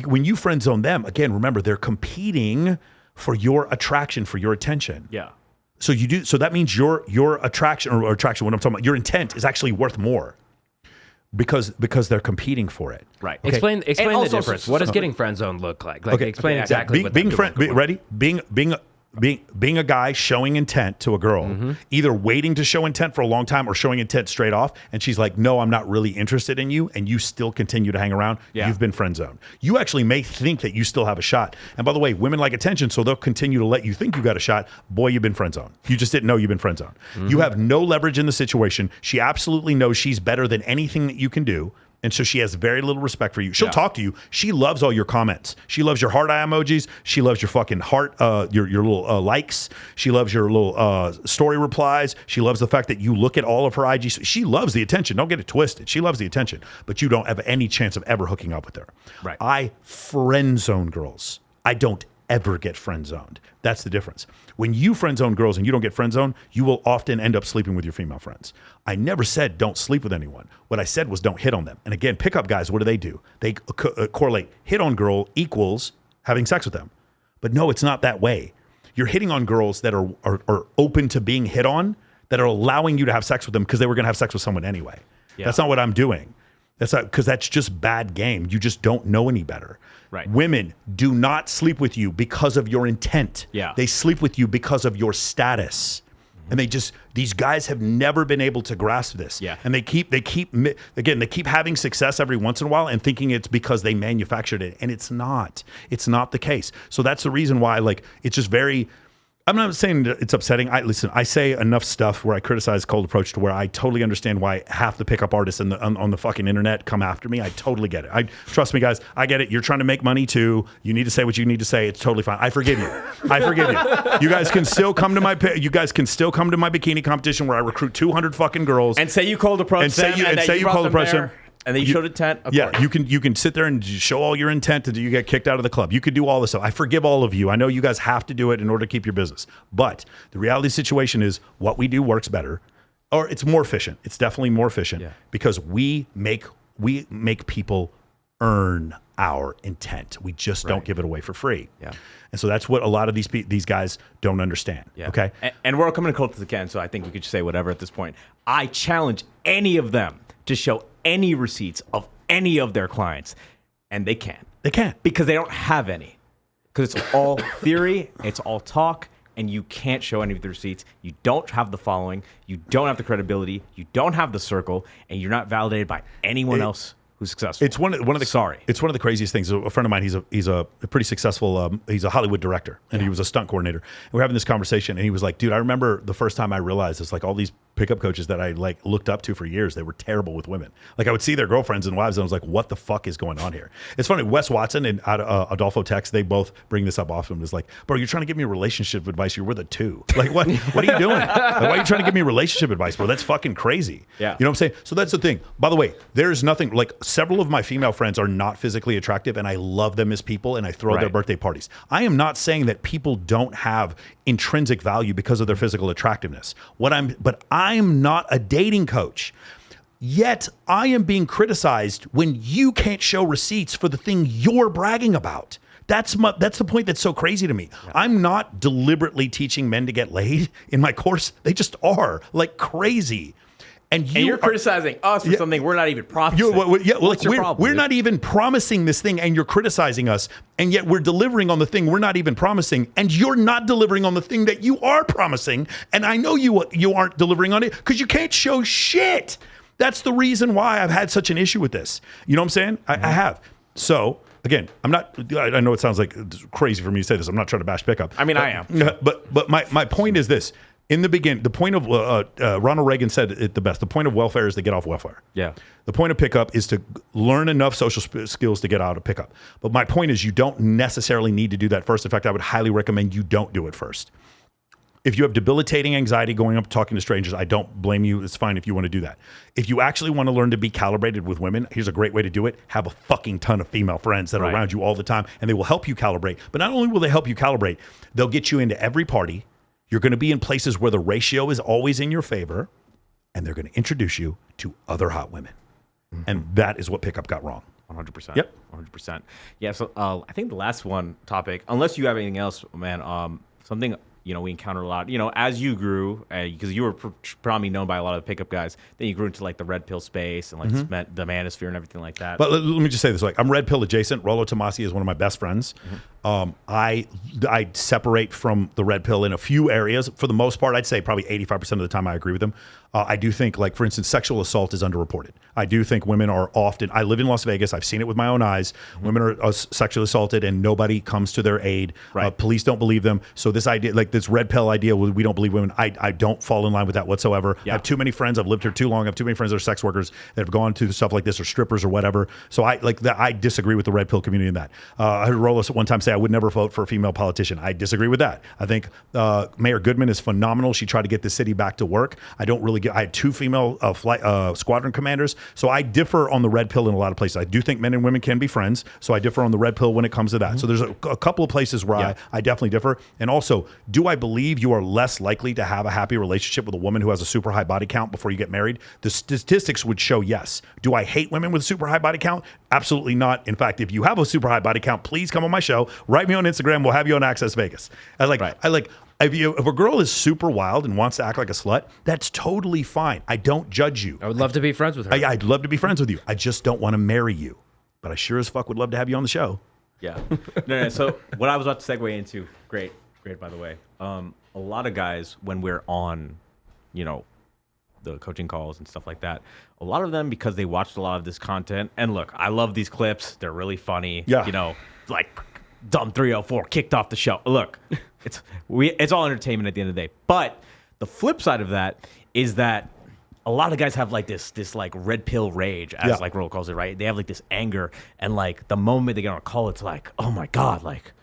When you friend-zone them, again, remember, they're competing for your attraction, for your attention. Yeah. So you do. So that means your attraction or attraction, what I'm talking about, your intent is actually worth more. Because they're competing for it. Right. Okay. Explain also, the difference. What does getting friend zone look like? Like, explain exactly what being that friend. Ready? Being a guy showing intent to a girl, either waiting to show intent for a long time or showing intent straight off, and she's like, "No, I'm not really interested in you," and you still continue to hang around. Yeah. You've been friend zoned. You actually may think that you still have a shot. And by the way, women like attention, so they'll continue to let you think you got a shot. Boy, you've been friend zoned. You just didn't know you've been friend zoned. You have no leverage in the situation. She absolutely knows she's better than anything that you can do. And so she has very little respect for you. She'll talk to you. She loves all your comments. She loves your heart eye emojis. She loves your fucking heart, your little likes. She loves your little story replies. She loves the fact that you look at all of her IG. She loves the attention. Don't get it twisted. She loves the attention. But you don't have any chance of ever hooking up with her. Right. I friend zone girls. I don't ever get friend zoned. That's the difference. When you friend zone girls and you don't get friend zoned, you will often end up sleeping with your female friends. I never said don't sleep with anyone. What I said was don't hit on them. And again, pickup guys, what do? They correlate hit on girl equals having sex with them. But no, it's not that way. You're hitting on girls that are open to being hit on, that are allowing you to have sex with them because they were going to have sex with someone anyway. Yeah. That's not what I'm doing. That's not, because that's just bad game. You just don't know any better. Right. Women do not sleep with you because of your intent. Yeah. They sleep with you because of your status. And these guys have never been able to grasp this. Yeah. And they keep having success every once in a while and thinking it's because they manufactured it. And it's not the case. So that's the reason why, like, it's just very, I'm not saying that it's upsetting. I say enough stuff where I criticize Cold Approach to where I totally understand why half the pickup artists on the fucking internet come after me. I totally get it. Trust me, guys. I get it. You're trying to make money too. You need to say what you need to say. It's totally fine. I forgive you. You guys can still come to my bikini competition where I recruit 200 fucking girls And say you cold approach them. And say you cold approach them. And then you showed intent. Yeah, you can sit there and show all your intent until you get kicked out of the club. You could do all this stuff. I forgive all of you. I know you guys have to do it in order to keep your business. But the reality of the situation is what we do works better, or it's more efficient. It's definitely more efficient because we make people earn our intent. We just don't give it away for free. Yeah. And so that's what a lot of these guys don't understand. Yeah. Okay. And we're coming to close to the end, so I think we could just say whatever at this point. I challenge any of them to show any receipts of any of their clients, and they can't. They can't. Because they don't have any. Because it's all theory, it's all talk, and you can't show any of the receipts. You don't have the following, you don't have the credibility, you don't have the circle, and you're not validated by anyone else who's successful. It's one of the craziest things. A friend of mine, he's a pretty successful, he's a Hollywood director, and he was a stunt coordinator. And we're having this conversation, and he was like, dude, I remember the first time I realized it's like all these pickup coaches that I like looked up to for years, they were terrible with women. Like I would see their girlfriends and wives, and I was like, what the fuck is going on here? It's funny, Wes Watson and Adolfo Tex, they both bring this up often. It's like, bro, you're trying to give me relationship advice. You're with a 2. Like, what are you doing? Like, why are you trying to give me relationship advice, bro? That's fucking crazy. Yeah. You know what I'm saying? So that's the thing. By the way, there's nothing like several of my female friends are not physically attractive, and I love them as people, and I throw their Right. birthday parties. I am not saying that people don't have intrinsic value because of their physical attractiveness. But I'm not a dating coach. Yet I am being criticized when you can't show receipts for the thing you're bragging about. That's the point that's so crazy to me. Yeah. I'm not deliberately teaching men to get laid in my course. They just are like crazy. And you're criticizing us for something we're not even promising. What's your problem, we're not even promising this thing, and you're criticizing us, and yet we're delivering on the thing we're not even promising, and you're not delivering on the thing that you are promising. And I know you aren't delivering on it because you can't show shit. That's the reason why I've had such an issue with this. You know what I'm saying? I have. So again, I know it sounds like crazy for me to say this. I'm not trying to bash pickup. I mean, I am. But my point is this. In the beginning, the point of Ronald Reagan said it the best. The point of welfare is to get off welfare. Yeah. The point of pickup is to learn enough social skills to get out of pickup. But my point is you don't necessarily need to do that first. In fact, I would highly recommend you don't do it first. If you have debilitating anxiety going up talking to strangers, I don't blame you. It's fine if you want to do that. If you actually want to learn to be calibrated with women, here's a great way to do it. Have a fucking ton of female friends that are around you all the time, and they will help you calibrate. But not only will they help you calibrate, they'll get you into every party. You're going to be in places where the ratio is always in your favor, and they're going to introduce you to other hot women. Mm-hmm. And that is what pickup got wrong. 100%. Yep. 100%. Yeah, so I think the last topic, unless you have anything else, man, something we encountered a lot, as you grew, because you were probably known by a lot of the pickup guys, then you grew into like the red pill space and like the manosphere and everything like that. But let me just say this, I'm red pill adjacent. Rollo Tomasi is one of my best friends. I separate from the red pill in a few areas. For the most part, I'd say probably 85% of the time I agree with them. I do think, like, for instance, sexual assault is underreported. I do think women are often, I live in Las Vegas, I've seen it with my own eyes. Women are sexually assaulted and nobody comes to their aid. Right. Police don't believe them. So this idea, like this red pill idea, we don't believe women, I don't fall in line with that whatsoever. Yeah. I have too many friends, I've lived here too long, I have too many friends that are sex workers that have gone to stuff like this or strippers or whatever. So I disagree with the red pill community in that. I heard Rollo one time say I would never vote for a female politician. I disagree with that. I think Mayor Goodman is phenomenal. She tried to get the city back to work. I had two female squadron commanders. So I differ on the red pill in a lot of places. I do think men and women can be friends. So I differ on the red pill when it comes to that. So there's a couple of places where I definitely differ. And also, do I believe you are less likely to have a happy relationship with a woman who has a super high body count before you get married? The statistics would show yes. Do I hate women with a super high body count? Absolutely not. In fact, if you have a super high body count, please come on my show. Write me on Instagram. We'll have you on Access Vegas. If a girl is super wild and wants to act like a slut, that's totally fine. I don't judge you. I would love to be friends with her. I'd love to be friends with you. I just don't want to marry you. But I sure as fuck would love to have you on the show. Yeah. No. So what I was about to segue into, great, by the way. A lot of guys, when we're on, the coaching calls and stuff like that, a lot of them, because they watched a lot of this content, and look, I love these clips. They're really funny. Yeah. Like Dumb 304 kicked off the show. Look, it's all entertainment at the end of the day. But the flip side of that is that a lot of guys have like this like red pill rage, as like Rollo calls it, right? They have like this anger, and like the moment they get on a call, it's like, oh my God, like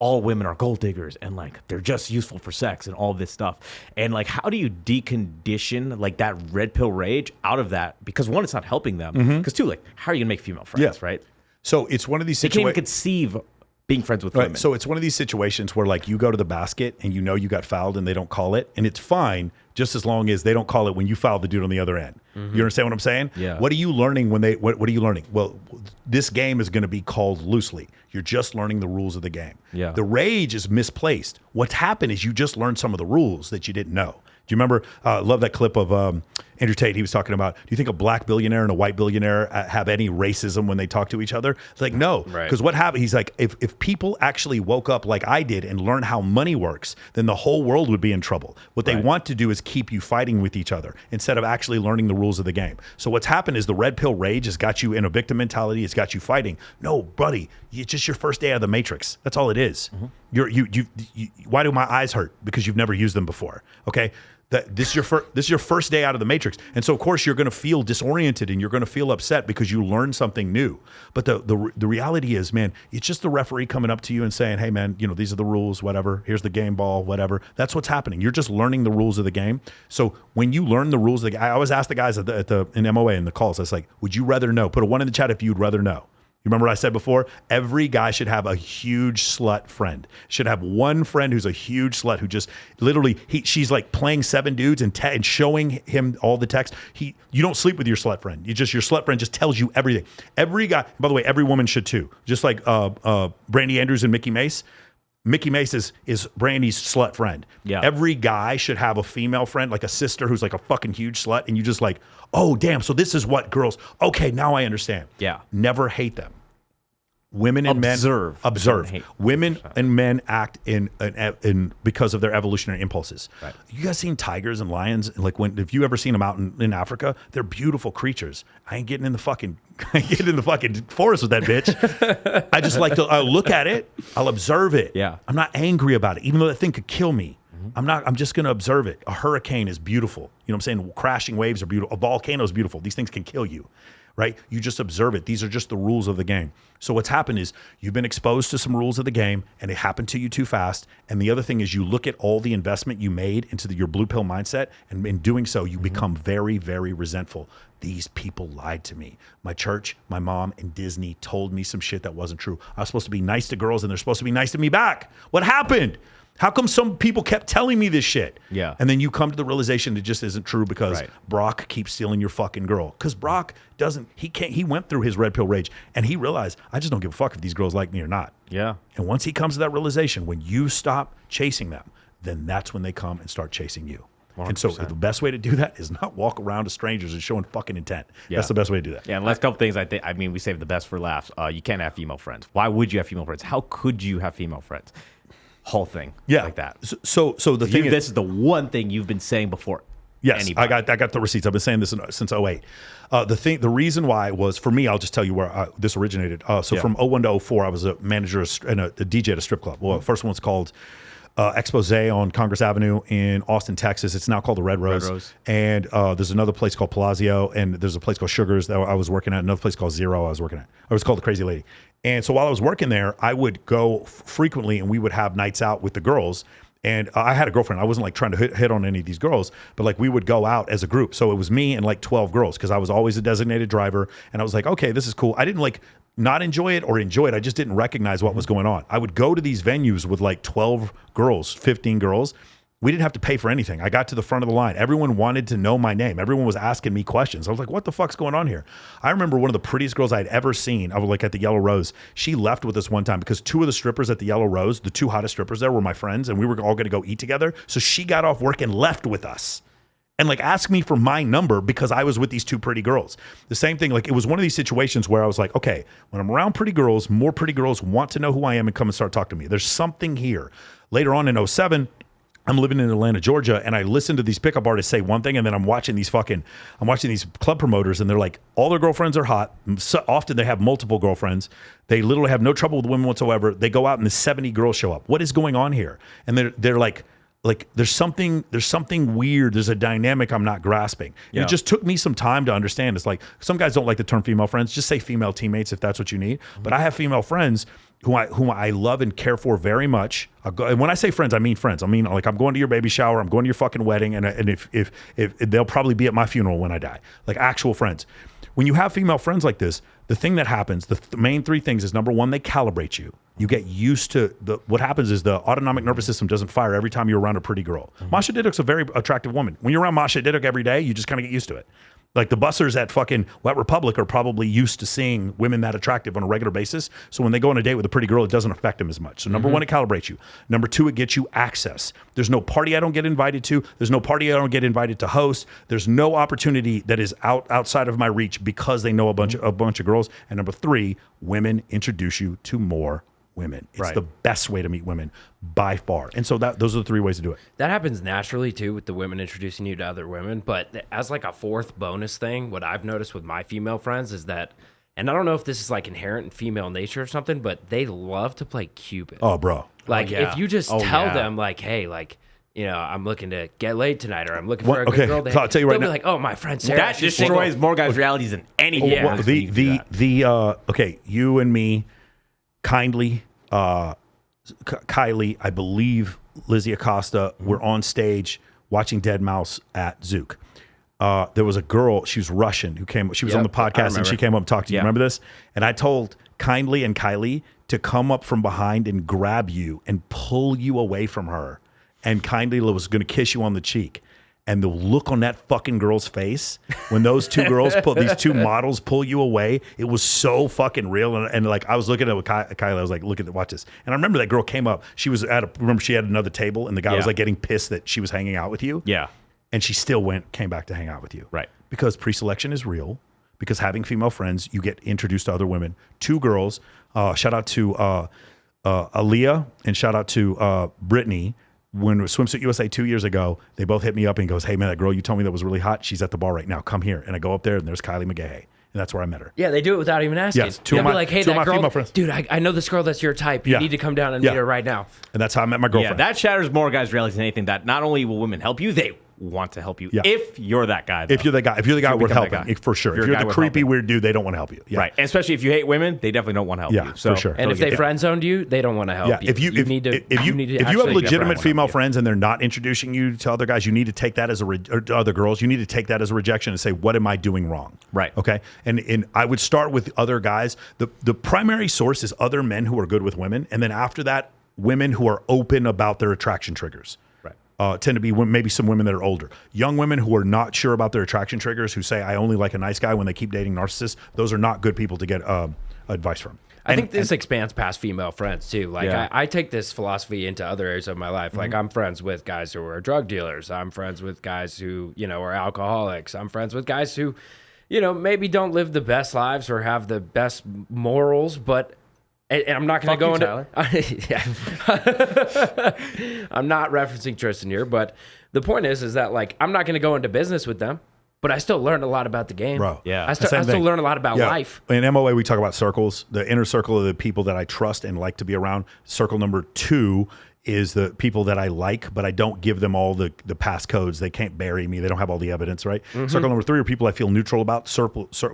all women are gold diggers and like they're just useful for sex and all this stuff. And like, how do you decondition like that red pill rage out of that? Because one, it's not helping them. Because two, like, how are you gonna make female friends, right? So it's one of these situations. They can't even conceive being friends with women. So it's one of these situations where like you go to the basket and you know you got fouled and they don't call it, and it's fine just as long as they don't call it when you foul the dude on the other end. You understand what I'm saying? Yeah. What are you learning when what are you learning? Well, this game is going to be called loosely. You're just learning the rules of the game. Yeah. The rage is misplaced. What's happened is you just learned some of the rules that you didn't know. Do you remember? Love that clip of Andrew Tate. He was talking about, do you think a black billionaire and a white billionaire have any racism when they talk to each other? It's like, no. Because what happened, he's like, if people actually woke up like I did and learned how money works, then the whole world would be in trouble. What they want to do is keep you fighting with each other instead of actually learning the rules of the game. So what's happened is the red pill rage has got you in a victim mentality. It's got you fighting. No, buddy, it's just your first day out of the matrix. That's all it is. You why do my eyes hurt? Because you've never used them before. Okay. That this is your first day out of the matrix. And so of course you're going to feel disoriented and you're going to feel upset because you learned something new. But the reality is, man, it's just the referee coming up to you and saying, "Hey man, these are the rules, whatever. Here's the game ball, whatever." That's what's happening. You're just learning the rules of the game. So when you learn the rules of the game, I always ask the guys in MOA in the calls, I was like, "Would you rather know?" Put a 1 in the chat if you'd rather know. You remember what I said before? Every guy should have a huge slut friend. Should have one friend who's a huge slut who just literally she's like playing 7 dudes and showing him all the text. You don't sleep with your slut friend. Your slut friend just tells you everything. Every guy, by the way, every woman should too. Just like Brandy Andrews and Mickey Mace. Mickey Mace is Brandy's slut friend. Yeah. Every guy should have a female friend, like a sister who's like a fucking huge slut, and you just like, oh damn, so this is what girls. Okay, now I understand. Yeah. Never hate them. Women and Observe. men women and men act in because of their evolutionary impulses. Right. You guys seen tigers and lions? Like if you ever seen them out in Africa, they're beautiful creatures. I ain't getting in the fucking forest with that bitch. I just like to I'll look at it, I'll observe it. Yeah. I'm not angry about it, even though that thing could kill me. I'm just going to observe it. A hurricane is beautiful. You know what I'm saying? Crashing waves are beautiful. A volcano is beautiful. These things can kill you, right? You just observe it. These are just the rules of the game. So what's happened is you've been exposed to some rules of the game and it happened to you too fast. And the other thing is you look at all the investment you made into your blue pill mindset, and in doing so, you become very, very resentful. These people lied to me. My church, my mom, and Disney told me some shit that wasn't true. I was supposed to be nice to girls and they're supposed to be nice to me back. What happened? How come some people kept telling me this shit? Yeah. And then you come to the realization it just isn't true because Brock keeps stealing your fucking girl. Because Brock he went through his red pill rage and he realized, I just don't give a fuck if these girls like me or not. Yeah. And once he comes to that realization, when you stop chasing them, then that's when they come and start chasing you. 100%. And so the best way to do that is not walk around to strangers and showing fucking intent. Yeah. That's the best way to do that. Yeah, and last couple things we saved the best for last. You can't have female friends. Why would you have female friends? How could you have female friends? Whole thing. Yeah. Like that. So the thing is, this is the one thing you've been saying before. Yes, anybody. I got the receipts. I've been saying this since 2008. The reason why was, for me, I'll just tell you where this originated. From 2001 to 2004, I was a manager and a DJ at a strip club. Well, first one's called Expose on Congress Avenue in Austin, Texas. It's now called the Red Rose. And there's another place called Palazzo, and there's a place called Sugars that I was working at, another place called Zero I was working at. It was called the Crazy Lady. And so while I was working there, I would go frequently and we would have nights out with the girls. And I had a girlfriend. I wasn't like trying to hit on any of these girls, but like we would go out as a group. So it was me and like 12 girls because I was always a designated driver. And I was like, okay, this is cool. I didn't like not enjoy it or enjoy it. I just didn't recognize what was going on. I would go to these venues with like 12 girls, 15 girls. We didn't have to pay for anything. I got to the front of the line. Everyone wanted to know my name. Everyone was asking me questions. I was like, what the fuck's going on here? I remember one of the prettiest girls I'd ever seen. I was like at the Yellow Rose. She left with us one time because 2 of the strippers at the Yellow Rose, the 2 hottest strippers there, were my friends, and we were all going to go eat together. So she got off work and left with us and like asked me for my number because I was with these 2 pretty girls. The same thing, like it was one of these situations where I was like, okay, when I'm around pretty girls, more pretty girls want to know who I am and come and start talking to me. There's something here. Later on in 2007, I'm living in Atlanta, Georgia, and I listen to these pickup artists say one thing, and then I'm watching these club promoters, and they're like, all their girlfriends are hot. So often they have multiple girlfriends. They literally have no trouble with women whatsoever. They go out and the 70 girls show up. What is going on here? And they're like there's something weird. There's a dynamic I'm not grasping. And it just took me some time to understand. It's like some guys don't like the term female friends. Just say female teammates if that's what you need. Mm-hmm. But I have female friends whom I love and care for very much. And when I say friends, I mean friends. I mean like I'm going to your baby shower, I'm going to your fucking wedding, and if they'll probably be at my funeral when I die. Like actual friends. When you have female friends like this, the thing that happens, the main 3 things is, number 1, they calibrate you. You get used to what happens is the autonomic nervous system doesn't fire every time you're around a pretty girl. Mm-hmm. Masha Diduk's a very attractive woman. When you're around Masha Diduk every day, you just kind of get used to it. Like the bussers at fucking Wet Republic are probably used to seeing women that attractive on a regular basis. So when they go on a date with a pretty girl, it doesn't affect them as much. So number 1, it calibrates you. Number 2, it gets you access. There's no party I don't get invited to. There's no party I don't get invited to host. There's no opportunity that is outside of my reach because they know a bunch of girls. And number 3, women introduce you to more women. It's the best way to meet women by far. And so those are the 3 ways to do it. That happens naturally too with the women introducing you to other women. But as like a 4th bonus thing, what I've noticed with my female friends is that, and I don't know if this is like inherent in female nature or something, but they love to play Cupid. Oh, bro. Like if you just tell them like, hey, like, I'm looking to get laid tonight, or I'm looking for a good girl. So I'll tell you right they'll now. be like, oh, my friend Sarah. That destroys more guys' realities than anything. Yeah. Okay, you and me, kindly, Kylie, I believe Lizzie Acosta, were on stage watching Dead Mouse at Zook. There was a girl, she was Russian, who came. She was on the podcast, and she came up and talked to you. Remember this? And I told Kindly and Kylie to come up from behind and grab you and pull you away from her. And Kindly was going to kiss you on the cheek. And the look on that fucking girl's face when those two girls these two models pull you away, it was so fucking real. And like I was looking at Kylie, I was like, watch this. And I remember that girl came up. She was remember she had another table, and the guy was like getting pissed that she was hanging out with you. Yeah. And she still came back to hang out with you. Right. Because pre-selection is real. Because having female friends, you get introduced to other women. Two girls, shout out to Aaliyah and shout out to Brittany. When Swimsuit USA 2 years ago, they both hit me up and goes, hey man, that girl you told me that was really hot, she's at the bar right now. Come here. And I go up there and there's Kylie McGahey. And that's where I met her. Yeah, they do it without even asking. Yes, They'll be like, hey, that girl, female friends. dude, I know this girl that's your type. You need to come down and meet her right now. And that's how I met my girlfriend. Yeah, that shatters more guys' realities than anything. That not only will women help you, they want to help you. Yeah. If you're that guy. Though. If you're the guy worth become that helping, guy. for sure. If If you're you're a the guy creepy worth weird dude, they don't want to help you. Yeah. Right. And especially if you hate women, they definitely don't want to help you. So, for sure. And if they friend zoned you, they don't want to help you. If you need to if you have actually legitimate get female friends and they're not introducing you to other guys, you need to take that as or other girls. You need to take that as a rejection and say, what am I doing wrong? Right. Okay. And I would start with other guys. The primary source is other men who are good with women, and then after that, women who are open about their attraction triggers. Tend to be maybe some women that are older. Young women who are not sure about their attraction triggers, who say, I only like a nice guy when they keep dating narcissists, those are not good people to get advice from. I think this expands past female friends too. Like I take this philosophy into other areas of my life. Like I'm friends with guys who are drug dealers. I'm friends with guys who, are alcoholics. I'm friends with guys who, maybe don't live the best lives or have the best morals, but and I'm not going to go into. I'm not referencing Tristan here, but the point is that like I'm not going to go into business with them, but I still learned a lot about the game. Bro, yeah, I still learn a lot about life. In MOA, we talk about circles. The inner circle of the people that I trust and like to be around. Circle number 2 is the people that I like, but I don't give them all the passcodes. They can't bury me. They don't have all the evidence, right? Circle number 3 are people I feel neutral about.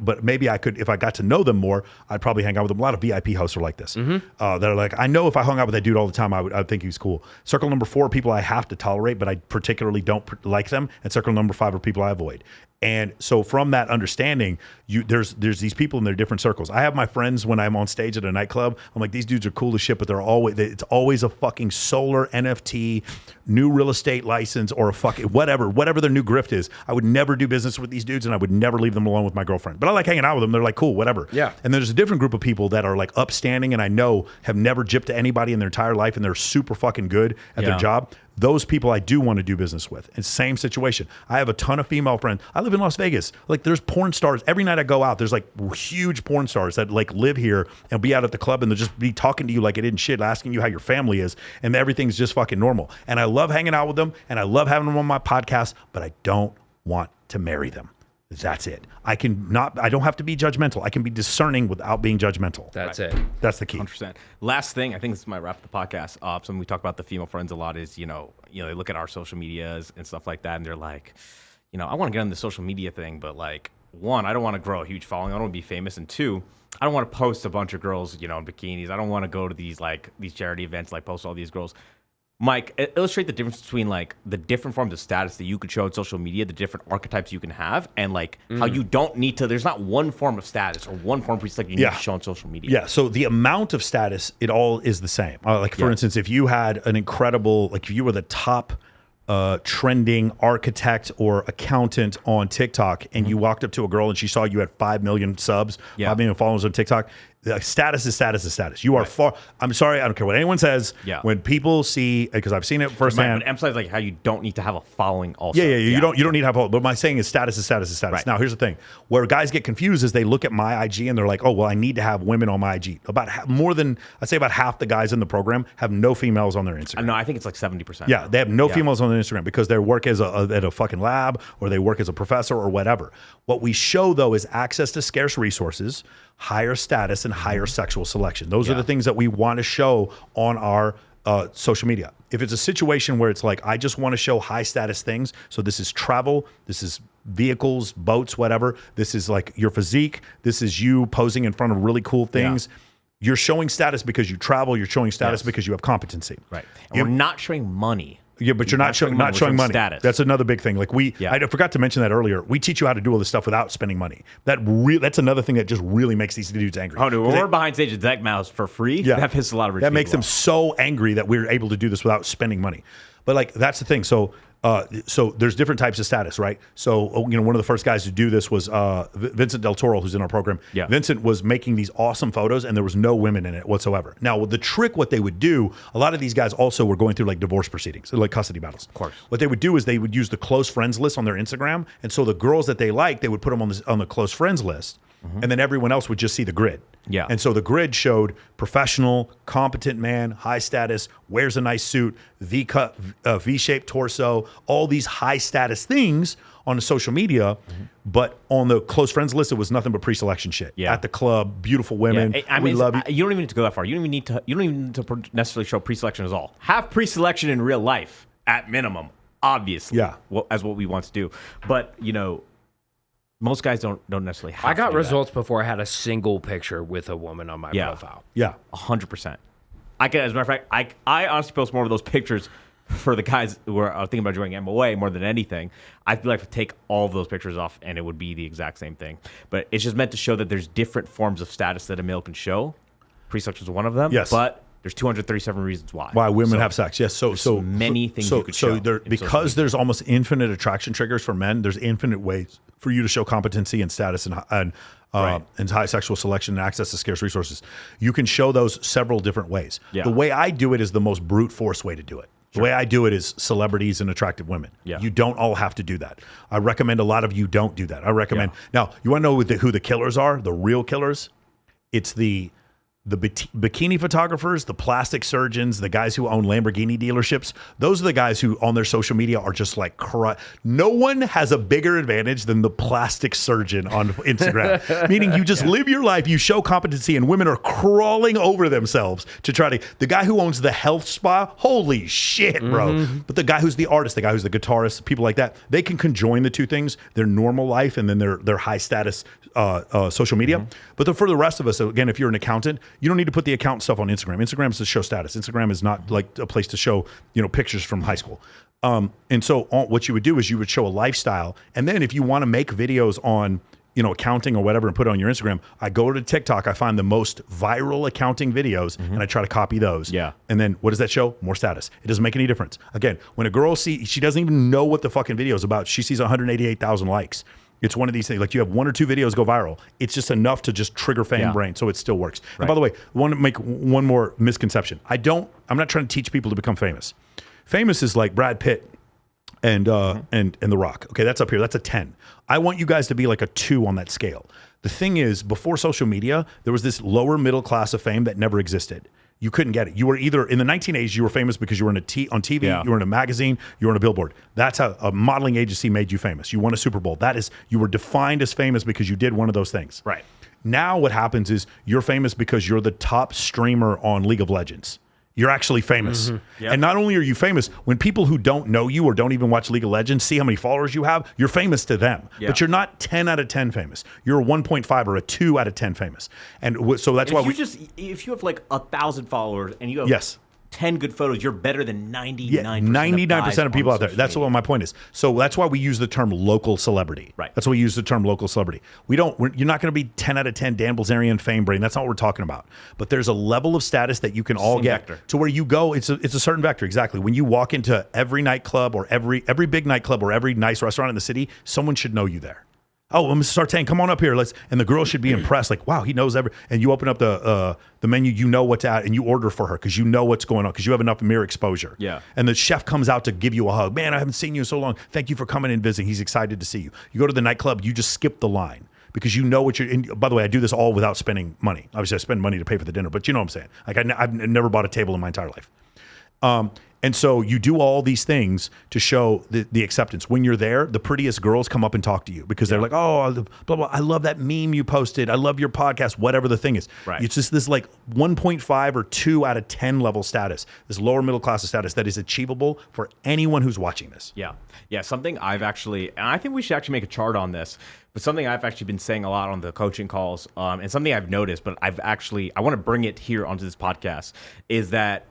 But maybe I could, if I got to know them more, I'd probably hang out with them. A lot of VIP hosts are like this. That are like, I know if I hung out with that dude all the time, I'd think he was cool. Circle number 4 are people I have to tolerate, but I particularly don't like them. And circle number 5 are people I avoid. And so from that understanding, there's these people in their different circles. I have my friends when I'm on stage at a nightclub. I'm like, these dudes are cool as shit, but it's always a fucking solar NFT, new real estate license, or a fucking whatever their new grift is. I would never do business with these dudes, and I would never leave them alone with my girlfriend. But I like hanging out with them. They're like, cool, whatever. Yeah. And then there's a different group of people that are like upstanding, and I know have never gypped to anybody in their entire life, and they're super fucking good at their job. Those people I do want to do business with. It's the same situation. I have a ton of female friends. I live in Las Vegas. Like there's porn stars. Every night I go out, there's like huge porn stars that like live here and be out at the club, and they'll just be talking to you like it isn't shit, asking you how your family is, and everything's just fucking normal. And I love hanging out with them, and I love having them on my podcast, but I don't want to marry them. That's it. I don't have to be judgmental. I can be discerning without being judgmental. That's it. That's the key. 100%. Last thing, I think this might wrap the podcast up. Something we talk about the female friends a lot is, they look at our social medias and stuff like that, and they're like, I want to get on the social media thing, but like, 1, I don't want to grow a huge following. I don't want to be famous. And 2, I don't want to post a bunch of girls, in bikinis. I don't want to go to these charity events, like post all these girls. Mike, illustrate the difference between like the different forms of status that you could show on social media, the different archetypes you can have, and like how you don't need to. There's not one form of status or one form of like you need to show on social media. Yeah. So the amount of status, it all is the same. Like for instance, if you had an incredible, like if you were the top trending architect or accountant on TikTok, and you walked up to a girl and she saw you had 5 million subs, 5 million followers on TikTok. Status is status is status. You are far. I'm sorry, I don't care what anyone says. Yeah. When people see, because I've seen it firsthand. But emphasize like how you don't need to have a following. Also. Yeah. You don't need to have a. But my saying is status is status is status. Right. Now here's the thing: where guys get confused is they look at my IG and they're like, oh well, I need to have women on my IG. More than I'd say about half the guys in the program have no females on their Instagram. No, I think it's like 70%. Yeah, they have no females on their Instagram because they work as at a fucking lab, or they work as a professor or whatever. What we show though is access to scarce resources, higher status, and higher sexual selection. Those are the things that we want to show on our social media. if it's a situation where it's like, I just want to show high status things. So this is travel, this is vehicles, boats, whatever. This is like your physique. This is you posing in front of really cool things. You're showing status because you travel. You're showing status because you have competency. Right. And we're not showing money. Yeah, but you're not showing money. Status. That's another big thing. Like I forgot to mention that earlier. We teach you how to do all this stuff without spending money. That's another thing that just really makes these dudes angry. Oh, dude, when we're behind stage at Deck Mouse for free, that pisses a lot of rich That makes people them so angry that we're able to do this without spending money. But like that's the thing. So there's different types of status, right? So one of the first guys to do this was Vincent Del Toro, who's in our program. Yeah. Vincent was making these awesome photos, and there was no women in it whatsoever. Now, the trick, what they would do, a lot of these guys also were going through like divorce proceedings, like custody battles. Of course. What they would do is they would use the close friends list on their Instagram, and so the girls that they liked, they would put them on the close friends list, and then everyone else would just see the grid. Yeah. And so the grid showed professional, competent man, high status, wears a nice suit, V-cut, V-shaped torso, all these high status things on the social media. But on the close friends list, it was nothing but pre-selection shit. Yeah. At the club, beautiful women. I mean, we love you. You don't even need to go that far. You don't even need to necessarily show pre-selection at all. Have pre-selection in real life at minimum, obviously. Yeah. Well, as what we want to do. But, most guys don't necessarily have I got to do results before I had a single picture with a woman on my profile. Yeah. 100%. I can, as a matter of fact, I honestly post more of those pictures for the guys who are thinking about joining MOA more than anything. I feel like I could take all of those pictures off and it would be the exact same thing. But it's just meant to show that there's different forms of status that a male can show. Pre-selection is one of them. Yes. But there's 237 reasons why. Why women have sex. Yes. So many things you could show. Because there's almost infinite attraction triggers for men, there's infinite ways for you to show competency and status and high sexual selection and access to scarce resources. You can show those several different ways. Yeah. The way I do it is the most brute force way to do it. The way I do it is celebrities and attractive women. Yeah. You don't all have to do that. I recommend a lot of you don't do that. I recommend. Now, you want to know who the killers are? The real killers? It's the bikini photographers, the plastic surgeons, the guys who own Lamborghini dealerships. Those are the guys who on their social media are just like, no one has a bigger advantage than the plastic surgeon on Instagram. Meaning you just live your life, you show competency, and women are crawling over themselves to try to, the guy who owns the health spa, holy shit, bro. But the guy who's the artist, the guy who's the guitarist, people like that, they can conjoin the two things, their normal life and then their high status social media. But for the rest of us, again, if you're an accountant, you don't need to put the accountant stuff on Instagram. Instagram is to show status. Instagram is not like a place to show, pictures from high school. And so what you would do is you would show a lifestyle. And then if you want to make videos on, accounting or whatever and put it on your Instagram, I go to TikTok, I find the most viral accounting videos and I try to copy those. Yeah. And then what does that show? More status. It doesn't make any difference. Again, when a girl she doesn't even know what the fucking video is about. She sees 188,000 likes. It's one of these things, like you have one or two videos go viral. It's just enough to just trigger fan brain, so it still works. Right. And by the way, I want to make one more misconception. I'm not trying to teach people to become famous. Famous is like Brad Pitt and The Rock. Okay, that's up here. That's a 10. I want you guys to be like a 2 on that scale. The thing is, before social media, there was this lower middle class of fame that never existed. You couldn't get it. You were either in the 1980s, you were famous because you were on TV, you were in a magazine, you were on a billboard. That's how a modeling agency made you famous. You won a Super Bowl. You were defined as famous because you did one of those things. Right. Now what happens is you're famous because you're the top streamer on League of Legends. You're actually famous. Yep. And not only are you famous, when people who don't know you or don't even watch League of Legends see how many followers you have, you're famous to them. Yeah. But you're not 10 out of 10 famous. You're a 1.5 or a 2 out of 10 famous. And so that's why if you have like 1,000 followers and you have 10 good photos, you're better than 99% of people out there. That's what my point is. So that's why we use the term local celebrity. Right. That's why we use the term local celebrity. You're not going to be 10 out of 10 Dan Bilzerian fame brain. That's not what we're talking about. But there's a level of status that you can all get to where you go. It's a certain vector. Exactly. When you walk into every nightclub or every big nightclub or every nice restaurant in the city, someone should know you there. Oh, Mr. Sartain, come on up here. And the girl should be impressed. Like, wow, he knows and you open up the menu, you know what's out, and you order for her because you know what's going on because you have enough mirror exposure. Yeah. And the chef comes out to give you a hug. Man, I haven't seen you in so long. Thank you for coming and visiting. He's excited to see you. You go to the nightclub, you just skip the line because you know what you're. And by the way, I do this all without spending money. Obviously, I spend money to pay for the dinner, but you know what I'm saying. Like I've never bought a table in my entire life. And so you do all these things to show the acceptance. When you're there, the prettiest girls come up and talk to you because they're like, oh, blah, blah, I love that meme you posted. I love your podcast, whatever the thing is. Right. It's just this like 1.5 or 2 out of 10 level status, this lower middle class status that is achievable for anyone who's watching this. Yeah. Yeah. Something I've actually, and I think we should actually make a chart on this, but something I've actually been saying a lot on the coaching calls, and something I've noticed, but I want to bring it here onto this podcast, is that,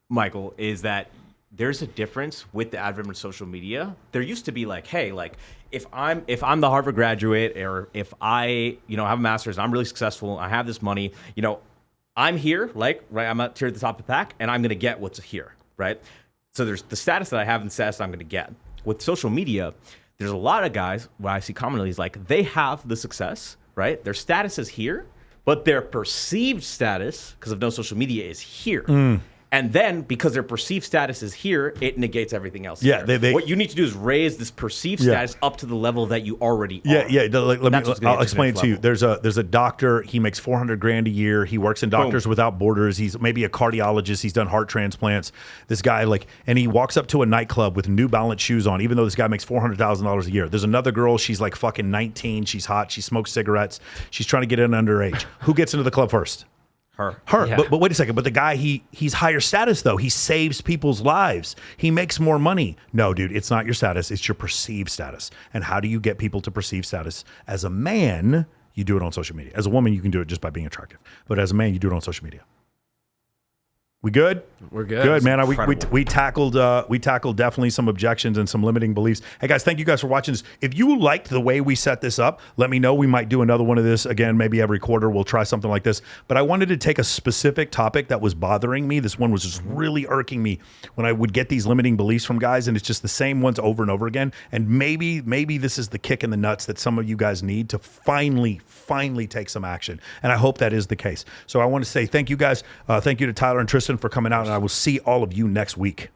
Michael, is that there's a difference with the advent of social media. There used to be like, hey, like if I'm the Harvard graduate, or if I, have a master's, I'm really successful, I have this money, I'm here, like, right, I'm up here at the top of the pack, and I'm going to get what's here, right? So there's the status that I have and the status that I'm going to get. With social media, there's a lot of guys, what I see commonly is like, they have the success, right? Their status is here, but their perceived status, because of no social media, is here. And then, because their perceived status is here, it negates everything else. Yeah, here. What you need to do is raise this perceived status up to the level that you already are. I'll explain it to you. There's a doctor. He makes $400,000 a year. He works in Doctors Without Borders. He's maybe a cardiologist. He's done heart transplants. This guy, and he walks up to a nightclub with New Balance shoes on, even though this guy makes $400,000 a year. There's another girl. She's like fucking 19. She's hot. She smokes cigarettes. She's trying to get in underage. Who gets into the club first? Her. Yeah. But wait a second. But the guy, he's higher status though. He saves people's lives. He makes more money. No, dude, it's not your status. It's your perceived status. And how do you get people to perceive status? As a man, you do it on social media. As a woman, you can do it just by being attractive. But as a man, you do it on social media. We good? We're good. Good, man. We tackled definitely some objections and some limiting beliefs. Hey guys, thank you guys for watching this. If you liked the way we set this up, let me know. We might do another one of this again, maybe every quarter. We'll try something like this. But I wanted to take a specific topic that was bothering me. This one was just really irking me when I would get these limiting beliefs from guys, and it's just the same ones over and over again. And maybe this is the kick in the nuts that some of you guys need to finally take some action. And I hope that is the case. So I want to say thank you guys. Thank you to Tyler and Tristan for coming out, and I will see all of you next week.